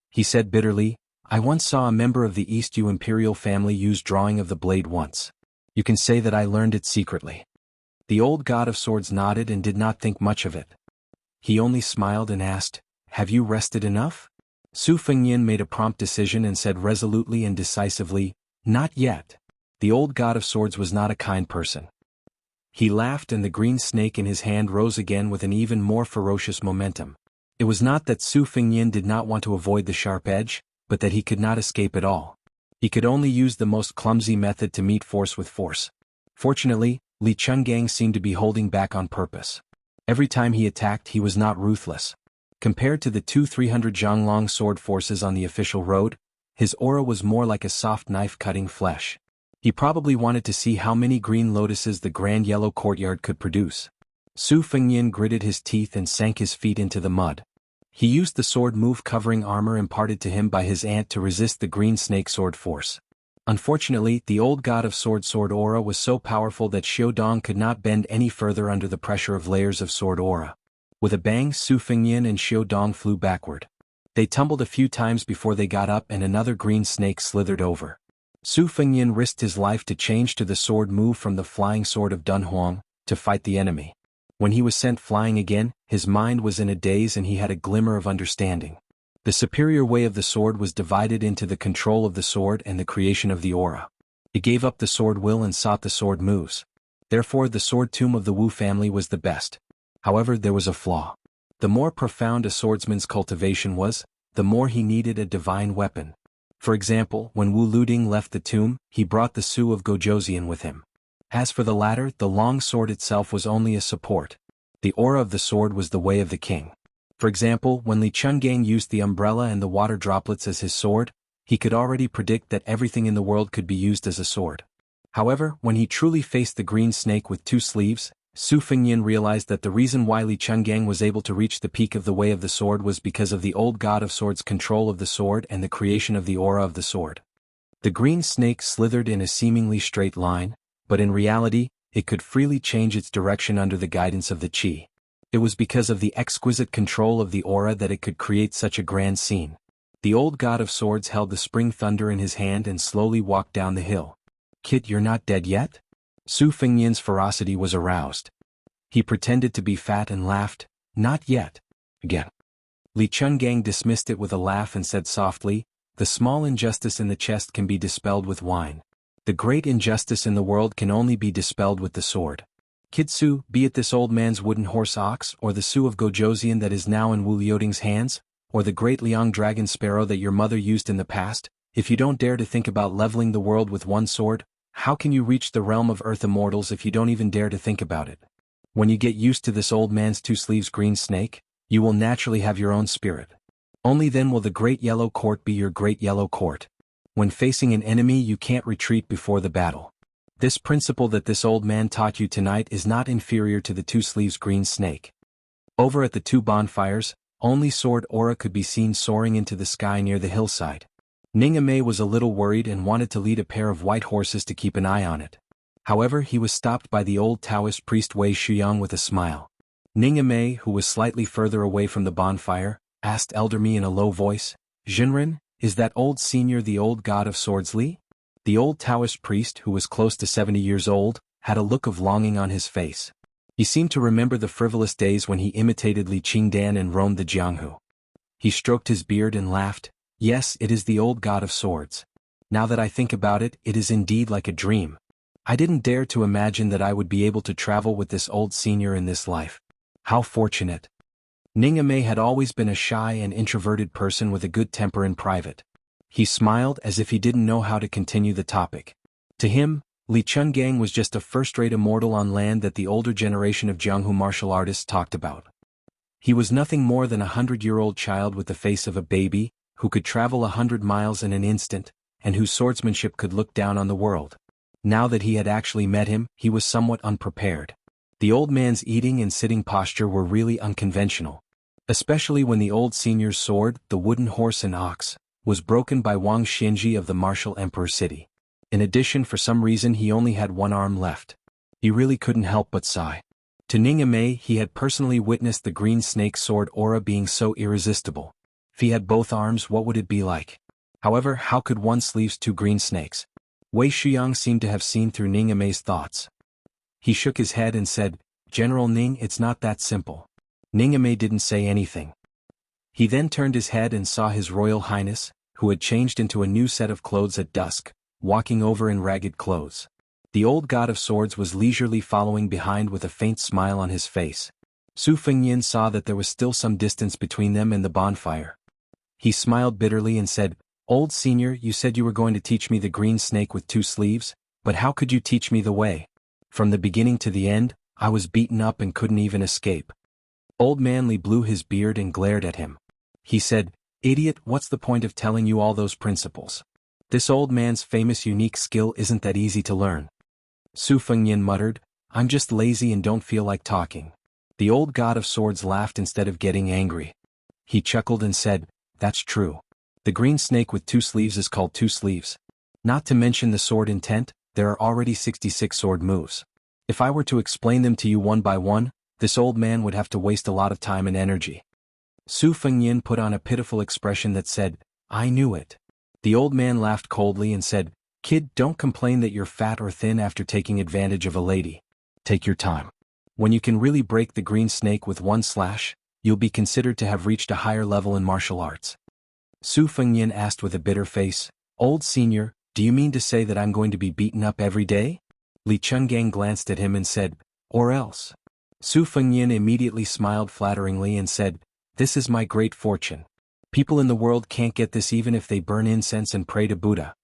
He said bitterly, "I once saw a member of the East Yu imperial family use drawing of the blade once. You can say that I learned it secretly." The old god of swords nodded and did not think much of it. He only smiled and asked, "Have you rested enough?" Su Fengyin made a prompt decision and said resolutely and decisively, "Not yet." The old god of swords was not a kind person. He laughed and the green snake in his hand rose again with an even more ferocious momentum. It was not that Su Fengyin did not want to avoid the sharp edge, but that he could not escape at all. He could only use the most clumsy method to meet force with force. Fortunately, Li Chungang seemed to be holding back on purpose. Every time he attacked he was not ruthless. Compared to the 300 Zhonglong sword forces on the official road, his aura was more like a soft knife cutting flesh. He probably wanted to see how many green lotuses the grand yellow courtyard could produce. Su Fengyin gritted his teeth and sank his feet into the mud. He used the sword move covering armor imparted to him by his aunt to resist the green snake sword force. Unfortunately, the old god of sword aura was so powerful that Xiaodong could not bend any further under the pressure of layers of sword aura. With a bang, Su Fengyin and Xiaodong flew backward. They tumbled a few times before they got up and another green snake slithered over. Su Fengyin risked his life to change to the sword move from the flying sword of Dunhuang, to fight the enemy. When he was sent flying again, his mind was in a daze and he had a glimmer of understanding. The superior way of the sword was divided into the control of the sword and the creation of the aura. It gave up the sword will and sought the sword moves. Therefore the sword tomb of the Wu family was the best. However, there was a flaw. The more profound a swordsman's cultivation was, the more he needed a divine weapon. For example, when Wu Luding left the tomb, he brought the Su of Gojoseon with him. As for the latter, the long sword itself was only a support. The aura of the sword was the way of the king. For example, when Li Chungang used the umbrella and the water droplets as his sword, he could already predict that everything in the world could be used as a sword. However, when he truly faced the green snake with two sleeves, Su Fengyin realized that the reason why Li Chungang was able to reach the peak of the way of the sword was because of the old god of swords' control of the sword and the creation of the aura of the sword. The green snake slithered in a seemingly straight line, but in reality, it could freely change its direction under the guidance of the qi. It was because of the exquisite control of the aura that it could create such a grand scene. The old god of swords held the spring thunder in his hand and slowly walked down the hill. "Kid, you're not dead yet?" Su Fengyin's ferocity was aroused. He pretended to be fat and laughed, "Not yet." Again. Li Chungang dismissed it with a laugh and said softly, "The small injustice in the chest can be dispelled with wine. The great injustice in the world can only be dispelled with the sword. Kid Su, be it this old man's wooden horse ox or the Su of Gojoseon that is now in Wu Liuting's hands, or the great Liang dragon sparrow that your mother used in the past, if you don't dare to think about leveling the world with one sword, how can you reach the realm of earth immortals if you don't even dare to think about it? When you get used to this old man's two sleeves green snake, you will naturally have your own spirit. Only then will the great yellow court be your great yellow court. When facing an enemy you can't retreat before the battle. This principle that this old man taught you tonight is not inferior to the two sleeves green snake." Over at the two bonfires, only sword aura could be seen soaring into the sky near the hillside. Ningame was a little worried and wanted to lead a pair of white horses to keep an eye on it. However, he was stopped by the old Taoist priest Wei Shuyang with a smile. Ningame, who was slightly further away from the bonfire, asked Elder Mi in a low voice, "Jinren, is that old senior the old god of swords Li?" The old Taoist priest, who was close to 70 years old, had a look of longing on his face. He seemed to remember the frivolous days when he imitated Li Qingdan and roamed the Jianghu. He stroked his beard and laughed, "Yes, it is the old god of swords. Now that I think about it, it is indeed like a dream. I didn't dare to imagine that I would be able to travel with this old senior in this life. How fortunate." Ningame had always been a shy and introverted person with a good temper in private. He smiled as if he didn't know how to continue the topic. To him, Li Chungang was just a first-rate immortal on land that the older generation of Jianghu martial artists talked about. He was nothing more than a 100-year-old child with the face of a baby, who could travel 100 miles in an instant, and whose swordsmanship could look down on the world. Now that he had actually met him, he was somewhat unprepared. The old man's eating and sitting posture were really unconventional. Especially when the old senior's sword, the wooden horse and ox, was broken by Wang Xinji of the martial emperor city. In addition, for some reason he only had one arm left. He really couldn't help but sigh. To Ning he had personally witnessed the green snake sword aura being so irresistible. If he had both arms, what would it be like? However, how could one sleeve two green snakes? Wei Xiang seemed to have seen through Ning thoughts. He shook his head and said, "General Ning, it's not that simple." Ning didn't say anything. He then turned his head and saw His Royal Highness, who had changed into a new set of clothes at dusk, walking over in ragged clothes. The old god of swords was leisurely following behind with a faint smile on his face. Su Fengyin saw that there was still some distance between them and the bonfire. He smiled bitterly and said, "Old senior, you said you were going to teach me the green snake with two sleeves, but how could you teach me the way? From the beginning to the end, I was beaten up and couldn't even escape." Old Manly blew his beard and glared at him. He said, "Idiot, what's the point of telling you all those principles? This old man's famous unique skill isn't that easy to learn." Su Fengyin muttered, "I'm just lazy and don't feel like talking." The old god of swords laughed instead of getting angry. He chuckled and said, "That's true. The green snake with two sleeves is called two sleeves. Not to mention the sword intent, there are already 66 sword moves. If I were to explain them to you one by one, this old man would have to waste a lot of time and energy." Su Fengyin put on a pitiful expression that said, "I knew it." The old man laughed coldly and said, "Kid, don't complain that you're fat or thin after taking advantage of a lady. Take your time. When you can really break the green snake with one slash, you'll be considered to have reached a higher level in martial arts." Su Fengyin asked with a bitter face, "Old senior, do you mean to say that I'm going to be beaten up every day?" Li Chungang glanced at him and said, "Or else." Su Fengyin immediately smiled flatteringly and said, "This is my great fortune. People in the world can't get this even if they burn incense and pray to Buddha."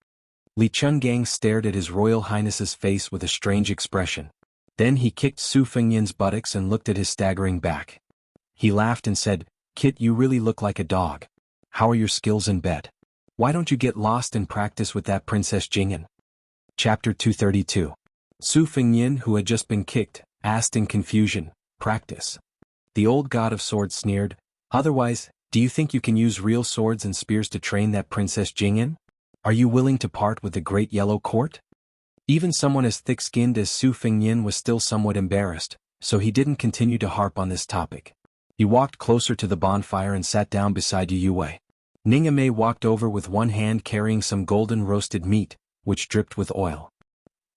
Li Chungang stared at His Royal Highness's face with a strange expression. Then he kicked Su Fengyin's buttocks and looked at his staggering back. He laughed and said, "Kit, you really look like a dog. How are your skills in bed? Why don't you get lost and practice with that Princess Jing'an?" Chapter 232. Su Fengyin, who had just been kicked, asked in confusion, "Practice?" The old god of swords sneered, "Otherwise, do you think you can use real swords and spears to train that Princess Jing'an? Are you willing to part with the Great Yellow Court?" Even someone as thick-skinned as Su Fengyin was still somewhat embarrassed, so he didn't continue to harp on this topic. He walked closer to the bonfire and sat down beside Yu Wei. Ning walked over with one hand carrying some golden roasted meat, which dripped with oil.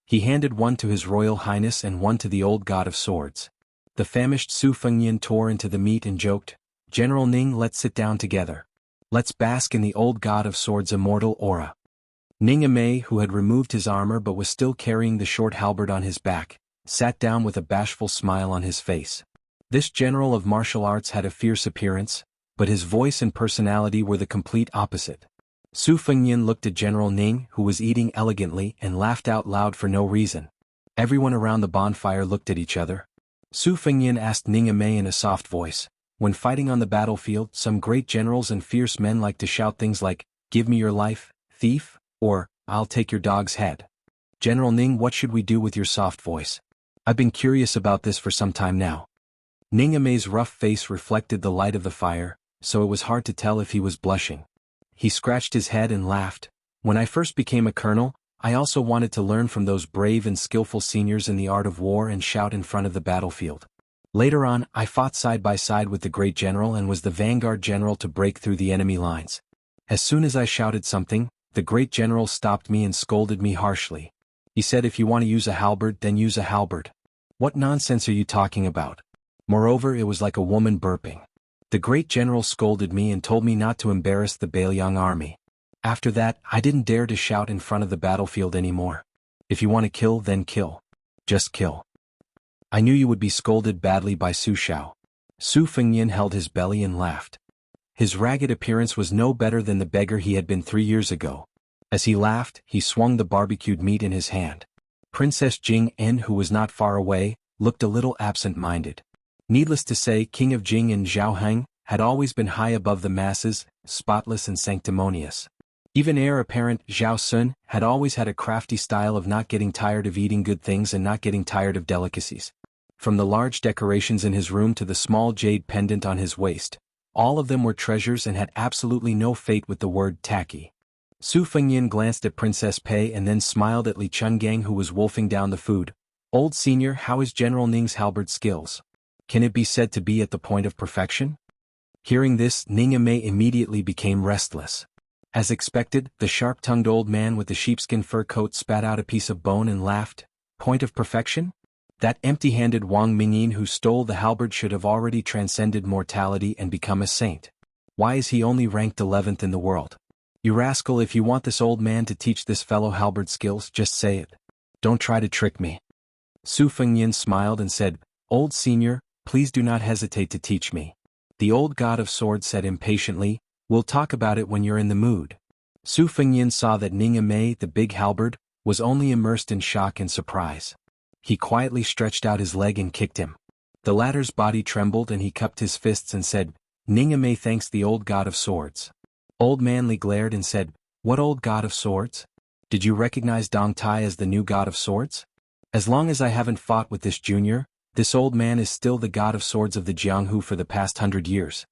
He handed one to His Royal Highness and one to the old god of swords. The famished Su Fengyin tore into the meat and joked, "General Ning, let's sit down together. Let's bask in the old god of swords' immortal aura." Ning, who had removed his armor but was still carrying the short halberd on his back, sat down with a bashful smile on his face. This general of martial arts had a fierce appearance, but his voice and personality were the complete opposite. Su Fengyin looked at General Ning, who was eating elegantly, and laughed out loud for no reason. Everyone around the bonfire looked at each other. Su Fengyin asked Ning in a soft voice, "When fighting on the battlefield, some great generals and fierce men like to shout things like, 'Give me your life, thief,' or, 'I'll take your dog's head.' General Ning, what should we do with your soft voice? I've been curious about this for some time now." Ning rough face reflected the light of the fire, so it was hard to tell if he was blushing. He scratched his head and laughed. "When I first became a colonel, I also wanted to learn from those brave and skillful seniors in the art of war and shout in front of the battlefield. Later on, I fought side by side with the great general and was the vanguard general to break through the enemy lines. As soon as I shouted something, the great general stopped me and scolded me harshly. He said, 'If you want to use a halberd, then use a halberd.' What nonsense are you talking about?" Moreover, it was like a woman burping. The great general scolded me and told me not to embarrass the Bailiang army. After that, I didn't dare to shout in front of the battlefield anymore. If you want to kill, then kill. Just kill. I knew you would be scolded badly by Su Shao." Su Fengyin held his belly and laughed. His ragged appearance was no better than the beggar he had been 3 years ago. As he laughed, he swung the barbecued meat in his hand. Princess Jing'an, who was not far away, looked a little absent-minded. Needless to say, King of Jing and Zhaoheng had always been high above the masses, spotless and sanctimonious. Even heir apparent Zhao Sun had always had a crafty style of not getting tired of eating good things and not getting tired of delicacies. From the large decorations in his room to the small jade pendant on his waist, all of them were treasures and had absolutely no fate with the word tacky. Su Fengyin glanced at Princess Pei and then smiled at Li Chungang, who was wolfing down the food. Old senior, how is General Ning's halberd skills? Can it be said to be at the point of perfection? Hearing this, Ningame immediately became restless. As expected, the sharp-tongued old man with the sheepskin fur coat spat out a piece of bone and laughed. Point of perfection? That empty-handed Wang Mingyin who stole the halberd should have already transcended mortality and become a saint. Why is he only ranked 11th in the world? You rascal, if you want this old man to teach this fellow halberd skills, just say it. Don't try to trick me. Su Fengyin smiled and said, Old senior, please do not hesitate to teach me. The old god of swords said impatiently, We'll talk about it when you're in the mood. Su Fengyin saw that Ningame, the big halberd, was only immersed in shock and surprise. He quietly stretched out his leg and kicked him. The latter's body trembled and he cupped his fists and said, Ningame thanks the old god of swords. Old Manly glared and said, What old god of swords? Did you recognize Dong Tai as the new god of swords? As long as I haven't fought with this junior, this old man is still the god of swords of the Jianghu for the past 100 years.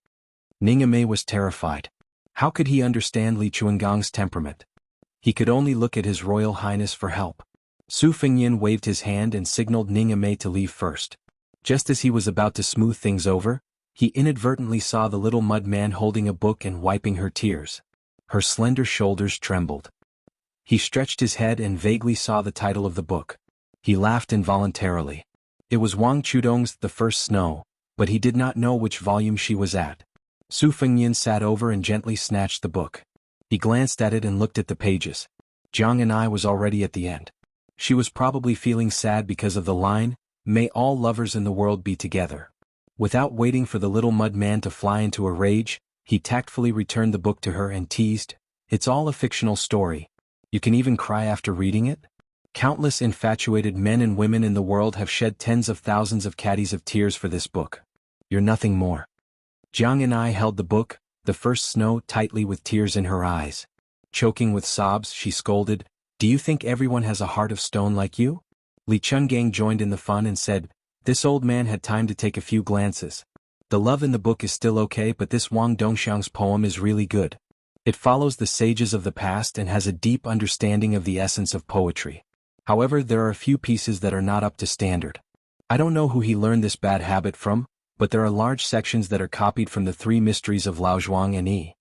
Ningame was terrified. How could he understand Li Chuangong's temperament? He could only look at His Royal Highness for help. Su Fengyin waved his hand and signaled Ningame to leave first. Just as he was about to smooth things over, he inadvertently saw the little mud man holding a book and wiping her tears. Her slender shoulders trembled. He stretched his head and vaguely saw the title of the book. He laughed involuntarily. It was Wang Chudong's The First Snow, but he did not know which volume she was at. Su Fengyin sat over and gently snatched the book. He glanced at it and looked at the pages. Jiang and I was already at the end. She was probably feeling sad because of the line, May all lovers in the world be together. Without waiting for the little mud man to fly into a rage, he tactfully returned the book to her and teased, It's all a fictional story. You can even cry after reading it? Countless infatuated men and women in the world have shed tens of thousands of caddies of tears for this book. You're nothing more. Jiang and I held the book, The First Snow, tightly with tears in her eyes. Choking with sobs, she scolded, Do you think everyone has a heart of stone like you? Li Chungang joined in the fun and said, This old man had time to take a few glances. The love in the book is still okay, but this Wang Dongxiang's poem is really good. It follows the sages of the past and has a deep understanding of the essence of poetry. However, there are a few pieces that are not up to standard. I don't know who he learned this bad habit from, but there are large sections that are copied from the three mysteries of Lao Zhuang and Yi.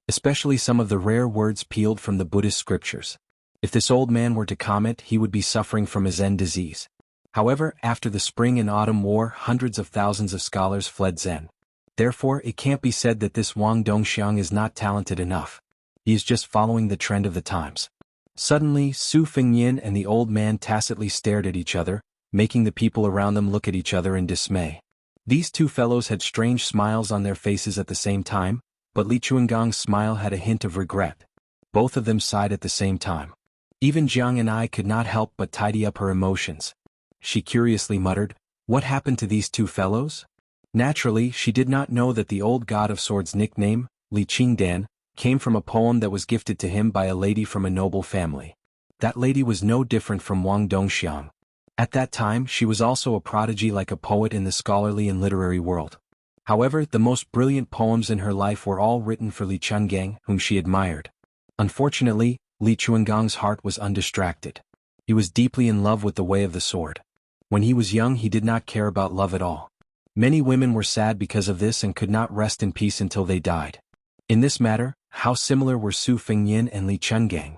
Especially some of the rare words peeled from the Buddhist scriptures. If this old man were to comment, he would be suffering from a Zen disease. However, after the spring and autumn war, hundreds of thousands of scholars fled Zen. Therefore, it can't be said that this Wang Dongxiang is not talented enough. He is just following the trend of the times. Suddenly, Su Fengyin and the old man tacitly stared at each other, making the people around them look at each other in dismay. These two fellows had strange smiles on their faces at the same time, but Li Chuangong's smile had a hint of regret. Both of them sighed at the same time. Even Jiang and I could not help but tidy up her emotions. She curiously muttered, What happened to these two fellows? Naturally, she did not know that the old god of swords' nickname, Li Qingdan, came from a poem that was gifted to him by a lady from a noble family. That lady was no different from Wang Dongxiang. At that time, she was also a prodigy like a poet in the scholarly and literary world. However, the most brilliant poems in her life were all written for Li Chungang, whom she admired. Unfortunately, Li Chuangong's heart was undistracted. He was deeply in love with the way of the sword. When he was young, he did not care about love at all. Many women were sad because of this and could not rest in peace until they died. In this matter, how similar were Su Fengyin and Li Chungang?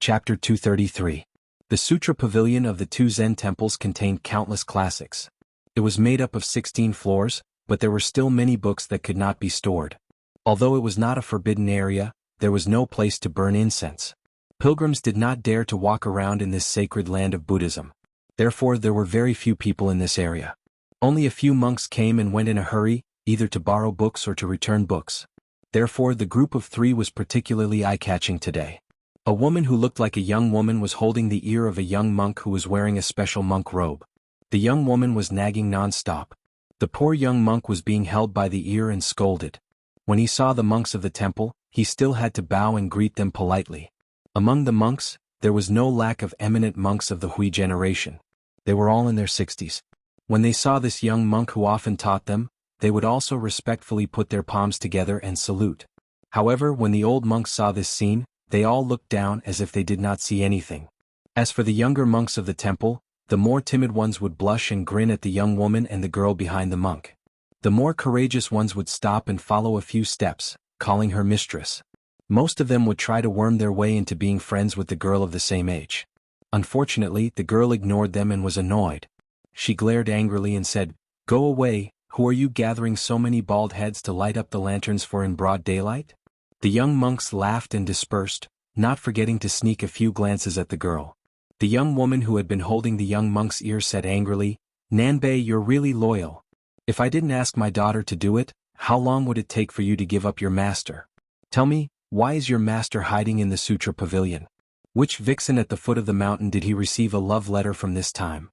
Chapter 233. The Sutra Pavilion of the two Zen temples contained countless classics. It was made up of 16 floors, but there were still many books that could not be stored. Although it was not a forbidden area, there was no place to burn incense. Pilgrims did not dare to walk around in this sacred land of Buddhism. Therefore, there were very few people in this area. Only a few monks came and went in a hurry, either to borrow books or to return books. Therefore, the group of three was particularly eye-catching today. A woman who looked like a young woman was holding the ear of a young monk who was wearing a special monk robe. The young woman was nagging non-stop. The poor young monk was being held by the ear and scolded. When he saw the monks of the temple, he still had to bow and greet them politely. Among the monks, there was no lack of eminent monks of the Hui generation. They were all in their 60s. When they saw this young monk who often taught them, they would also respectfully put their palms together and salute. However, when the old monks saw this scene, they all looked down as if they did not see anything. As for the younger monks of the temple, The more timid ones would blush and grin at the young woman and the girl behind the monk. The more courageous ones would stop and follow a few steps, calling her mistress. Most of them would try to worm their way into being friends with the girl of the same age. Unfortunately, the girl ignored them and was annoyed. She glared angrily and said, "Go away, who are you gathering so many bald heads to light up the lanterns for in broad daylight?" The young monks laughed and dispersed, not forgetting to sneak a few glances at the girl. The young woman who had been holding the young monk's ear said angrily, "Nanbei, you're really loyal. If I didn't ask my daughter to do it, how long would it take for you to give up your master? Tell me, why is your master hiding in the Sutra Pavilion? Which vixen at the foot of the mountain did he receive a love letter from this time?"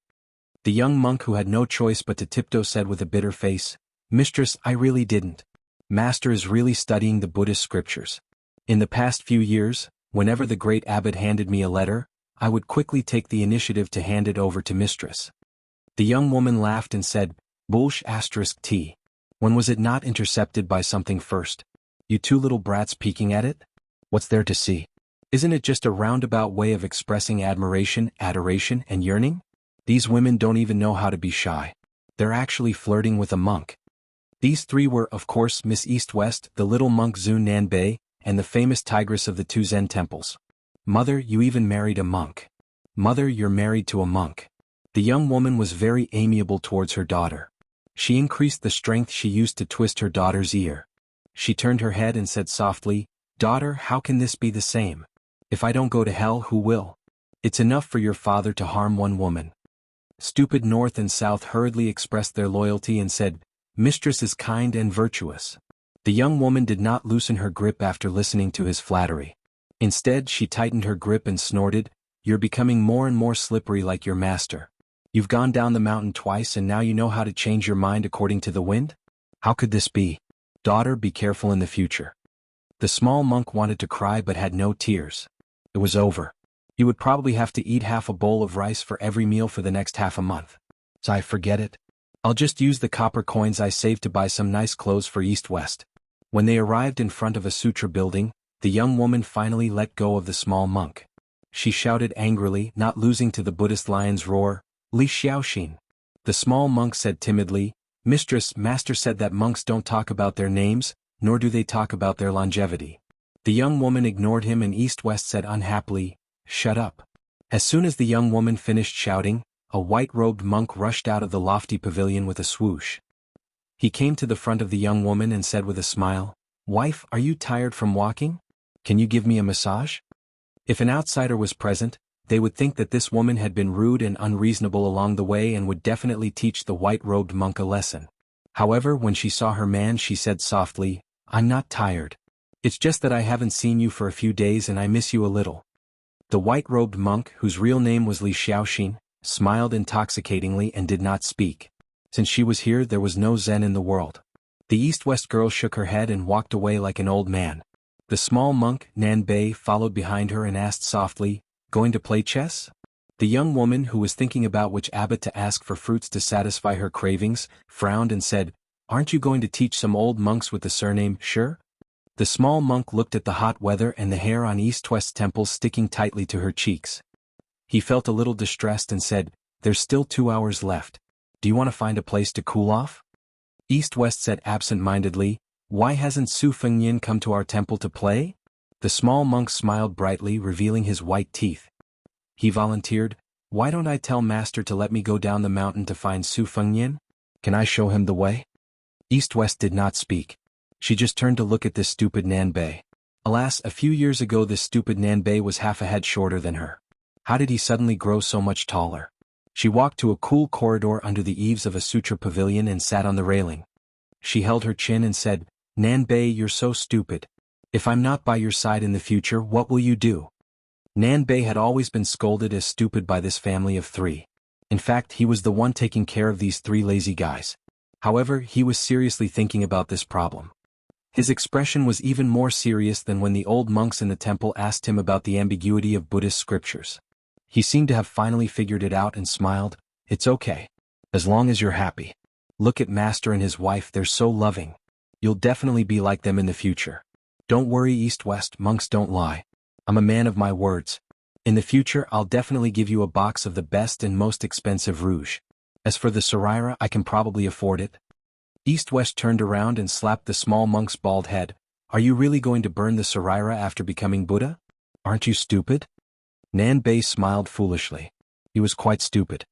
The young monk who had no choice but to tiptoe said with a bitter face, "Mistress, I really didn't. Master is really studying the Buddhist scriptures. In the past few years, whenever the great abbot handed me a letter, I would quickly take the initiative to hand it over to mistress." The young woman laughed and said, "Bullsh*t. When was it not intercepted by something first? You two little brats peeking at it? What's there to see? Isn't it just a roundabout way of expressing admiration, adoration, and yearning? These women don't even know how to be shy. They're actually flirting with a monk." These three were, of course, Miss East-West, the little monk Zhu Nanbei, and the famous tigress of the two Zen temples. "Mother, you even married a monk. Mother, you're married to a monk." The young woman was very amiable towards her daughter. She increased the strength she used to twist her daughter's ear. She turned her head and said softly, "Daughter, how can this be the same? If I don't go to hell, who will? It's enough for your father to harm one woman." Stupid North and South hurriedly expressed their loyalty and said, "Mistress is kind and virtuous." The young woman did not loosen her grip after listening to his flattery. Instead, she tightened her grip and snorted, "You're becoming more and more slippery like your master. You've gone down the mountain twice and now you know how to change your mind according to the wind? How could this be? Daughter, be careful in the future." The small monk wanted to cry but had no tears. It was over. He would probably have to eat half a bowl of rice for every meal for the next half a month. So I forget it. I'll just use the copper coins I saved to buy some nice clothes for East-West. When they arrived in front of a sutra building, the young woman finally let go of the small monk. She shouted angrily, not losing to the Buddhist lion's roar, "Li Xiaoxin." The small monk said timidly, "Mistress, master said that monks don't talk about their names, nor do they talk about their longevity." The young woman ignored him and East-West said unhappily, "Shut up." As soon as the young woman finished shouting, a white-robed monk rushed out of the lofty pavilion with a swoosh. He came to the front of the young woman and said with a smile, "Wife, are you tired from walking? Can you give me a massage?" If an outsider was present, they would think that this woman had been rude and unreasonable along the way and would definitely teach the white-robed monk a lesson. However, when she saw her man, she said softly, "I'm not tired. It's just that I haven't seen you for a few days and I miss you a little." The white-robed monk, whose real name was Li Xiaoxin, smiled intoxicatingly and did not speak. Since she was here, there was no Zen in the world. The East-West girl shook her head and walked away like an old man. The small monk, Nanbei, followed behind her and asked softly, "Going to play chess?" The young woman, who was thinking about which abbot to ask for fruits to satisfy her cravings, frowned and said, "Aren't you going to teach some old monks with the surname Sure?" The small monk looked at the hot weather and the hair on East-West's temples sticking tightly to her cheeks. He felt a little distressed and said, "There's still 2 hours left. Do you want to find a place to cool off?" East-West said absent-mindedly, "Why hasn't Su Fengnian come to our temple to play?" The small monk smiled brightly, revealing his white teeth. He volunteered, "Why don't I tell master to let me go down the mountain to find Su Fengnian? Can I show him the way?" East-West did not speak. She just turned to look at this stupid Nanbei. Alas, a few years ago this stupid Nanbei was half a head shorter than her. How did he suddenly grow so much taller? She walked to a cool corridor under the eaves of a sutra pavilion and sat on the railing. She held her chin and said, "Nanbei, you're so stupid. If I'm not by your side in the future, what will you do?" Nanbei had always been scolded as stupid by this family of 3. In fact, he was the one taking care of these 3 lazy guys. However, he was seriously thinking about this problem. His expression was even more serious than when the old monks in the temple asked him about the ambiguity of Buddhist scriptures. He seemed to have finally figured it out and smiled, "It's okay. As long as you're happy. Look at master and his wife, they're so loving. You'll definitely be like them in the future. Don't worry, East-West, monks don't lie. I'm a man of my words. In the future I'll definitely give you a box of the best and most expensive rouge. As for the Saraira, I can probably afford it. East-West turned around and slapped the small monk's bald head. Are you really going to burn the Saraira after becoming Buddha? Aren't you stupid? Nanbei smiled foolishly. He was quite stupid.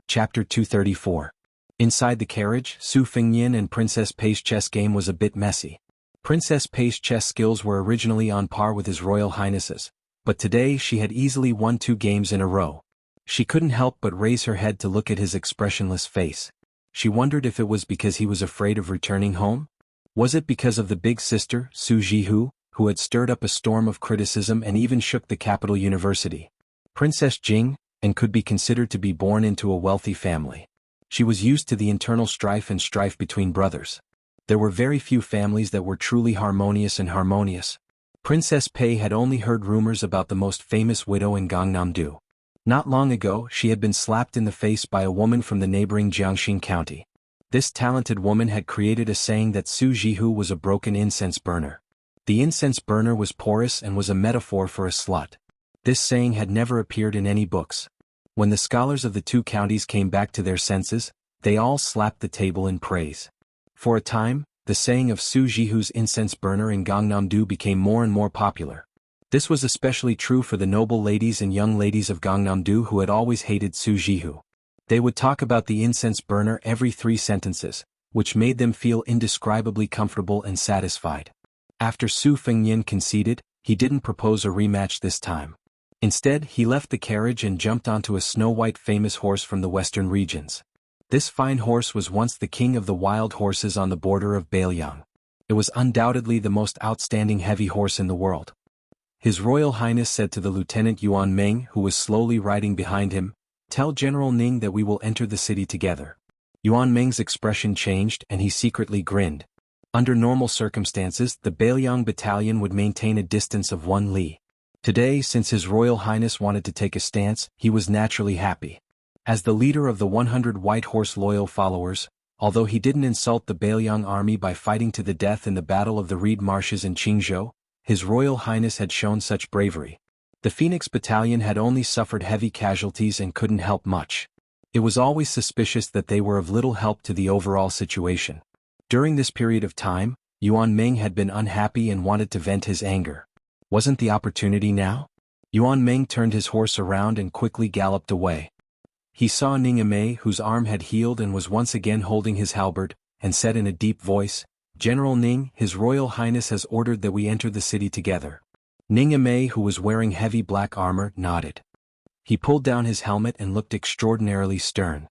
Chapter 234. Inside the carriage, Su Fengyin and Princess Pei's chess game was a bit messy. Princess Pei's chess skills were originally on par with His Royal Highness's, but today she had easily won 2 games in a row. She couldn't help but raise her head to look at his expressionless face. She wondered if it was because he was afraid of returning home? Was it because of the big sister, Su Jihu, who had stirred up a storm of criticism and even shook the capital university? Princess Jing, and could be considered to be born into a wealthy family. She was used to the internal strife between brothers. There were very few families that were truly harmonious. Princess Pei had only heard rumors about the most famous widow in Gangnam-do. Not long ago, she had been slapped in the face by a woman from the neighboring Jiangxi county. This talented woman had created a saying that Su Jihu was a broken incense burner. The incense burner was porous and was a metaphor for a slut. This saying had never appeared in any books. When the scholars of the 2 counties came back to their senses, they all slapped the table in praise. For a time, the saying of Su Jihu's incense burner in Gangnam-do became more and more popular. This was especially true for the noble ladies and young ladies of Gangnam-do who had always hated Su Jihu. They would talk about the incense burner every 3 sentences, which made them feel indescribably comfortable and satisfied. After Su Fengyin conceded, he didn't propose a rematch this time. Instead, he left the carriage and jumped onto a snow-white famous horse from the western regions. This fine horse was once the king of the wild horses on the border of Bailiang. It was undoubtedly the most outstanding heavy horse in the world. His Royal Highness said to the Lieutenant Yuan Meng, who was slowly riding behind him, "Tell General Ning that we will enter the city together." Yuan Meng's expression changed and he secretly grinned. Under normal circumstances, the Bailiang battalion would maintain a distance of 1 li. Today, since His Royal Highness wanted to take a stance, he was naturally happy. As the leader of the 100 White Horse loyal followers, although he didn't insult the Bailiang army by fighting to the death in the Battle of the Reed Marshes in Qingzhou, His Royal Highness had shown such bravery. The Phoenix Battalion had only suffered heavy casualties and couldn't help much. It was always suspicious that they were of little help to the overall situation. During this period of time, Yuan Meng had been unhappy and wanted to vent his anger. Wasn't the opportunity now? Yuan Meng turned his horse around and quickly galloped away. He saw Ning Amei, whose arm had healed and was once again holding his halberd, and said in a deep voice, "General Ning, His Royal Highness has ordered that we enter the city together." Ning Amei, who was wearing heavy black armor, nodded. He pulled down his helmet and looked extraordinarily stern.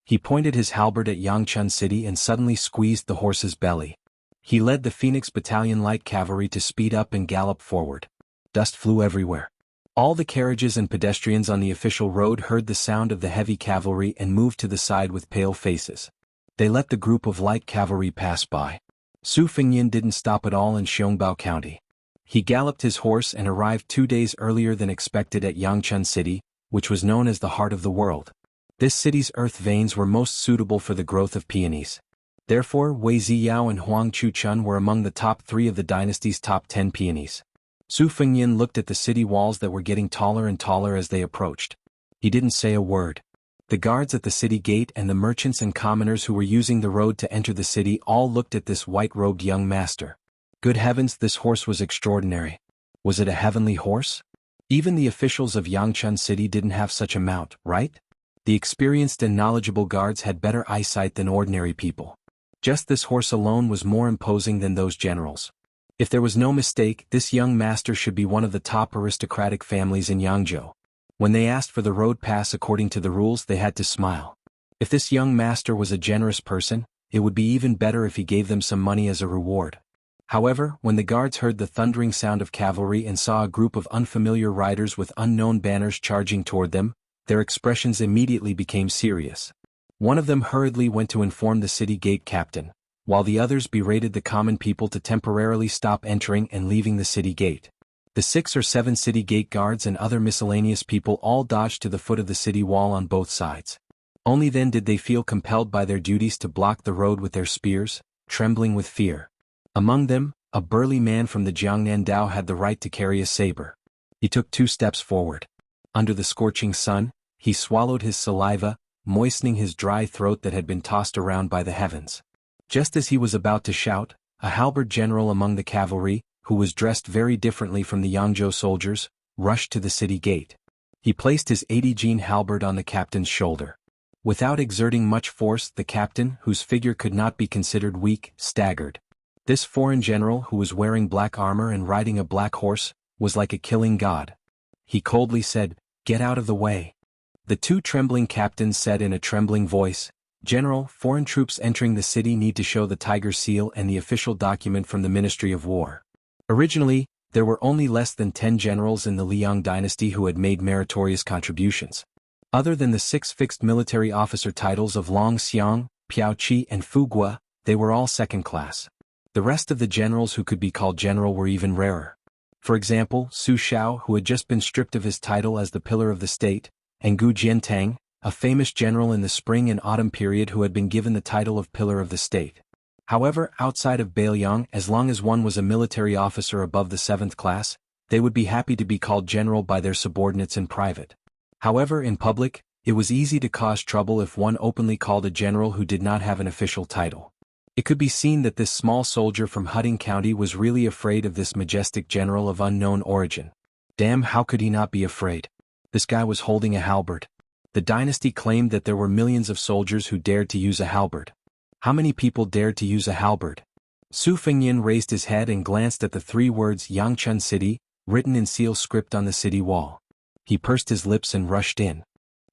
He pointed his halberd at Yangchun City and suddenly squeezed the horse's belly. He led the Phoenix Battalion light cavalry to speed up and gallop forward. Dust flew everywhere. All the carriages and pedestrians on the official road heard the sound of the heavy cavalry and moved to the side with pale faces. They let the group of light cavalry pass by. Su Fengyin didn't stop at all in Xiangbao County. He galloped his horse and arrived 2 days earlier than expected at Yangchun City, which was known as the heart of the world. This city's earth veins were most suitable for the growth of peonies. Therefore, Wei Ziyao and Huang Chuchun were among the top 3 of the dynasty's top 10 peonies. Su Fengyin looked at the city walls that were getting taller and taller as they approached. He didn't say a word. The guards at the city gate and the merchants and commoners who were using the road to enter the city all looked at this white-robed young master. Good heavens, this horse was extraordinary. Was it a heavenly horse? Even the officials of Yangchun City didn't have such a mount, right? The experienced and knowledgeable guards had better eyesight than ordinary people. Just this horse alone was more imposing than those generals. If there was no mistake, this young master should be one of the top aristocratic families in Yangzhou. When they asked for the road pass according to the rules, they had to smile. If this young master was a generous person, it would be even better if he gave them some money as a reward. However, when the guards heard the thundering sound of cavalry and saw a group of unfamiliar riders with unknown banners charging toward them, their expressions immediately became serious. One of them hurriedly went to inform the city gate captain, while the others berated the common people to temporarily stop entering and leaving the city gate. The 6 or 7 city gate guards and other miscellaneous people all dodged to the foot of the city wall on both sides. Only then did they feel compelled by their duties to block the road with their spears, trembling with fear. Among them, a burly man from the Jiangnan Dao had the right to carry a saber. He took 2 steps forward. Under the scorching sun, he swallowed his saliva, moistening his dry throat that had been tossed around by the heavens. Just as he was about to shout, a halberd general among the cavalry, who was dressed very differently from the Yangzhou soldiers, rushed to the city gate. He placed his 80-gene halberd on the captain's shoulder. Without exerting much force, the captain, whose figure could not be considered weak, staggered. This foreign general, who was wearing black armor and riding a black horse, was like a killing god. He coldly said, "Get out of the way." The 2 trembling captains said in a trembling voice, "General, foreign troops entering the city need to show the tiger seal and the official document from the Ministry of War." Originally, there were only less than 10 generals in the Liang dynasty who had made meritorious contributions. Other than the 6 fixed military officer titles of Long Xiang, Piao Qi and Fu Guo, they were all second class. The rest of the generals who could be called general were even rarer. For example, Su Xiao, who had just been stripped of his title as the pillar of the state, and Gu Jiantang, a famous general in the spring and autumn period who had been given the title of pillar of the state. However, outside of Beiliang, as long as one was a military officer above the 7th class, they would be happy to be called general by their subordinates in private. However, in public, it was easy to cause trouble if one openly called a general who did not have an official title. It could be seen that this small soldier from Hutting County was really afraid of this majestic general of unknown origin. Damn, how could he not be afraid? This guy was holding a halberd. The dynasty claimed that there were millions of soldiers who dared to use a halberd. How many people dared to use a halberd? Su Fengyan raised his head and glanced at the 3 words Yangchun City, written in seal script on the city wall. He pursed his lips and rushed in.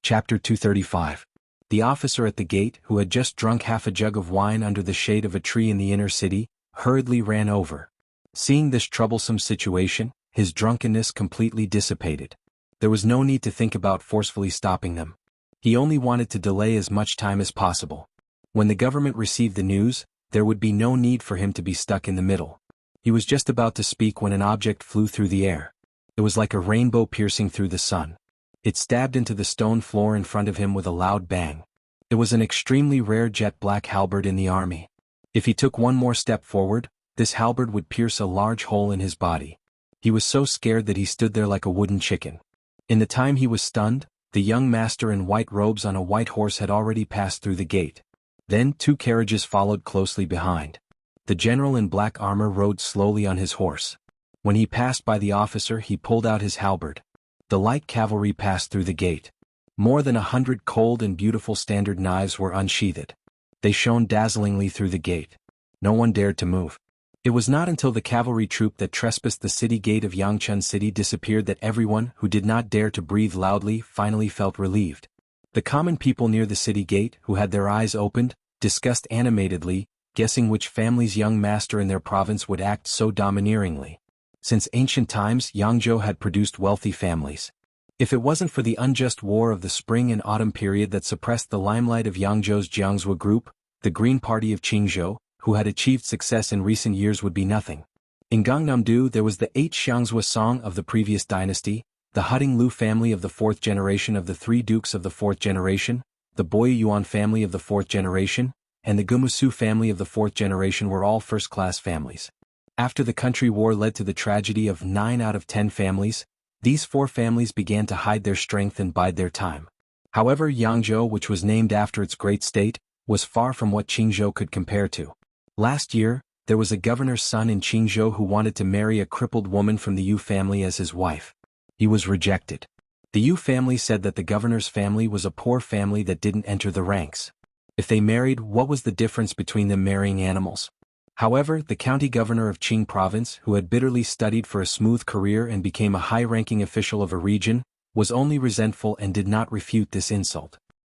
Chapter 235. The officer at the gate, who had just drunk half a jug of wine under the shade of a tree in the inner city, hurriedly ran over. Seeing this troublesome situation, his drunkenness completely dissipated. There was no need to think about forcefully stopping them. He only wanted to delay as much time as possible. When the government received the news, there would be no need for him to be stuck in the middle. He was just about to speak when an object flew through the air. It was like a rainbow piercing through the sun. It stabbed into the stone floor in front of him with a loud bang. It was an extremely rare jet black halberd in the army. If he took one more step forward, this halberd would pierce a large hole in his body. He was so scared that he stood there like a wooden chicken. In the time he was stunned, the young master in white robes on a white horse had already passed through the gate. Then 2 carriages followed closely behind. The general in black armor rode slowly on his horse. When he passed by the officer, he pulled out his halberd. The light cavalry passed through the gate. More than 100 cold and beautiful standard knives were unsheathed. They shone dazzlingly through the gate. No one dared to move. It was not until the cavalry troop that trespassed the city gate of Yangchun City disappeared that everyone who did not dare to breathe loudly finally felt relieved. The common people near the city gate, who had their eyes opened, discussed animatedly, guessing which family's young master in their province would act so domineeringly. Since ancient times, Yangzhou had produced wealthy families. If it wasn't for the unjust war of the spring and autumn period that suppressed the limelight of Yangzhou's Jianghu group, the Green Party of Qingzhou, who had achieved success in recent years, would be nothing. In Gangnam-do there was the 8 Xianxia song of the previous dynasty, the Hutting Lu family of the 4th generation of the 3 dukes of the 4th generation, the Boyu Yuan family of the 4th generation, and the Gumusu family of the 4th generation were all first-class families. After the country war led to the tragedy of 9 out of 10 families, these 4 families began to hide their strength and bide their time. However, Yangzhou, which was named after its great state, was far from what Qingzhou could compare to. Last year, there was a governor's son in Qingzhou who wanted to marry a crippled woman from the Yu family as his wife. He was rejected. The Yu family said that the governor's family was a poor family that didn't enter the ranks. If they married, what was the difference between them marrying animals? However, the county governor of Qing province, who had bitterly studied for a smooth career and became a high-ranking official of a region, was only resentful and did not refute this insult.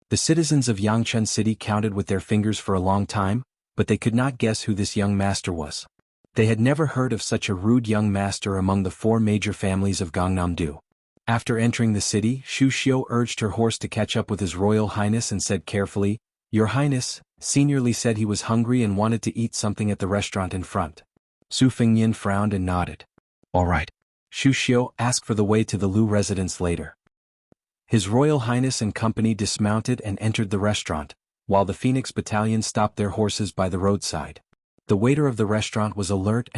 The citizens of Yangchun City counted with their fingers for a long time, but they could not guess who this young master was. They had never heard of such a rude young master among the 4 major families of Gangnam-do. After entering the city, Xu Xiu urged her horse to catch up with His Royal Highness and said carefully, "Your Highness," seniorly said he was hungry and wanted to eat something at the restaurant in front. Su Fengyan frowned and nodded. "All right." Xu Xiu asked for the way to the Lu residence later. His Royal Highness and company dismounted and entered the restaurant, while the Phoenix Battalion stopped their horses by the roadside. The waiter of the restaurant was alert,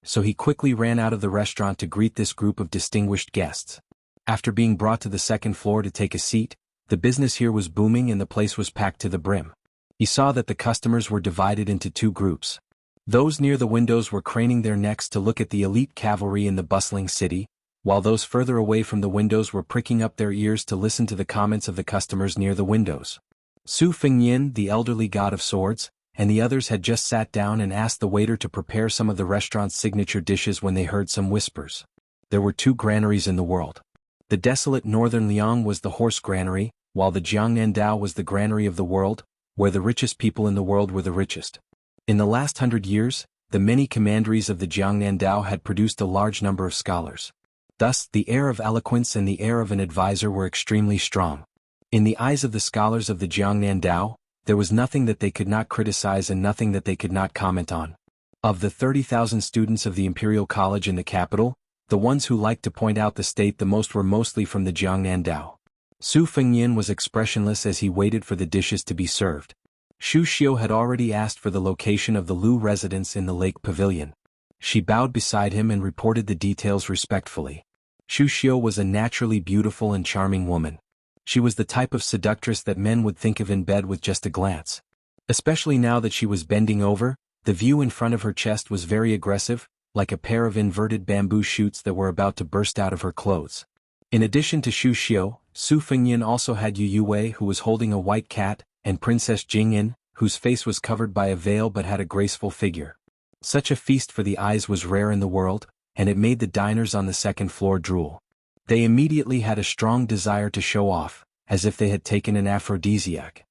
so he quickly ran out of the restaurant to greet this group of distinguished guests. After being brought to the second floor to take a seat, the business here was booming and the place was packed to the brim. He saw that the customers were divided into two groups. Those near the windows were craning their necks to look at the elite cavalry in the bustling city, while those further away from the windows were pricking up their ears to listen to the comments of the customers near the windows. Su Fengyin, the elderly god of swords, and the others had just sat down and asked the waiter to prepare some of the restaurant's signature dishes when they heard some whispers. There were two granaries in the world. The desolate northern Liang was the horse granary, while the Jiangnan was the granary of the world, where the richest people in the world were the richest. In the last 100 years, the many commanderies of the Jiangnan had produced a large number of scholars. Thus, the air of eloquence and the air of an advisor were extremely strong. In the eyes of the scholars of the Jiangnan, there was nothing that they could not criticize and nothing that they could not comment on. Of the 30,000 students of the Imperial College in the capital, the ones who liked to point out the state the most were mostly from the Jiangnan. Su Fengyin was expressionless as he waited for the dishes to be served. Xu Xiu had already asked for the location of the Lu residence in the lake pavilion. She bowed beside him and reported the details respectfully. Xu Xiu was a naturally beautiful and charming woman. She was the type of seductress that men would think of in bed with just a glance. Especially now that she was bending over, the view in front of her chest was very aggressive, like a pair of inverted bamboo shoots that were about to burst out of her clothes. In addition to Xu Xiu, Su Fengyin also had Yu Wei, who was holding a white cat, and Princess Jingyin, whose face was covered by a veil but had a graceful figure. Such a feast for the eyes was rare in the world, and it made the diners on the second floor drool. They immediately had a strong desire to show off, as if they had taken an aphrodisiac.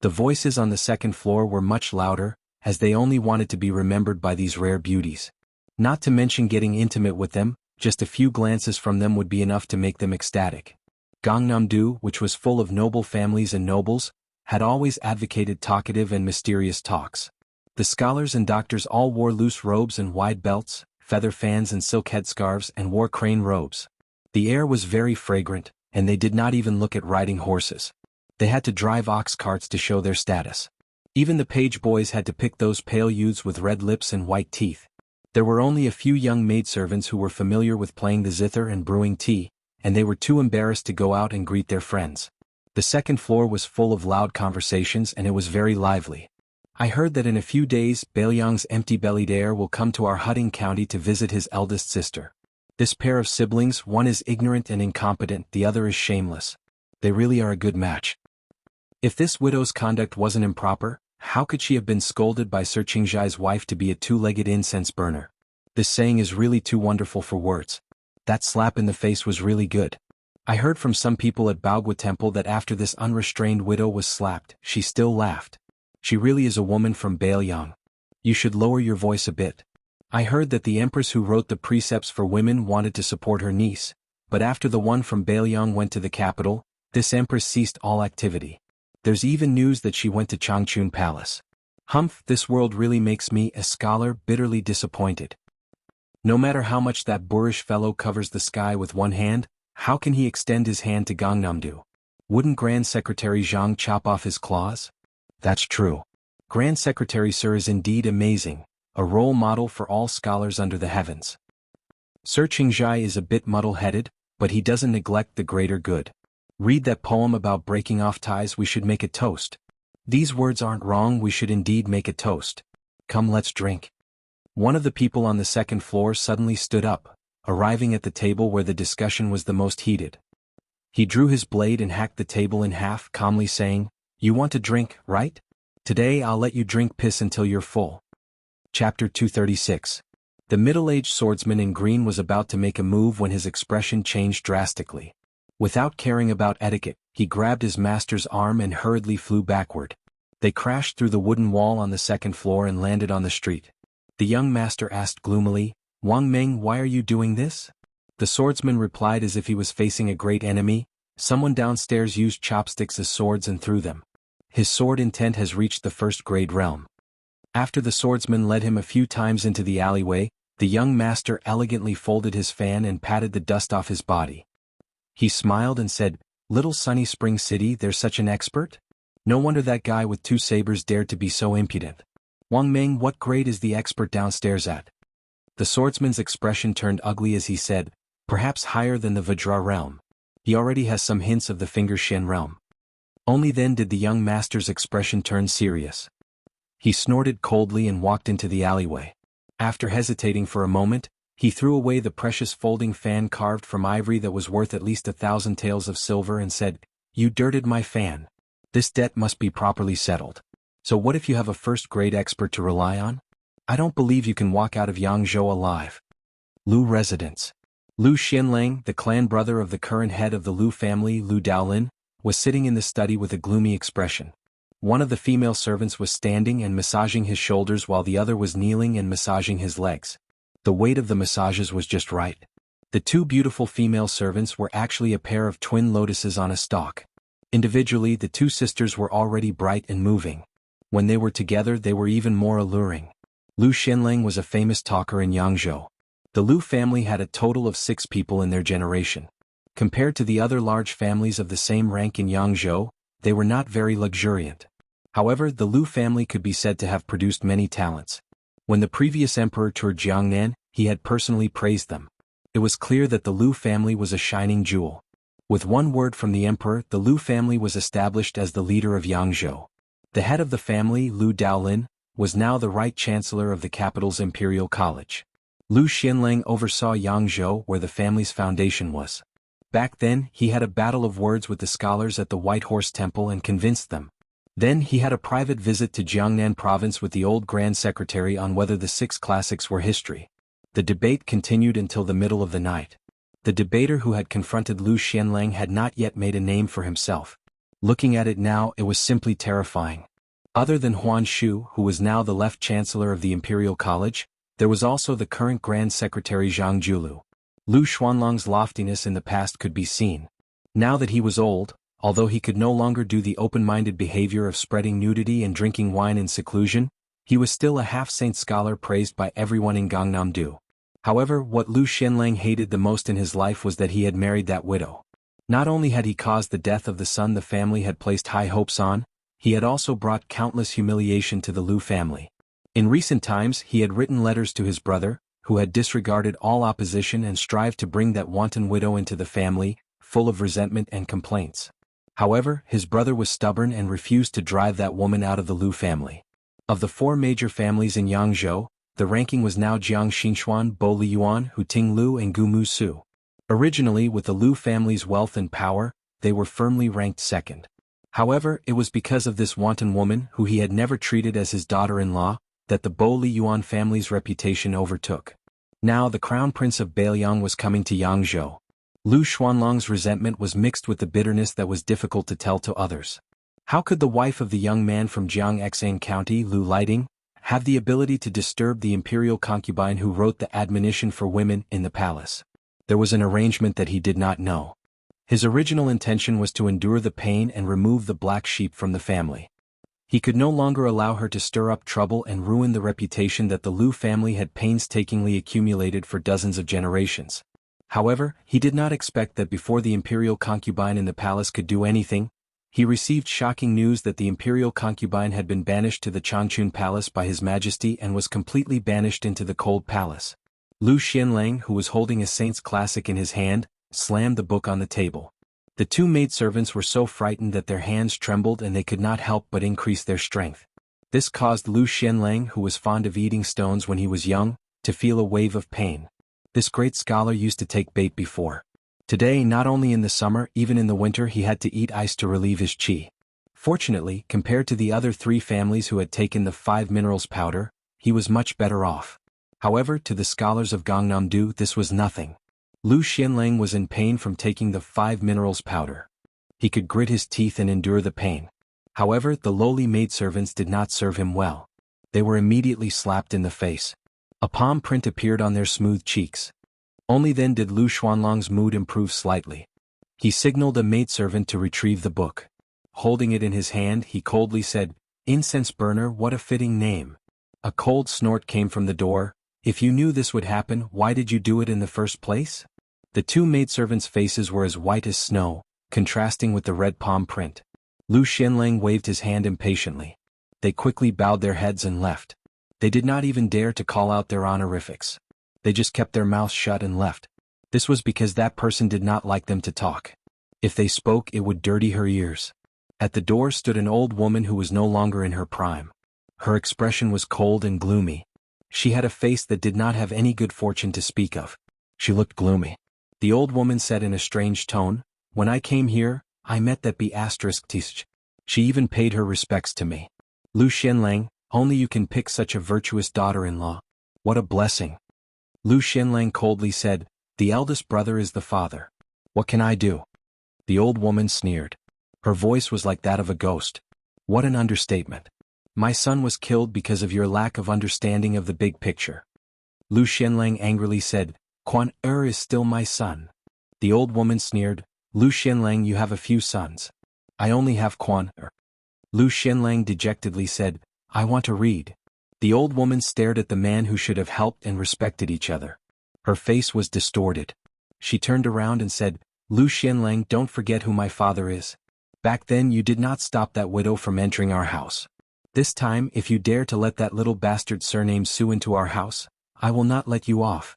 The voices on the second floor were much louder, as they only wanted to be remembered by these rare beauties. Not to mention getting intimate with them, just a few glances from them would be enough to make them ecstatic. Gangnam-do, which was full of noble families and nobles, had always advocated talkative and mysterious talks. The scholars and doctors all wore loose robes and wide belts, feather fans and silk headscarves and wore crane robes. The air was very fragrant, and they did not even look at riding horses. They had to drive ox carts to show their status. Even the page boys had to pick those pale youths with red lips and white teeth. There were only a few young maidservants who were familiar with playing the zither and brewing tea, and they were too embarrassed to go out and greet their friends. The second floor was full of loud conversations and it was very lively. I heard that in a few days Bailiang's empty-bellied heir will come to our Hutting County to visit his eldest sister. This pair of siblings, one is ignorant and incompetent, the other is shameless. They really are a good match. If this widow's conduct wasn't improper, how could she have been scolded by Sir Qingzhai's wife to be a two-legged incense burner? This saying is really too wonderful for words. That slap in the face was really good. I heard from some people at Baogua Temple that after this unrestrained widow was slapped, she still laughed. She really is a woman from Bailiang. You should lower your voice a bit. I heard that the empress who wrote the precepts for women wanted to support her niece, but after the one from Bailiang went to the capital, this empress ceased all activity. There's even news that she went to Changchun Palace. Humph, this world really makes me, a scholar, bitterly disappointed. No matter how much that boorish fellow covers the sky with one hand, how can he extend his hand to Gangnam-do? Wouldn't Grand Secretary Zhang chop off his claws? That's true. Grand Secretary Sir is indeed amazing, a role model for all scholars under the heavens. Sir Qingzhai is a bit muddle-headed, but he doesn't neglect the greater good. Read that poem about breaking off ties. We should make a toast. These words aren't wrong, we should indeed make a toast. Come, let's drink. One of the people on the second floor suddenly stood up, arriving at the table where the discussion was the most heated. He drew his blade and hacked the table in half, calmly saying, "You want to drink, right? Today I'll let you drink piss until you're full." Chapter 236. The middle-aged swordsman in green was about to make a move when his expression changed drastically. Without caring about etiquette, he grabbed his master's arm and hurriedly flew backward. They crashed through the wooden wall on the second floor and landed on the street. The young master asked gloomily, "Wang Meng, why are you doing this?" The swordsman replied as if he was facing a great enemy, "Someone downstairs used chopsticks as swords and threw them. His sword intent has reached the first-grade realm." After the swordsman led him a few times into the alleyway, the young master elegantly folded his fan and patted the dust off his body. He smiled and said, "Little Sunny Spring City, there's such an expert? No wonder that guy with two sabers dared to be so impudent. Wang Meng, what grade is the expert downstairs at?" The swordsman's expression turned ugly as he said, perhaps higher than the Vajra realm. He already has some hints of the Finger Shen realm. Only then did the young master's expression turn serious. He snorted coldly and walked into the alleyway. After hesitating for a moment, he threw away the precious folding fan carved from ivory that was worth at least 1,000 taels of silver and said, "You dirted my fan. This debt must be properly settled. So what if you have a first-grade expert to rely on? I don't believe you can walk out of Jianghu alive." Lu residence. Lu Xianlang, the clan brother of the current head of the Lu family, Lu Daolin, was sitting in the study with a gloomy expression. One of the female servants was standing and massaging his shoulders while the other was kneeling and massaging his legs. The weight of the massages was just right. The two beautiful female servants were actually a pair of twin lotuses on a stalk. Individually, the two sisters were already bright and moving. When they were together, they were even more alluring. Lu Xianlang was a famous talker in Jianghu. The Lu family had a total of 6 people in their generation. Compared to the other large families of the same rank in Jianghu, they were not very luxuriant. However, the Lu family could be said to have produced many talents. When the previous emperor toured Jiangnan, he had personally praised them. It was clear that the Lu family was a shining jewel. With one word from the emperor, the Lu family was established as the leader of Jianghu. The head of the family, Lu Daolin, was now the right chancellor of the capital's imperial college. Lu Xianlang oversaw Jianghu where the family's foundation was. Back then, he had a battle of words with the scholars at the White Horse Temple and convinced them. Then he had a private visit to Jiangnan province with the old Grand Secretary on whether the 6 classics were history. The debate continued until the middle of the night. The debater who had confronted Lu Xianlang had not yet made a name for himself. Looking at it now, it was simply terrifying. Other than Huan Shu, who was now the left chancellor of the Imperial College, there was also the current Grand Secretary Zhang Julu. Lu Xuanlong's loftiness in the past could be seen. Now that he was old, although he could no longer do the open-minded behavior of spreading nudity and drinking wine in seclusion, he was still a half-saint scholar praised by everyone in Gangnam-do. However, what Lu Xianlang hated the most in his life was that he had married that widow. Not only had he caused the death of the son the family had placed high hopes on, he had also brought countless humiliation to the Lu family. In recent times he had written letters to his brother, who had disregarded all opposition and strived to bring that wanton widow into the family, full of resentment and complaints. However, his brother was stubborn and refused to drive that woman out of the Lu family. Of the 4 major families in Jianghu, the ranking was now Jiang Xinxuan, Bo Liyuan, Hu Ting Lu and Gu Mu Su. Originally, with the Lu family's wealth and power, they were firmly ranked second. However, it was because of this wanton woman, who he had never treated as his daughter-in-law, that the Bo Liyuan family's reputation overtook. Now the crown prince of Beiliang was coming to Jianghu. Lu Xuanlong's resentment was mixed with the bitterness that was difficult to tell to others. How could the wife of the young man from Jiangxing County, Lu Lighting, have the ability to disturb the imperial concubine who wrote the admonition for women in the palace? There was an arrangement that he did not know. His original intention was to endure the pain and remove the black sheep from the family. He could no longer allow her to stir up trouble and ruin the reputation that the Lu family had painstakingly accumulated for dozens of generations. However, he did not expect that before the imperial concubine in the palace could do anything, he received shocking news that the imperial concubine had been banished to the Changchun Palace by His Majesty and was completely banished into the Cold Palace. Lu Xianlang, who was holding a saint's classic in his hand, slammed the book on the table. The 2 maidservants were so frightened that their hands trembled and they could not help but increase their strength. This caused Lu Xianlang, who was fond of eating stones when he was young, to feel a wave of pain. This great scholar used to take bait before. Today, not only in the summer, even in the winter he had to eat ice to relieve his qi. Fortunately, compared to the other 3 families who had taken the 5 minerals powder, he was much better off. However, to the scholars of Gangnam-do this was nothing. Lu Xianlang was in pain from taking the 5 minerals powder. He could grit his teeth and endure the pain. However, the lowly maidservants did not serve him well. They were immediately slapped in the face. A palm print appeared on their smooth cheeks. Only then did Lu Xuanlong's mood improve slightly. He signaled a maidservant to retrieve the book. Holding it in his hand, he coldly said, "Incense burner, what a fitting name." A cold snort came from the door. "If you knew this would happen, why did you do it in the first place?" The 2 maidservants' faces were as white as snow, contrasting with the red palm print. Lu Xianlang waved his hand impatiently. They quickly bowed their heads and left. They did not even dare to call out their honorifics. They just kept their mouths shut and left. This was because that person did not like them to talk. If they spoke, it would dirty her ears. At the door stood an old woman who was no longer in her prime. Her expression was cold and gloomy. She had a face that did not have any good fortune to speak of. She looked gloomy. The old woman said in a strange tone, "When I came here, I met that ****. She even paid her respects to me. Lu Xianlang, only you can pick such a virtuous daughter-in-law. What a blessing." Lu Xianlang coldly said, "The eldest brother is the father. What can I do?" The old woman sneered. Her voice was like that of a ghost. What an understatement. "My son was killed because of your lack of understanding of the big picture." Lu Xianlang angrily said, "Quan is still my son." The old woman sneered, "Lu Xianlang, you have a few sons. I only have Quan. Lu Xianlang dejectedly said, "I want to read." The old woman stared at the man who should have helped and respected each other. Her face was distorted. She turned around and said, "Lu Xianlang, don't forget who my father is. Back then you did not stop that widow from entering our house. This time, if you dare to let that little bastard surnamed Su into our house, I will not let you off."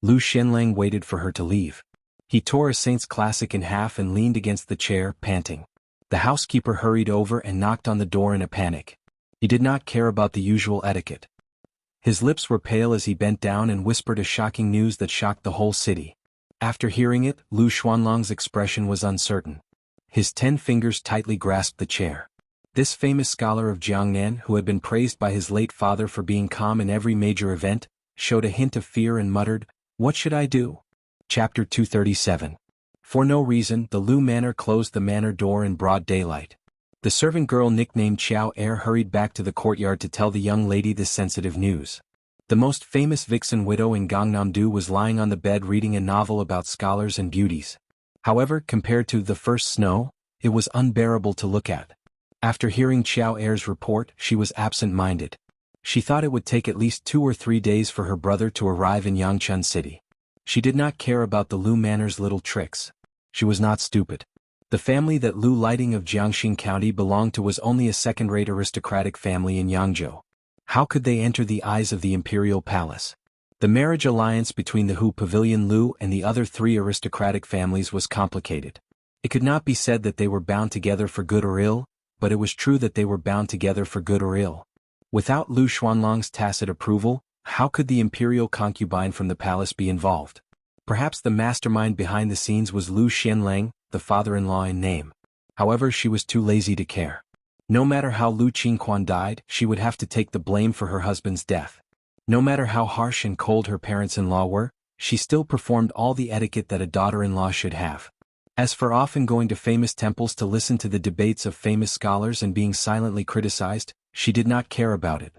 Lu Xianlang waited for her to leave. He tore a Saint's Classic in half and leaned against the chair, panting. The housekeeper hurried over and knocked on the door in a panic. He did not care about the usual etiquette. His lips were pale as he bent down and whispered a shocking news that shocked the whole city. After hearing it, Lu Xuanlong's expression was uncertain. His 10 fingers tightly grasped the chair. This famous scholar of Jiangnan, who had been praised by his late father for being calm in every major event, showed a hint of fear and muttered, "What should I do?" Chapter 237. For no reason, the Lu Manor closed the manor door in broad daylight. The servant girl nicknamed Xiao Er hurried back to the courtyard to tell the young lady this sensitive news. The most famous vixen widow in Gangnam-do was lying on the bed reading a novel about scholars and beauties. However, compared to The First Snow, it was unbearable to look at. After hearing Xiao Er's report, she was absent-minded. She thought it would take at least 2 or 3 days for her brother to arrive in Yangchun City. She did not care about the Lu Manor's little tricks. She was not stupid. The family that Lu Lighting of Jiangxing County belonged to was only a second-rate aristocratic family in Yangzhou. How could they enter the eyes of the imperial palace? The marriage alliance between the Hu Pavilion Lu and the other 3 aristocratic families was complicated. It could not be said that they were bound together for good or ill, but it was true that they were bound together for good or ill. Without Lu Xuanlong's tacit approval, how could the imperial concubine from the palace be involved? Perhaps the mastermind behind the scenes was Lu Xianlang, the father-in-law in name. However, she was too lazy to care. No matter how Lu Qingquan died, she would have to take the blame for her husband's death. No matter how harsh and cold her parents-in-law were, she still performed all the etiquette that a daughter-in-law should have. As for often going to famous temples to listen to the debates of famous scholars and being silently criticized, she did not care about it.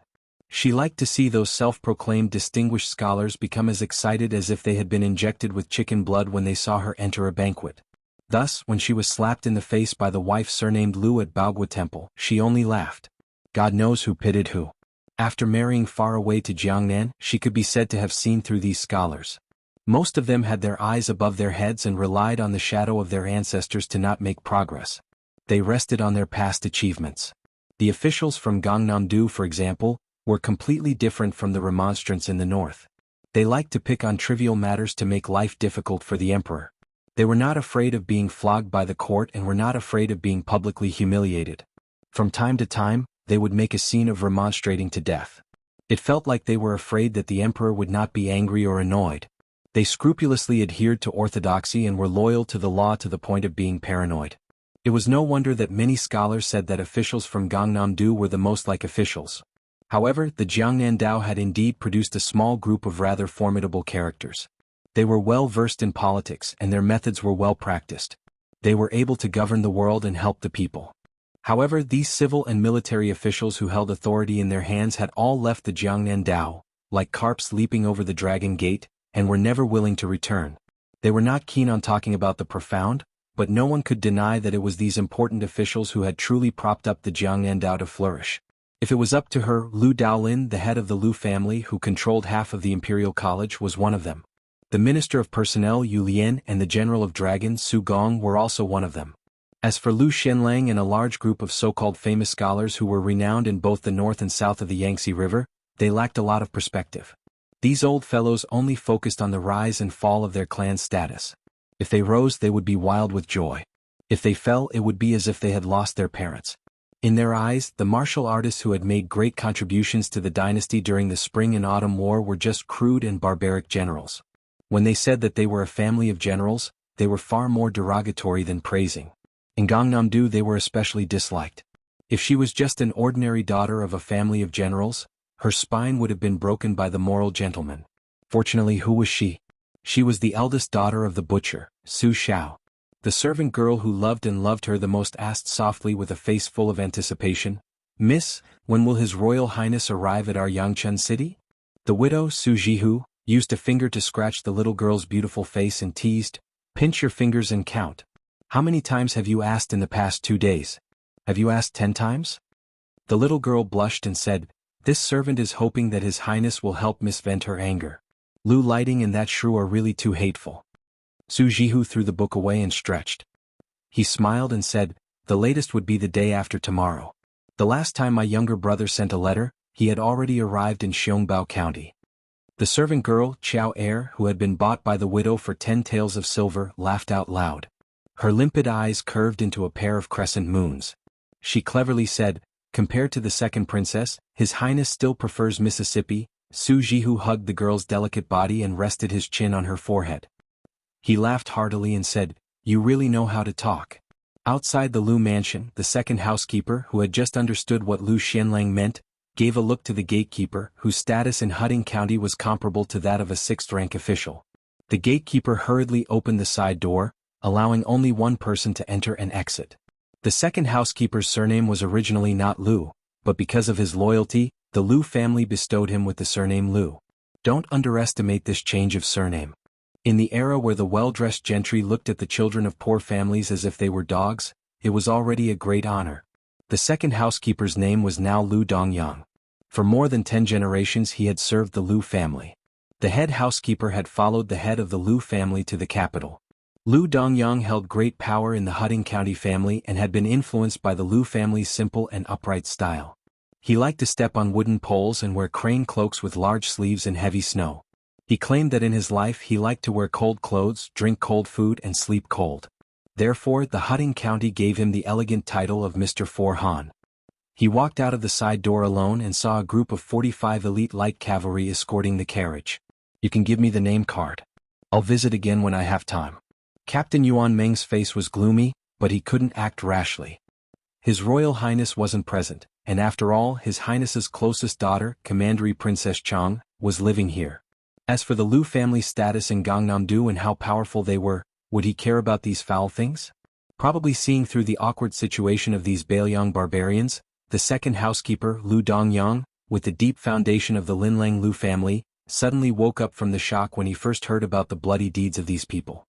She liked to see those self-proclaimed distinguished scholars become as excited as if they had been injected with chicken blood when they saw her enter a banquet. Thus, when she was slapped in the face by the wife surnamed Lu at Baogua Temple, she only laughed. God knows who pitied who. After marrying far away to Jiangnan, she could be said to have seen through these scholars. Most of them had their eyes above their heads and relied on the shadow of their ancestors to not make progress. They rested on their past achievements. The officials from Gangnam-do, for example, were completely different from the remonstrants in the north. They liked to pick on trivial matters to make life difficult for the emperor. They were not afraid of being flogged by the court and were not afraid of being publicly humiliated. From time to time, they would make a scene of remonstrating to death. It felt like they were afraid that the emperor would not be angry or annoyed. They scrupulously adhered to orthodoxy and were loyal to the law to the point of being paranoid. It was no wonder that many scholars said that officials from Gangnam-do were the most like officials. However, the Jiangnan Dao had indeed produced a small group of rather formidable characters. They were well versed in politics and their methods were well practiced. They were able to govern the world and help the people. However, these civil and military officials who held authority in their hands had all left the Jiangnan Dao, like carps leaping over the Dragon Gate, and were never willing to return. They were not keen on talking about the profound, but no one could deny that it was these important officials who had truly propped up the Jiangnan Dao to flourish. If it was up to her, Lu Daolin, the head of the Lu family who controlled half of the Imperial College, was one of them. The Minister of Personnel Yu Lian and the General of Dragons Su Gong were also one of them. As for Lu Xianlang and a large group of so-called famous scholars who were renowned in both the north and south of the Yangtze River, they lacked a lot of perspective. These old fellows only focused on the rise and fall of their clan's status. If they rose, they would be wild with joy. If they fell, it would be as if they had lost their parents. In their eyes, the martial artists who had made great contributions to the dynasty during the Spring and Autumn War were just crude and barbaric generals. When they said that they were a family of generals, they were far more derogatory than praising. In Gangnam-do they were especially disliked. If she was just an ordinary daughter of a family of generals, her spine would have been broken by the moral gentleman. Fortunately, who was she? She was the eldest daughter of the butcher, Su Xiao. The servant girl who loved and loved her the most asked softly with a face full of anticipation, "Miss, when will His Royal Highness arrive at our Yangchun city?" The widow, Su Jihu, used a finger to scratch the little girl's beautiful face and teased, "Pinch your fingers and count. How many times have you asked in the past 2 days? Have you asked 10 times? The little girl blushed and said, "This servant is hoping that His Highness will help Miss vent her anger. Lu Lighting and that shrew are really too hateful." Su Jihu threw the book away and stretched. He smiled and said, "The latest would be the day after tomorrow. The last time my younger brother sent a letter, he had already arrived in Xiongbao County." The servant girl, Qiao Er, who had been bought by the widow for 10 taels of silver, laughed out loud. Her limpid eyes curved into a pair of crescent moons. She cleverly said, "Compared to the second princess, His Highness still prefers Mississippi." Su Jihu hugged the girl's delicate body and rested his chin on her forehead. He laughed heartily and said, "You really know how to talk." Outside the Lu mansion, the second housekeeper, who had just understood what Lu Xianlang meant, gave a look to the gatekeeper, whose status in Huding County was comparable to that of a 6th-rank official. The gatekeeper hurriedly opened the side door, allowing only one person to enter and exit. The second housekeeper's surname was originally not Lu, but because of his loyalty, the Lu family bestowed him with the surname Lu. Don't underestimate this change of surname. In the era where the well-dressed gentry looked at the children of poor families as if they were dogs, it was already a great honor. The second housekeeper's name was now Lu Dongyang. For more than 10 generations he had served the Lu family. The head housekeeper had followed the head of the Lu family to the capital. Lu Dongyang held great power in the Huding County family and had been influenced by the Lu family's simple and upright style. He liked to step on wooden poles and wear crane cloaks with large sleeves in heavy snow. He claimed that in his life he liked to wear cold clothes, drink cold food and sleep cold. Therefore, the Huding County gave him the elegant title of Mr. Four Han. He walked out of the side door alone and saw a group of 45 elite light cavalry escorting the carriage. "You can give me the name card. I'll visit again when I have time." Captain Yuan Meng's face was gloomy, but he couldn't act rashly. His Royal Highness wasn't present, and after all, His Highness's closest daughter, Commandery Princess Chang, was living here. As for the Lu family's status in Gangnam-do and how powerful they were, would he care about these foul things? Probably seeing through the awkward situation of these Bailiang barbarians, the second housekeeper, Lu Dongyang, with the deep foundation of the Linlang Lu family, suddenly woke up from the shock when he first heard about the bloody deeds of these people.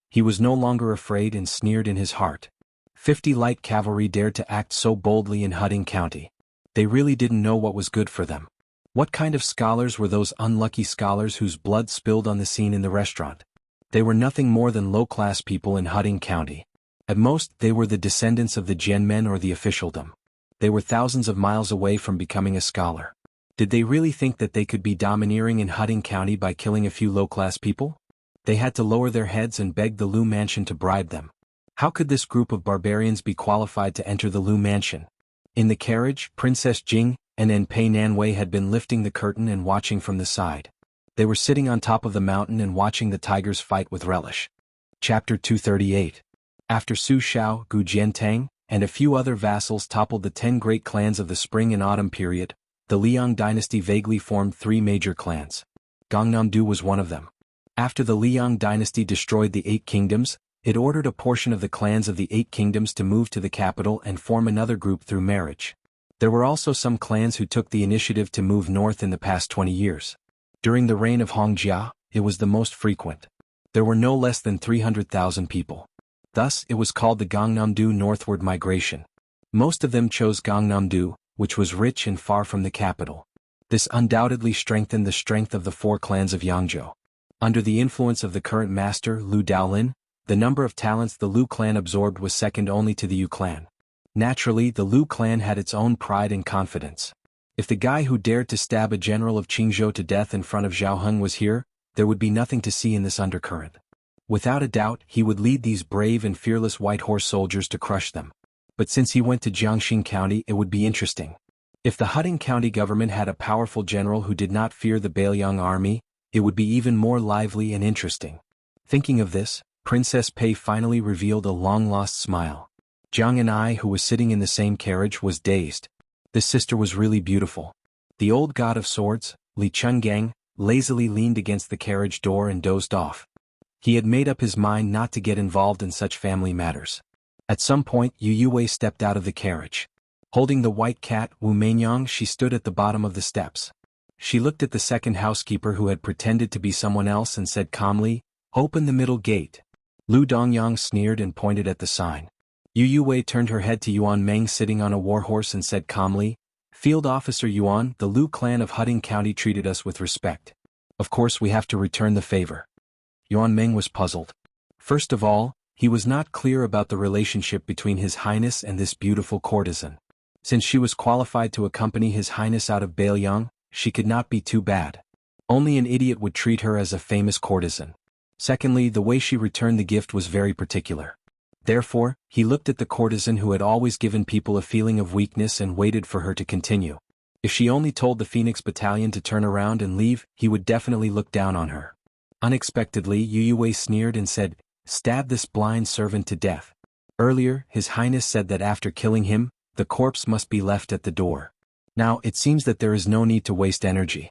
He was no longer afraid and sneered in his heart. 50 light cavalry dared to act so boldly in Huding County. They really didn't know what was good for them. What kind of scholars were those unlucky scholars whose blood spilled on the scene in the restaurant? They were nothing more than low-class people in Huding County. At most, they were the descendants of the Jianmen or the officialdom. They were thousands of miles away from becoming a scholar. Did they really think that they could be domineering in Huding County by killing a few low-class people? They had to lower their heads and beg the Lu mansion to bribe them. How could this group of barbarians be qualified to enter the Lu mansion? In the carriage, Princess Jing and Pei Nanwei had been lifting the curtain and watching from the side. They were sitting on top of the mountain and watching the tigers fight with relish. Chapter 238. After Su Xiao, Gu Jiantang, and a few other vassals toppled the 10 great clans of the spring and autumn period, the Liang dynasty vaguely formed 3 major clans. Gangnam-do was one of them. After the Liang dynasty destroyed the 8 kingdoms, it ordered a portion of the clans of the 8 kingdoms to move to the capital and form another group through marriage. There were also some clans who took the initiative to move north in the past 20 years. During the reign of Hongjia, it was the most frequent. There were no less than 300,000 people. Thus, it was called the Gangnam-do northward migration. Most of them chose Gangnam-do, which was rich and far from the capital. This undoubtedly strengthened the strength of the 4 clans of Yangzhou. Under the influence of the current master, Lu Daolin, the number of talents the Lu clan absorbed was second only to the Yu clan. Naturally, the Lu clan had its own pride and confidence. If the guy who dared to stab a general of Qingzhou to death in front of Zhao Heng was here, there would be nothing to see in this undercurrent. Without a doubt, he would lead these brave and fearless white horse soldiers to crush them. But since he went to Jiangxi County, it would be interesting. If the Huding County government had a powerful general who did not fear the Bailiang army, it would be even more lively and interesting. Thinking of this, Princess Pei finally revealed a long-lost smile. Jiang and I, who was sitting in the same carriage, was dazed. This sister was really beautiful. The old god of swords, Li Chungang, lazily leaned against the carriage door and dozed off. He had made up his mind not to get involved in such family matters. At some point, Yu Wei stepped out of the carriage. Holding the white cat, Wu Meinyang, she stood at the bottom of the steps. She looked at the second housekeeper who had pretended to be someone else and said calmly, "Open the middle gate." Lu Dongyang sneered and pointed at the sign. Yu Wei turned her head to Yuan Meng sitting on a warhorse and said calmly, "Field Officer Yuan, the Lu clan of Huding County treated us with respect. Of course we have to return the favor." Yuan Meng was puzzled. First of all, he was not clear about the relationship between His Highness and this beautiful courtesan. Since she was qualified to accompany His Highness out of Bailiang, she could not be too bad. Only an idiot would treat her as a famous courtesan. Secondly, the way she returned the gift was very particular. Therefore, he looked at the courtesan who had always given people a feeling of weakness and waited for her to continue. If she only told the Phoenix Battalion to turn around and leave, he would definitely look down on her. Unexpectedly, Yu Wei sneered and said, "Stab this blind servant to death." Earlier, His Highness said that after killing him, the corpse must be left at the door. Now, it seems that there is no need to waste energy.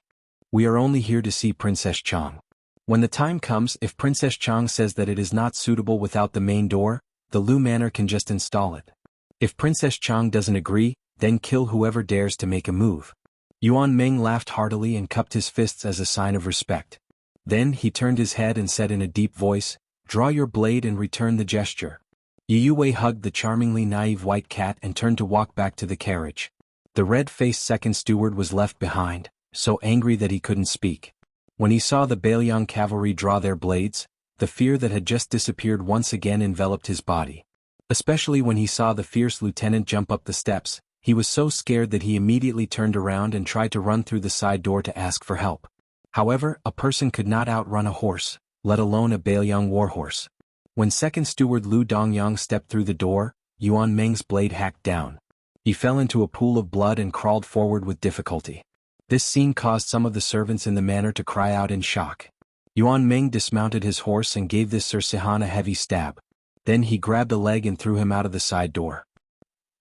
We are only here to see Princess Chang. When the time comes, if Princess Chang says that it is not suitable without the main door, the Lu Manor can just install it. If Princess Chang doesn't agree, then kill whoever dares to make a move. Yuan Meng laughed heartily and cupped his fists as a sign of respect. Then he turned his head and said in a deep voice, "Draw your blade and return the gesture." Yu Wei hugged the charmingly naive white cat and turned to walk back to the carriage. The red-faced second steward was left behind, so angry that he couldn't speak. When he saw the Bailiang cavalry draw their blades, the fear that had just disappeared once again enveloped his body. Especially when he saw the fierce lieutenant jump up the steps, he was so scared that he immediately turned around and tried to run through the side door to ask for help. However, a person could not outrun a horse, let alone a Bailiang warhorse. When second steward Lu Dongyang stepped through the door, Yuan Meng's blade hacked down. He fell into a pool of blood and crawled forward with difficulty. This scene caused some of the servants in the manor to cry out in shock. Yuan Meng dismounted his horse and gave this Sir Sihan a heavy stab. Then he grabbed a leg and threw him out of the side door.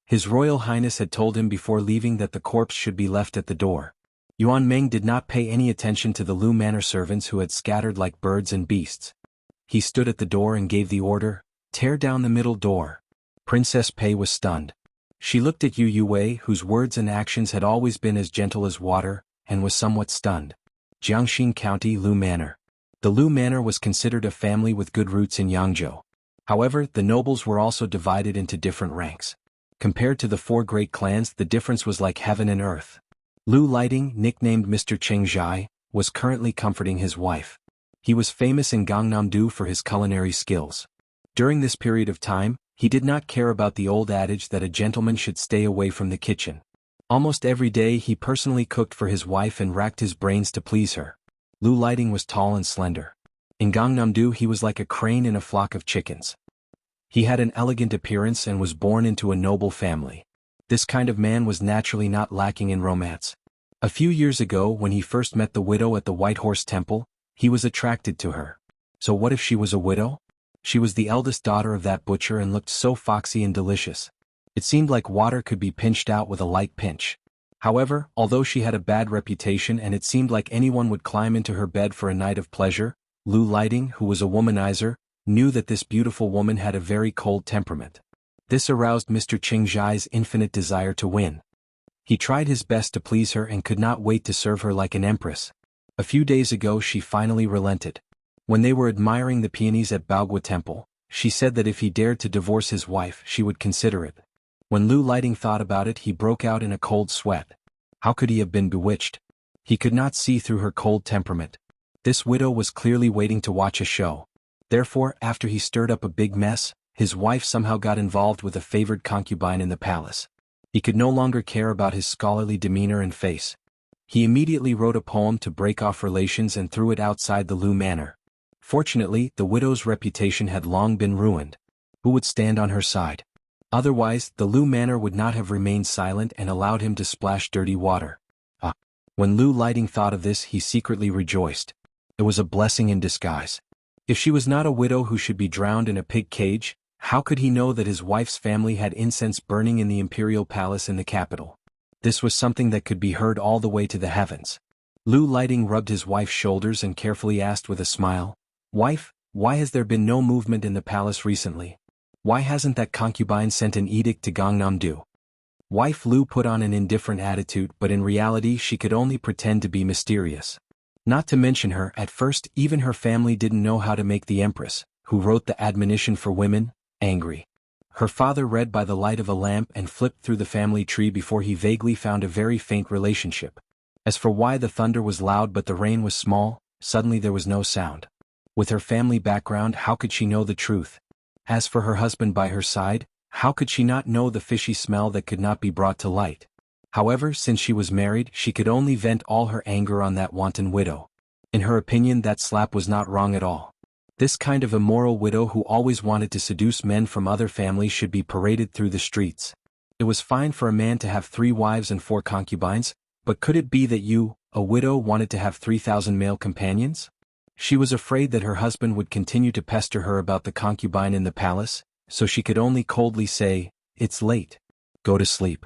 His Royal Highness had told him before leaving that the corpse should be left at the door. Yuan Meng did not pay any attention to the Lu Manor servants who had scattered like birds and beasts. He stood at the door and gave the order, "Tear down the middle door." Princess Pei was stunned. She looked at Yu Wei, whose words and actions had always been as gentle as water, and was somewhat stunned. Jiangxi County Lu Manor. The Lu Manor was considered a family with good roots in Yangzhou. However, the nobles were also divided into different ranks. Compared to the four great clans, the difference was like heaven and earth. Lu Lighting, nicknamed Mr. Chengzhai, was currently comforting his wife. He was famous in Gangnam-do for his culinary skills. During this period of time, he did not care about the old adage that a gentleman should stay away from the kitchen. Almost every day he personally cooked for his wife and racked his brains to please her. Lu Lighting was tall and slender. In Gangnam-do he was like a crane in a flock of chickens. He had an elegant appearance and was born into a noble family. This kind of man was naturally not lacking in romance. A few years ago, when he first met the widow at the White Horse Temple, he was attracted to her. So what if she was a widow? She was the eldest daughter of that butcher and looked so foxy and delicious. It seemed like water could be pinched out with a light pinch. However, although she had a bad reputation and it seemed like anyone would climb into her bed for a night of pleasure, Lu Lighting, who was a womanizer, knew that this beautiful woman had a very cold temperament. This aroused Mr. Chengzhai's infinite desire to win. He tried his best to please her and could not wait to serve her like an empress. A few days ago she finally relented. When they were admiring the peonies at Baogua Temple, she said that if he dared to divorce his wife she would consider it. When Lu Lighting thought about it he broke out in a cold sweat. How could he have been bewitched? He could not see through her cold temperament. This widow was clearly waiting to watch a show. Therefore, after he stirred up a big mess, his wife somehow got involved with a favored concubine in the palace. He could no longer care about his scholarly demeanor and face. He immediately wrote a poem to break off relations and threw it outside the Lu manor. Fortunately, the widow's reputation had long been ruined. Who would stand on her side? Otherwise, the Lu manor would not have remained silent and allowed him to splash dirty water. When Lu Lighting thought of this, he secretly rejoiced. It was a blessing in disguise. If she was not a widow who should be drowned in a pig cage, how could he know that his wife's family had incense burning in the imperial palace in the capital? This was something that could be heard all the way to the heavens. Lu Lighting rubbed his wife's shoulders and carefully asked with a smile, "Wife, why has there been no movement in the palace recently? Why hasn't that concubine sent an edict to Gangnam-do?" Wife Lu put on an indifferent attitude, but in reality she could only pretend to be mysterious. Not to mention her, at first even her family didn't know how to make the empress, who wrote the admonition for women, angry. Her father read by the light of a lamp and flipped through the family tree before he vaguely found a very faint relationship. As for why the thunder was loud but the rain was small, suddenly there was no sound. With her family background, how could she know the truth? As for her husband by her side, how could she not know the fishy smell that could not be brought to light? However, since she was married, she could only vent all her anger on that wanton widow. In her opinion, that slap was not wrong at all. This kind of immoral widow who always wanted to seduce men from other families should be paraded through the streets. It was fine for a man to have 3 wives and 4 concubines, but could it be that you, a widow, wanted to have 3,000 male companions? She was afraid that her husband would continue to pester her about the concubine in the palace, so she could only coldly say, "It's late. Go to sleep."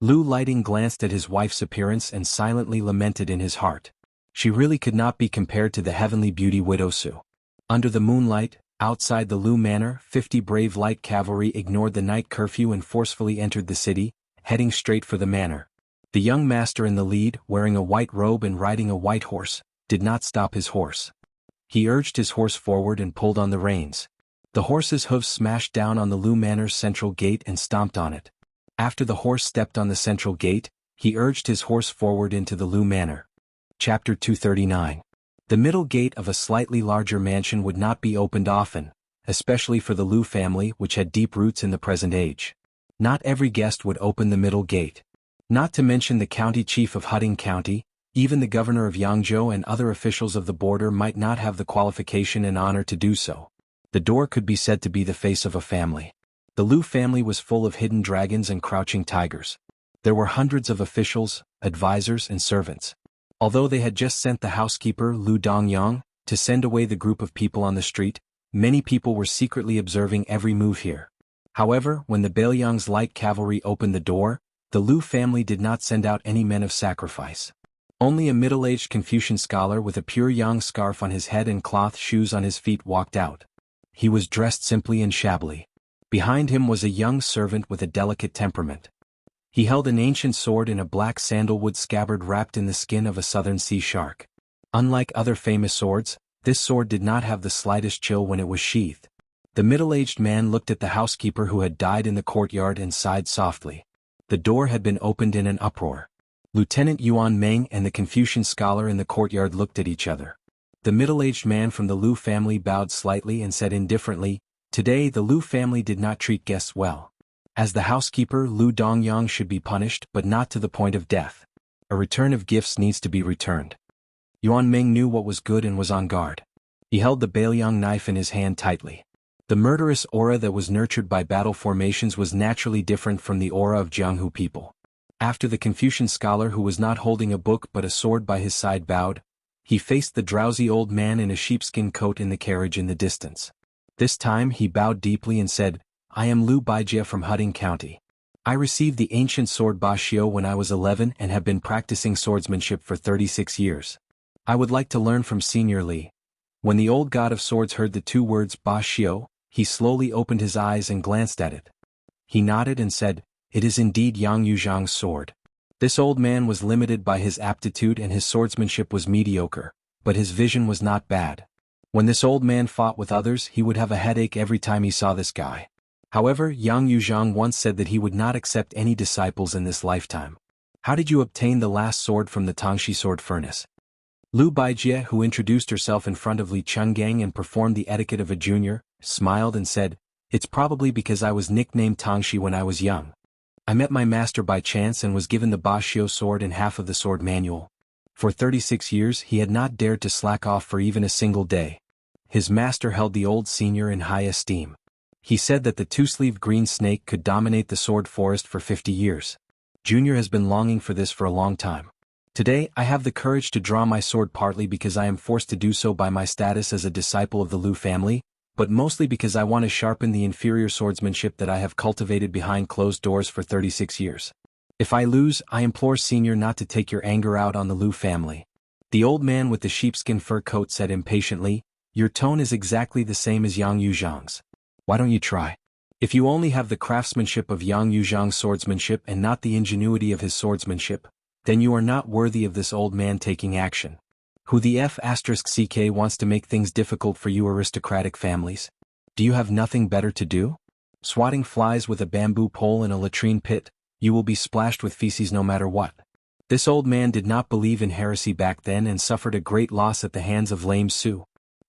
Lu Lighting glanced at his wife's appearance and silently lamented in his heart. She really could not be compared to the heavenly beauty widow Su. Under the moonlight, outside the Lu manor, 50 brave light cavalry ignored the night curfew and forcefully entered the city, heading straight for the manor. The young master in the lead, wearing a white robe and riding a white horse, did not stop his horse. He urged his horse forward and pulled on the reins. The horse's hooves smashed down on the Lu manor's central gate and stomped on it. After the horse stepped on the central gate, he urged his horse forward into the Lu manor. Chapter 239. The middle gate of a slightly larger mansion would not be opened often, especially for the Lu family, which had deep roots in the present age. Not every guest would open the middle gate. Not to mention the county chief of Huding County, even the governor of Jianghu and other officials of the border might not have the qualification and honor to do so. The door could be said to be the face of a family. The Lu family was full of hidden dragons and crouching tigers. There were hundreds of officials, advisors and servants. Although they had just sent the housekeeper Lu Dongyang to send away the group of people on the street, many people were secretly observing every move here. However, when the Bailiang's light cavalry opened the door, the Lu family did not send out any men of sacrifice. Only a middle-aged Confucian scholar with a pure yang scarf on his head and cloth shoes on his feet walked out. He was dressed simply and shabbily. Behind him was a young servant with a delicate temperament. He held an ancient sword in a black sandalwood scabbard wrapped in the skin of a southern sea shark. Unlike other famous swords, this sword did not have the slightest chill when it was sheathed. The middle-aged man looked at the housekeeper who had died in the courtyard and sighed softly. The door had been opened in an uproar. Lieutenant Yuan Meng and the Confucian scholar in the courtyard looked at each other. The middle-aged man from the Lu family bowed slightly and said indifferently, "Today the Lu family did not treat guests well. As the housekeeper, Lu Dongyang should be punished, but not to the point of death. A return of gifts needs to be returned." Yuan Meng knew what was good and was on guard. He held the Bailiang knife in his hand tightly. The murderous aura that was nurtured by battle formations was naturally different from the aura of Jianghu people. After the Confucian scholar who was not holding a book but a sword by his side bowed, he faced the drowsy old man in a sheepskin coat in the carriage in the distance. This time he bowed deeply and said, "I am Lu Baijia from Huding County. I received the ancient sword Ba Xiao when I was 11 and have been practicing swordsmanship for 36 years. I would like to learn from Senior Li." When the old god of swords heard the 2 words Ba Xiao, he slowly opened his eyes and glanced at it. He nodded and said, "It is indeed Yang Yuzhang's sword." This old man was limited by his aptitude and his swordsmanship was mediocre, but his vision was not bad. When this old man fought with others, he would have a headache every time he saw this guy. However, Yang Yuzhang once said that he would not accept any disciples in this lifetime. "How did you obtain the last sword from the Tangxi sword furnace?" Lu Baijie, who introduced herself in front of Li Chenggang and performed the etiquette of a junior, smiled and said, "It's probably because I was nicknamed Tangxi when I was young." I met my master by chance and was given the Bashio sword and half of the sword manual. For 36 years he had not dared to slack off for even a single day. His master held the old senior in high esteem. He said that the two-sleeved green snake could dominate the sword forest for 50 years. Junior has been longing for this for a long time. Today I have the courage to draw my sword, partly because I am forced to do so by my status as a disciple of the Lu family, but mostly because I want to sharpen the inferior swordsmanship that I have cultivated behind closed doors for 36 years. If I lose, I implore Senior not to take your anger out on the Lu family. The old man with the sheepskin fur coat said impatiently, your tone is exactly the same as Yang Yuzhang's. Why don't you try? If you only have the craftsmanship of Yang Yuzhang's swordsmanship and not the ingenuity of his swordsmanship, then you are not worthy of this old man taking action. Who the F***ck wants to make things difficult for you aristocratic families? Do you have nothing better to do? Swatting flies with a bamboo pole in a latrine pit, you will be splashed with feces no matter what. This old man did not believe in heresy back then and suffered a great loss at the hands of lame Su.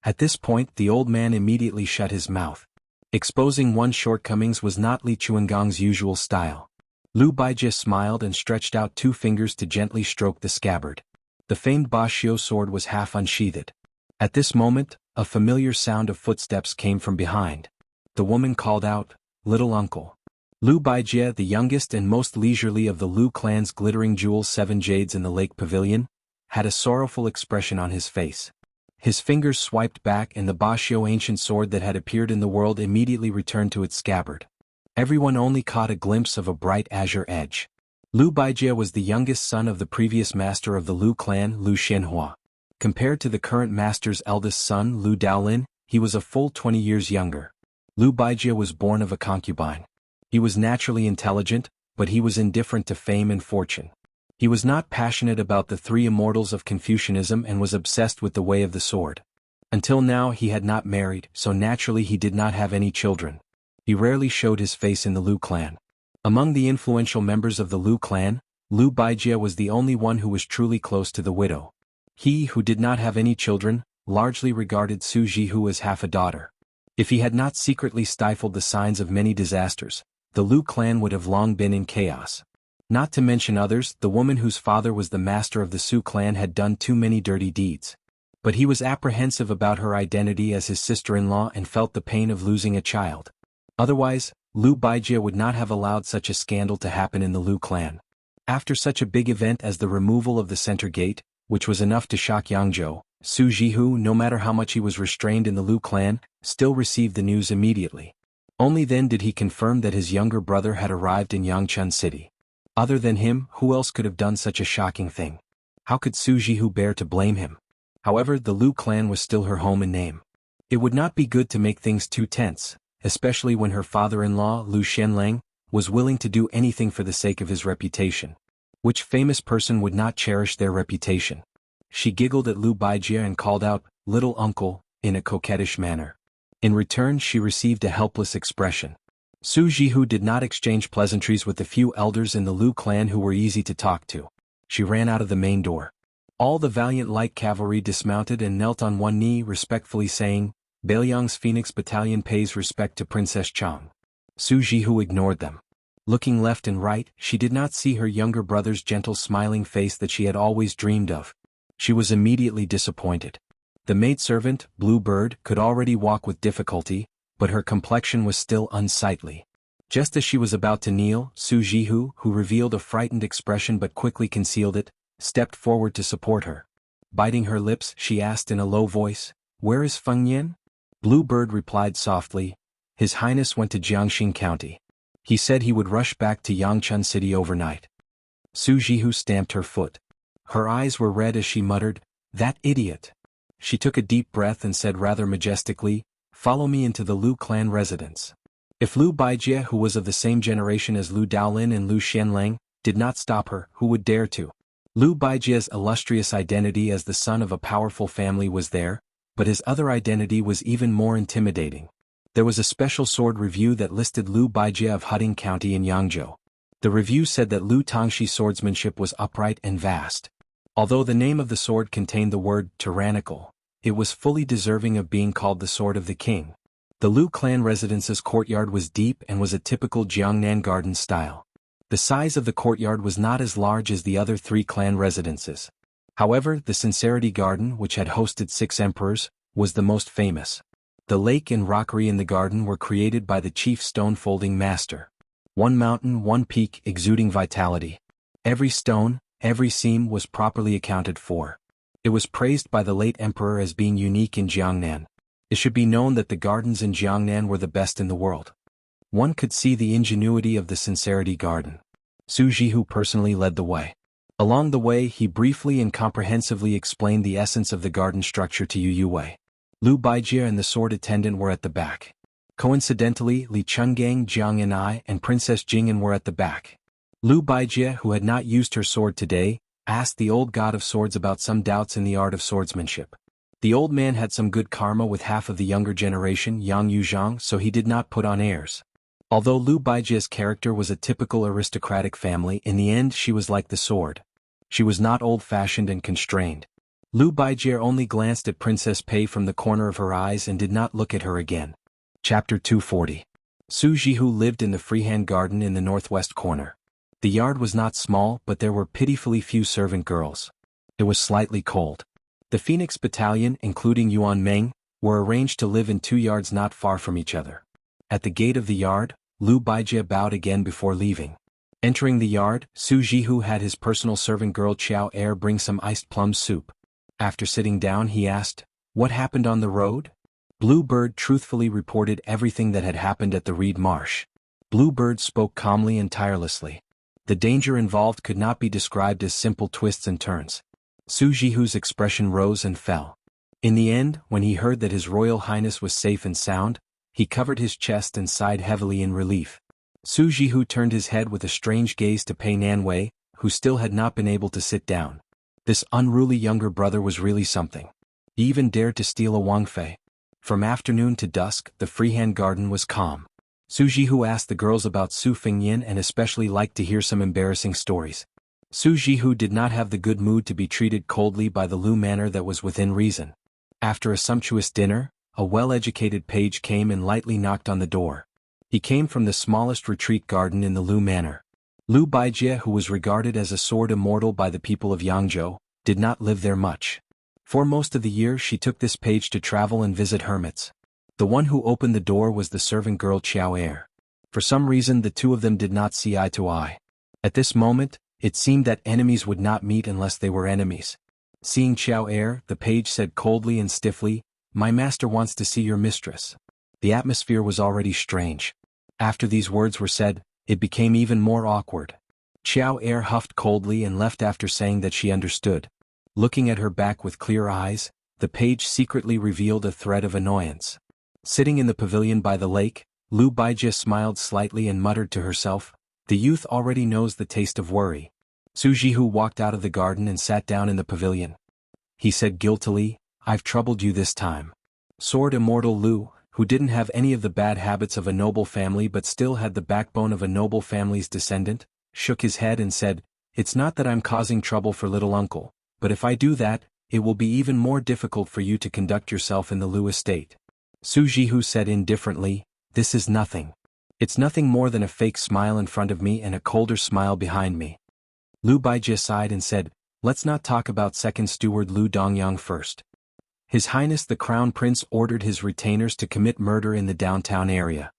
At this point the old man immediately shut his mouth. Exposing one's shortcomings was not Li Chuangong's usual style. Lu Baijie smiled and stretched out 2 fingers to gently stroke the scabbard. The famed Bashio sword was half unsheathed. At this moment, a familiar sound of footsteps came from behind. The woman called out, "Little uncle." Lu Baijie, the youngest and most leisurely of the Lu clan's glittering jewels 7 jades in the lake pavilion, had a sorrowful expression on his face. His fingers swiped back and the Bashio ancient sword that had appeared in the world immediately returned to its scabbard. Everyone only caught a glimpse of a bright azure edge. Lu Baijie was the youngest son of the previous master of the Lu clan, Lu Xianxia. Compared to the current master's eldest son, Lu Daolin, he was a full 20 years younger. Lu Baijie was born of a concubine. He was naturally intelligent, but he was indifferent to fame and fortune. He was not passionate about the 3 immortals of Confucianism and was obsessed with the way of the sword. Until now he had not married, so naturally he did not have any children. He rarely showed his face in the Lu clan. Among the influential members of the Lu clan, Lu Baijie was the only one who was truly close to the widow. He who did not have any children, largely regarded Su Jihu as half a daughter. If he had not secretly stifled the signs of many disasters, the Lu clan would have long been in chaos. Not to mention others, the woman whose father was the master of the Su clan had done too many dirty deeds. But he was apprehensive about her identity as his sister-in-law and felt the pain of losing a child. Otherwise, Lu Baijie would not have allowed such a scandal to happen in the Lu clan. After such a big event as the removal of the center gate, which was enough to shock Yangzhou, Su Jihu, no matter how much he was restrained in the Lu clan, still received the news immediately. Only then did he confirm that his younger brother had arrived in Yangchun City. Other than him, who else could have done such a shocking thing? How could Su Jihu bear to blame him? However, the Lu clan was still her home and name. It would not be good to make things too tense, especially when her father-in-law, Lu Xianlang, was willing to do anything for the sake of his reputation. Which famous person would not cherish their reputation? She giggled at Lu Baijie and called out, "Little uncle," in a coquettish manner. In return she received a helpless expression. Su Jihu did not exchange pleasantries with the few elders in the Lu clan who were easy to talk to. She ran out of the main door. All the valiant light cavalry dismounted and knelt on one knee, respectfully saying, "Beiliang's Phoenix Battalion pays respect to Princess Chang." Su Jihu ignored them. Looking left and right, she did not see her younger brother's gentle smiling face that she had always dreamed of. She was immediately disappointed. The maidservant, Blue Bird, could already walk with difficulty, but her complexion was still unsightly. Just as she was about to kneel, Su Jihu, who revealed a frightened expression but quickly concealed it, stepped forward to support her. Biting her lips, she asked in a low voice, "Where is Feng Yin?" Blue Bird replied softly, "His Highness went to Jiangxing County. He said he would rush back to Yangchun City overnight." Su Jihu stamped her foot. Her eyes were red as she muttered, "That idiot." She took a deep breath and said rather majestically, "Follow me into the Lu clan residence." If Lu Baijie, who was of the same generation as Lu Daolin and Lu Xianlang, did not stop her, who would dare to? Lu Baijie's illustrious identity as the son of a powerful family was there, but his other identity was even more intimidating. There was a special sword review that listed Lu Baijie of Huding County in Yangzhou. The review said that Lu Tongxi's swordsmanship was upright and vast. Although the name of the sword contained the word tyrannical, it was fully deserving of being called the Sword of the King. The Lu clan residence's courtyard was deep and was a typical Jiangnan garden style. The size of the courtyard was not as large as the other 3 clan residences. However, the Sincerity Garden, which had hosted 6 emperors, was the most famous. The lake and rockery in the garden were created by the chief stone-folding master. One mountain, one peak exuding vitality. Every stone, every seam was properly accounted for. It was praised by the late emperor as being unique in Jiangnan. It should be known that the gardens in Jiangnan were the best in the world. One could see the ingenuity of the Sincerity Garden. Su Jihu personally led the way. Along the way he briefly and comprehensively explained the essence of the garden structure to Yu Wei. Lu Baijie and the sword attendant were at the back. Coincidentally, Li Chenggang, Jiang Yan'ai, and Princess Jing'an were at the back. Lu Baijie, who had not used her sword today, asked the old god of swords about some doubts in the art of swordsmanship. The old man had some good karma with half of the younger generation, Yang Yuzhang, so he did not put on airs. Although Lu Baijie's character was a typical aristocratic family, in the end she was like the sword. She was not old-fashioned and constrained. Lu Baijie only glanced at Princess Pei from the corner of her eyes and did not look at her again. Chapter 240. Su Jihu lived in the freehand garden in the northwest corner. The yard was not small, but there were pitifully few servant girls. It was slightly cold. The Phoenix Battalion, including Yuan Meng, were arranged to live in 2 yards not far from each other. At the gate of the yard, Lu Baijie bowed again before leaving. Entering the yard, Su Jihu had his personal servant girl Xiao Er bring some iced plum soup. After sitting down he asked, "What happened on the road?" Bluebird truthfully reported everything that had happened at the Reed Marsh. Bluebird spoke calmly and tirelessly. The danger involved could not be described as simple twists and turns. Su Jihu's expression rose and fell. In the end, when he heard that His Royal Highness was safe and sound, he covered his chest and sighed heavily in relief. Su Jihu turned his head with a strange gaze to Pei Nanwei, who still had not been able to sit down. This unruly younger brother was really something. He even dared to steal a Wang Fei. From afternoon to dusk, the freehand garden was calm. Su Jihu asked the girls about Su Fengyin and especially liked to hear some embarrassing stories. Su Jihu did not have the good mood to be treated coldly by the Lu manor that was within reason. After a sumptuous dinner, a well-educated page came and lightly knocked on the door. He came from the smallest retreat garden in the Lu manor. Lu Baijie, who was regarded as a sword immortal by the people of Yangzhou, did not live there much. For most of the year she took this page to travel and visit hermits. The one who opened the door was the servant girl Xiao Er. For some reason the two of them did not see eye to eye. At this moment, it seemed that enemies would not meet unless they were enemies. Seeing Xiao Er, the page said coldly and stiffly, "My master wants to see your mistress." The atmosphere was already strange. After these words were said, it became even more awkward. Xiao Er huffed coldly and left after saying that she understood. Looking at her back with clear eyes, the page secretly revealed a thread of annoyance. Sitting in the pavilion by the lake, Lu Baijie smiled slightly and muttered to herself, "The youth already knows the taste of worry." Su Jihu walked out of the garden and sat down in the pavilion. He said guiltily, "I've troubled you this time." Sword Immortal Lu, who didn't have any of the bad habits of a noble family but still had the backbone of a noble family's descendant, shook his head and said, "It's not that I'm causing trouble for little uncle, but if I do that, it will be even more difficult for you to conduct yourself in the Lu estate." Su Jihu said indifferently, "This is nothing. It's nothing more than a fake smile in front of me and a colder smile behind me." Lu Baijie sighed and said, "Let's not talk about second steward Lu Dongyang first. His Highness the Crown Prince ordered his retainers to commit murder in the downtown area.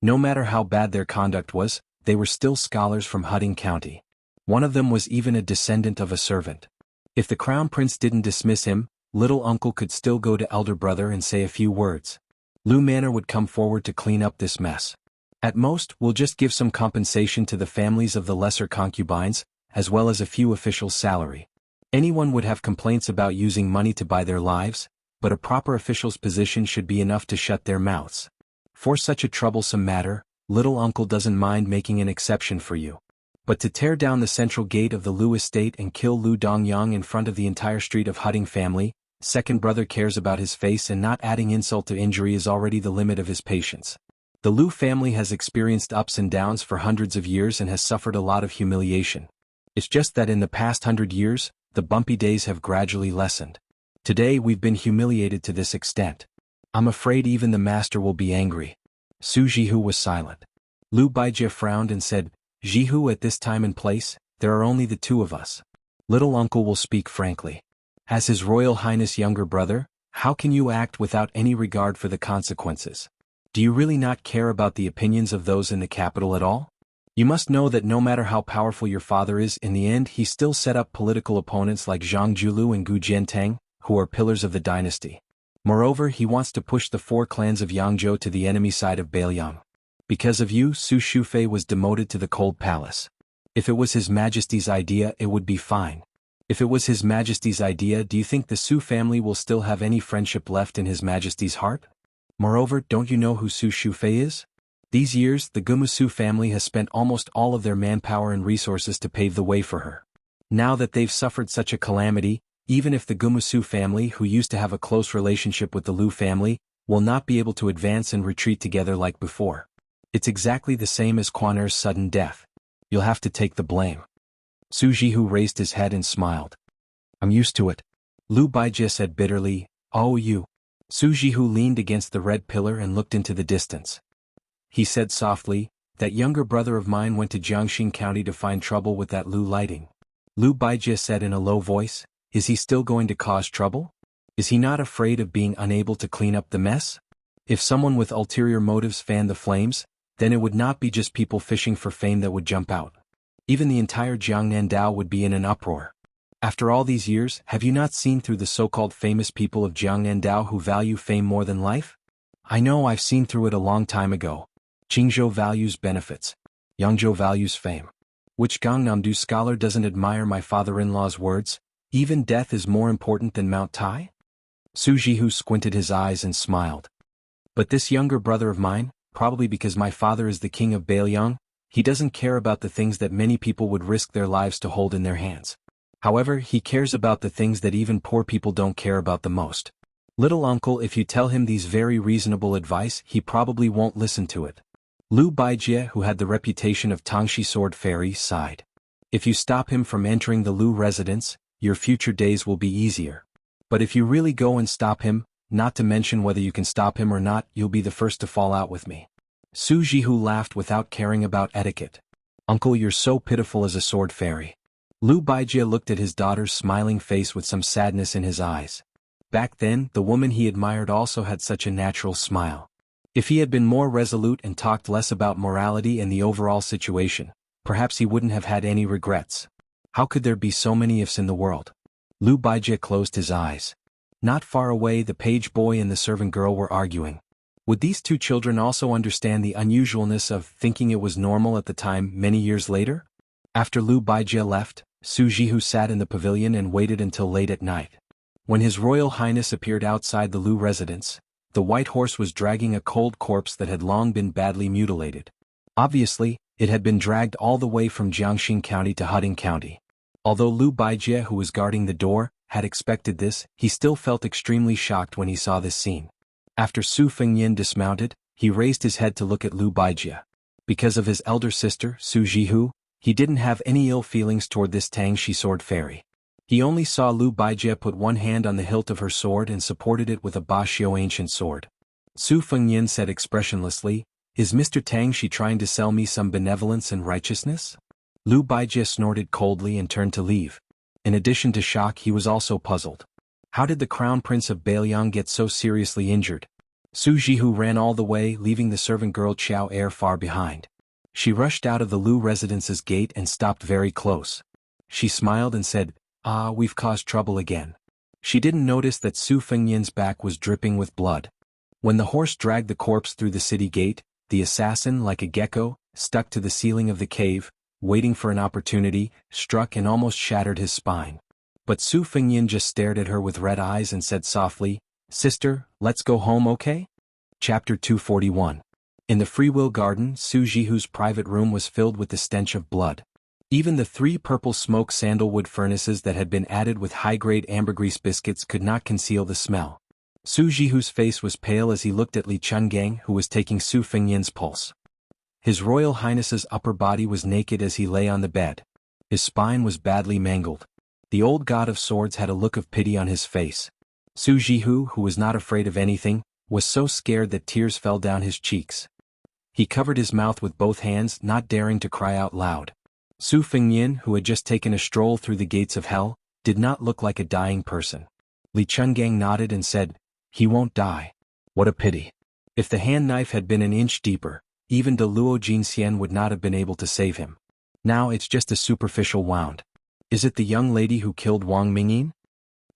No matter how bad their conduct was, they were still scholars from Huding County. One of them was even a descendant of a servant. If the Crown Prince didn't dismiss him, little uncle could still go to elder brother and say a few words. Lu Manor would come forward to clean up this mess. At most, we'll just give some compensation to the families of the lesser concubines, as well as a few officials' salary. Anyone would have complaints about using money to buy their lives, but a proper official's position should be enough to shut their mouths. For such a troublesome matter, little uncle doesn't mind making an exception for you. But to tear down the central gate of the Lu estate and kill Lu Dongyang in front of the entire street of Huding family, second brother cares about his face and not adding insult to injury is already the limit of his patience. The Lu family has experienced ups and downs for hundreds of years and has suffered a lot of humiliation. It's just that in the past 100 years, the bumpy days have gradually lessened. Today we've been humiliated to this extent. I'm afraid even the master will be angry." Su Jihu was silent. Lu Baijie frowned and said, Jianghu, at this time and place, there are only the two of us. Little uncle will speak frankly. As His Royal Highness' younger brother, how can you act without any regard for the consequences? Do you really not care about the opinions of those in the capital at all? You must know that no matter how powerful your father is, in the end he still set up political opponents like Zhang Julu and Gu Jiantang, who are pillars of the dynasty. Moreover, he wants to push the 4 clans of Yangzhou to the enemy side of Bailiang. Because of you, Su Shufei was demoted to the Cold Palace. If it was His Majesty's idea, it would be fine. If it was His Majesty's idea, do you think the Su family will still have any friendship left in His Majesty's heart? Moreover, don't you know who Su Shufei is? These years, the Gumusu family has spent almost all of their manpower and resources to pave the way for her. Now that they've suffered such a calamity, even if the Gumusu family, who used to have a close relationship with the Lu family, will not be able to advance and retreat together like before. It's exactly the same as Quan Er's sudden death. You'll have to take the blame. Su Jianghu raised his head and smiled. I'm used to it. Lu Baijie said bitterly, Oh you. Su Jianghu leaned against the red pillar and looked into the distance. He said softly, that younger brother of mine went to Jiangxi County to find trouble with that Lu lighting. Lu Baijie said in a low voice, Is he still going to cause trouble? Is he not afraid of being unable to clean up the mess? If someone with ulterior motives fanned the flames, then it would not be just people fishing for fame that would jump out. Even the entire Jiangnandao would be in an uproar. After all these years, have you not seen through the so-called famous people of Jiangnandao who value fame more than life? I know I've seen through it a long time ago. Qingzhou values benefits. Yangzhou values fame. Which Gangnamdu scholar doesn't admire my father-in-law's words? Even death is more important than Mount Tai? Su Jianghu squinted his eyes and smiled. But this younger brother of mine, probably because my father is the king of Bailiang, he doesn't care about the things that many people would risk their lives to hold in their hands. However, he cares about the things that even poor people don't care about the most. Little uncle, if you tell him these very reasonable advice, he probably won't listen to it. Lu Baijie, who had the reputation of Tangxi Sword Fairy, sighed. If you stop him from entering the Lu residence, your future days will be easier. But if you really go and stop him, not to mention whether you can stop him or not, you'll be the first to fall out with me. Su Jianghu laughed without caring about etiquette. Uncle, you're so pitiful as a sword fairy. Lu Baijie looked at his daughter's smiling face with some sadness in his eyes. Back then, the woman he admired also had such a natural smile. If he had been more resolute and talked less about morality and the overall situation, perhaps he wouldn't have had any regrets. How could there be so many ifs in the world? Lu Baijie closed his eyes. Not far away, the page boy and the servant girl were arguing. Would these two children also understand the unusualness of thinking it was normal at the time many years later? After Lu Baijie left, Su Jianghu sat in the pavilion and waited until late at night. When His Royal Highness appeared outside the Lu residence, the white horse was dragging a cold corpse that had long been badly mutilated. Obviously, it had been dragged all the way from Jiangxi County to Huding County. Although Lu Baijie, who was guarding the door, had expected this, he still felt extremely shocked when he saw this scene. After Su Fengyin dismounted, he raised his head to look at Lu Baijie. Because of his elder sister, Su Jianghu, he didn't have any ill feelings toward this Tangxi sword fairy. He only saw Lu Baijie put one hand on the hilt of her sword and supported it with a Bashio ancient sword. Su Fengyin said expressionlessly, Is Mr. Tangxi trying to sell me some benevolence and righteousness? Lu Baijie snorted coldly and turned to leave. In addition to shock, he was also puzzled. How did the Crown Prince of Bailiang get so seriously injured? Su Jianghu ran all the way, leaving the servant girl Xiao Er far behind. She rushed out of the Lu residence's gate and stopped very close. She smiled and said, Ah, we've caused trouble again. She didn't notice that Su Fengyin's back was dripping with blood. When the horse dragged the corpse through the city gate, the assassin, like a gecko, stuck to the ceiling of the cave, waiting for an opportunity, struck and almost shattered his spine. But Su Fengyin just stared at her with red eyes and said softly, Sister, let's go home, okay? Chapter 241. In the Free Will Garden, Su Jianghu's private room was filled with the stench of blood. Even the 3 purple smoke sandalwood furnaces that had been added with high-grade ambergris biscuits could not conceal the smell. Su Jianghu's face was pale as he looked at Li Chungang, who was taking Su Fengyin's pulse. His Royal Highness's upper body was naked as he lay on the bed. His spine was badly mangled. The old god of swords had a look of pity on his face. Su Jianghu, who was not afraid of anything, was so scared that tears fell down his cheeks. He covered his mouth with both hands, not daring to cry out loud. Su Fengyin, who had just taken a stroll through the gates of hell, did not look like a dying person. Li Chungang nodded and said, "He won't die. What a pity." If the hand knife had been an inch deeper, even the Luo Jinxian would not have been able to save him. Now it's just a superficial wound. Is it the young lady who killed Wang Mingyin?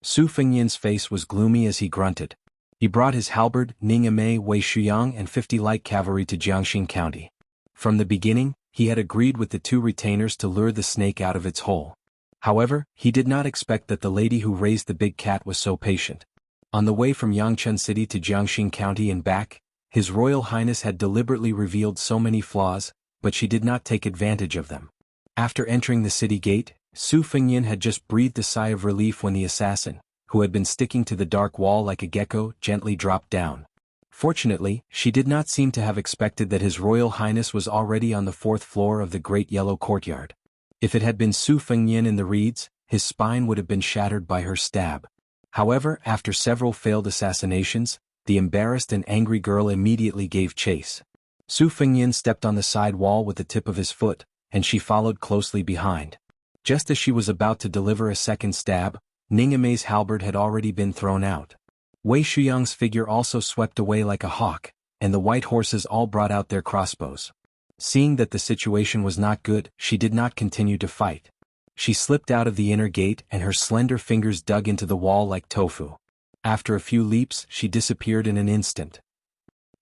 Su Fengyin's face was gloomy as he grunted. He brought his halberd, Ningame, Wei Shuyang and 50 light cavalry to Jiangxin County. From the beginning, he had agreed with the 2 retainers to lure the snake out of its hole. However, he did not expect that the lady who raised the big cat was so patient. On the way from Yangchun City to Jiangxin County and back, His Royal Highness had deliberately revealed so many flaws, but she did not take advantage of them. After entering the city gate, Su Fengyin had just breathed a sigh of relief when the assassin, who had been sticking to the dark wall like a gecko, gently dropped down. Fortunately, she did not seem to have expected that His Royal Highness was already on the 4th floor of the Great Yellow Courtyard. If it had been Su Fengyin in the reeds, his spine would have been shattered by her stab. However, after several failed assassinations, the embarrassed and angry girl immediately gave chase. Su Fengyin stepped on the side wall with the tip of his foot, and she followed closely behind. Just as she was about to deliver a second stab, Ningame's halberd had already been thrown out. Wei Shuyang's figure also swept away like a hawk, and the white horses all brought out their crossbows. Seeing that the situation was not good, she did not continue to fight. She slipped out of the inner gate and her slender fingers dug into the wall like tofu. After a few leaps, she disappeared in an instant.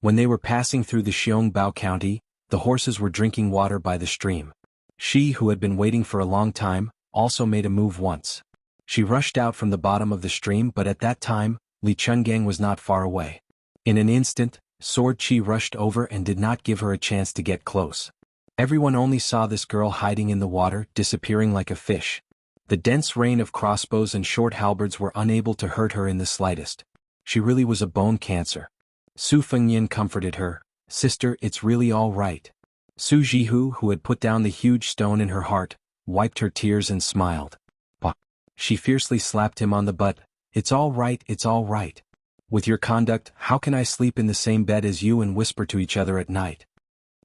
When they were passing through the Xiangbao County, the horses were drinking water by the stream. She, who had been waiting for a long time, also made a move once. She rushed out from the bottom of the stream, but at that time, Li Chungang was not far away. In an instant, Sword Chi rushed over and did not give her a chance to get close. Everyone only saw this girl hiding in the water, disappearing like a fish. The dense rain of crossbows and short halberds were unable to hurt her in the slightest. She really was a bone cancer. Su Fengyin comforted her, "Sister, it's really all right." Su Jihu, who had put down the huge stone in her heart, wiped her tears and smiled. Bah! She fiercely slapped him on the butt. It's all right, it's all right. With your conduct, how can I sleep in the same bed as you and whisper to each other at night?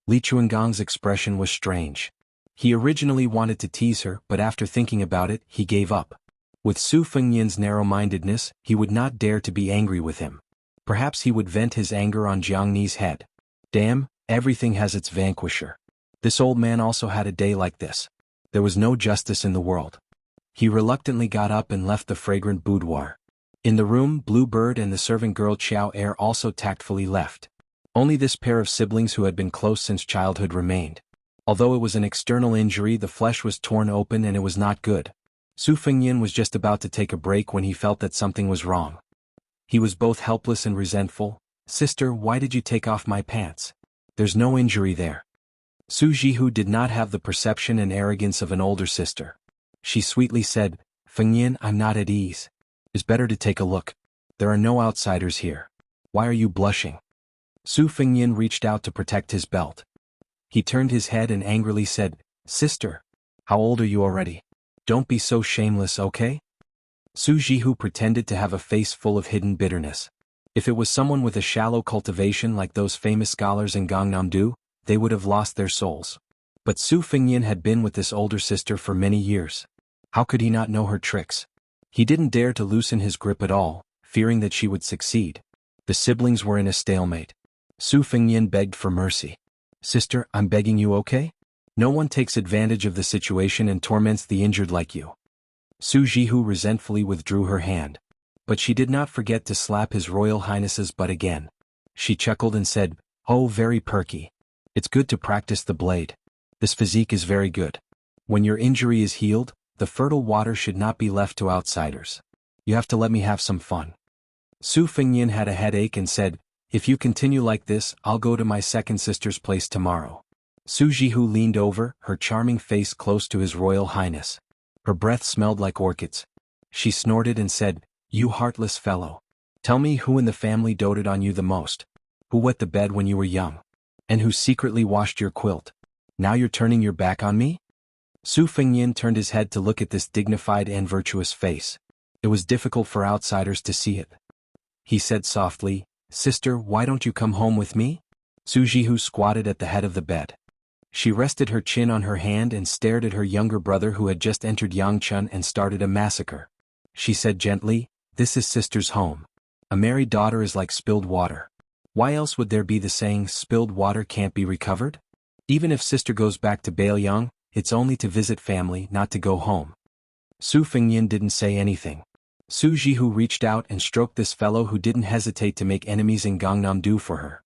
Li Chuangang's expression was strange. He originally wanted to tease her, but after thinking about it, he gave up. With Su Fengyin's narrow-mindedness, he would not dare to be angry with him. Perhaps he would vent his anger on Jiangni's head. Damn, everything has its vanquisher. This old man also had a day like this. There was no justice in the world. He reluctantly got up and left the fragrant boudoir. In the room, Bluebird and the servant girl Qiao Er also tactfully left. Only this pair of siblings who had been close since childhood remained. Although it was an external injury, the flesh was torn open and it was not good. Su Fengyin was just about to take a break when he felt that something was wrong. He was both helpless and resentful. "Sister, why did you take off my pants? There's no injury there." Su Jihu did not have the perception and arrogance of an older sister. She sweetly said, "Fengyin, I'm not at ease. It's better to take a look. There are no outsiders here. Why are you blushing?" Su Fengyin reached out to protect his belt. He turned his head and angrily said, "Sister, how old are you already? Don't be so shameless, okay?" Su Jihu pretended to have a face full of hidden bitterness. If it was someone with a shallow cultivation like those famous scholars in Gangnam-do, they would have lost their souls. But Su Fengyin had been with this older sister for many years. How could he not know her tricks? He didn't dare to loosen his grip at all, fearing that she would succeed. The siblings were in a stalemate. Su Fengyin begged for mercy. "Sister, I'm begging you, okay? No one takes advantage of the situation and torments the injured like you." Su Jihu resentfully withdrew her hand. But she did not forget to slap His Royal Highness's butt again. She chuckled and said, "Oh, very perky. It's good to practice the blade. This physique is very good. When your injury is healed, the fertile water should not be left to outsiders. You have to let me have some fun." Su Fengyin had a headache and said, "If you continue like this, I'll go to my second sister's place tomorrow." Su Jihu leaned over, her charming face close to His Royal Highness. Her breath smelled like orchids. She snorted and said, "You heartless fellow. Tell me who in the family doted on you the most? Who wet the bed when you were young? And who secretly washed your quilt? Now you're turning your back on me?" Su Fengyin turned his head to look at this dignified and virtuous face. It was difficult for outsiders to see it. He said softly, "Sister, why don't you come home with me? Su Jihu squatted at the head of the bed. She rested her chin on her hand and stared at her younger brother who had just entered Yangchun and started a massacre. She said gently, "This is sister's home. A married daughter is like spilled water. Why else would there be the saying, spilled water can't be recovered? Even if sister goes back to Baoyang, it's only to visit family, not to go home." Su Fengyin didn't say anything. Su Jihu reached out and stroked this fellow who didn't hesitate to make enemies in Gangnam do for her.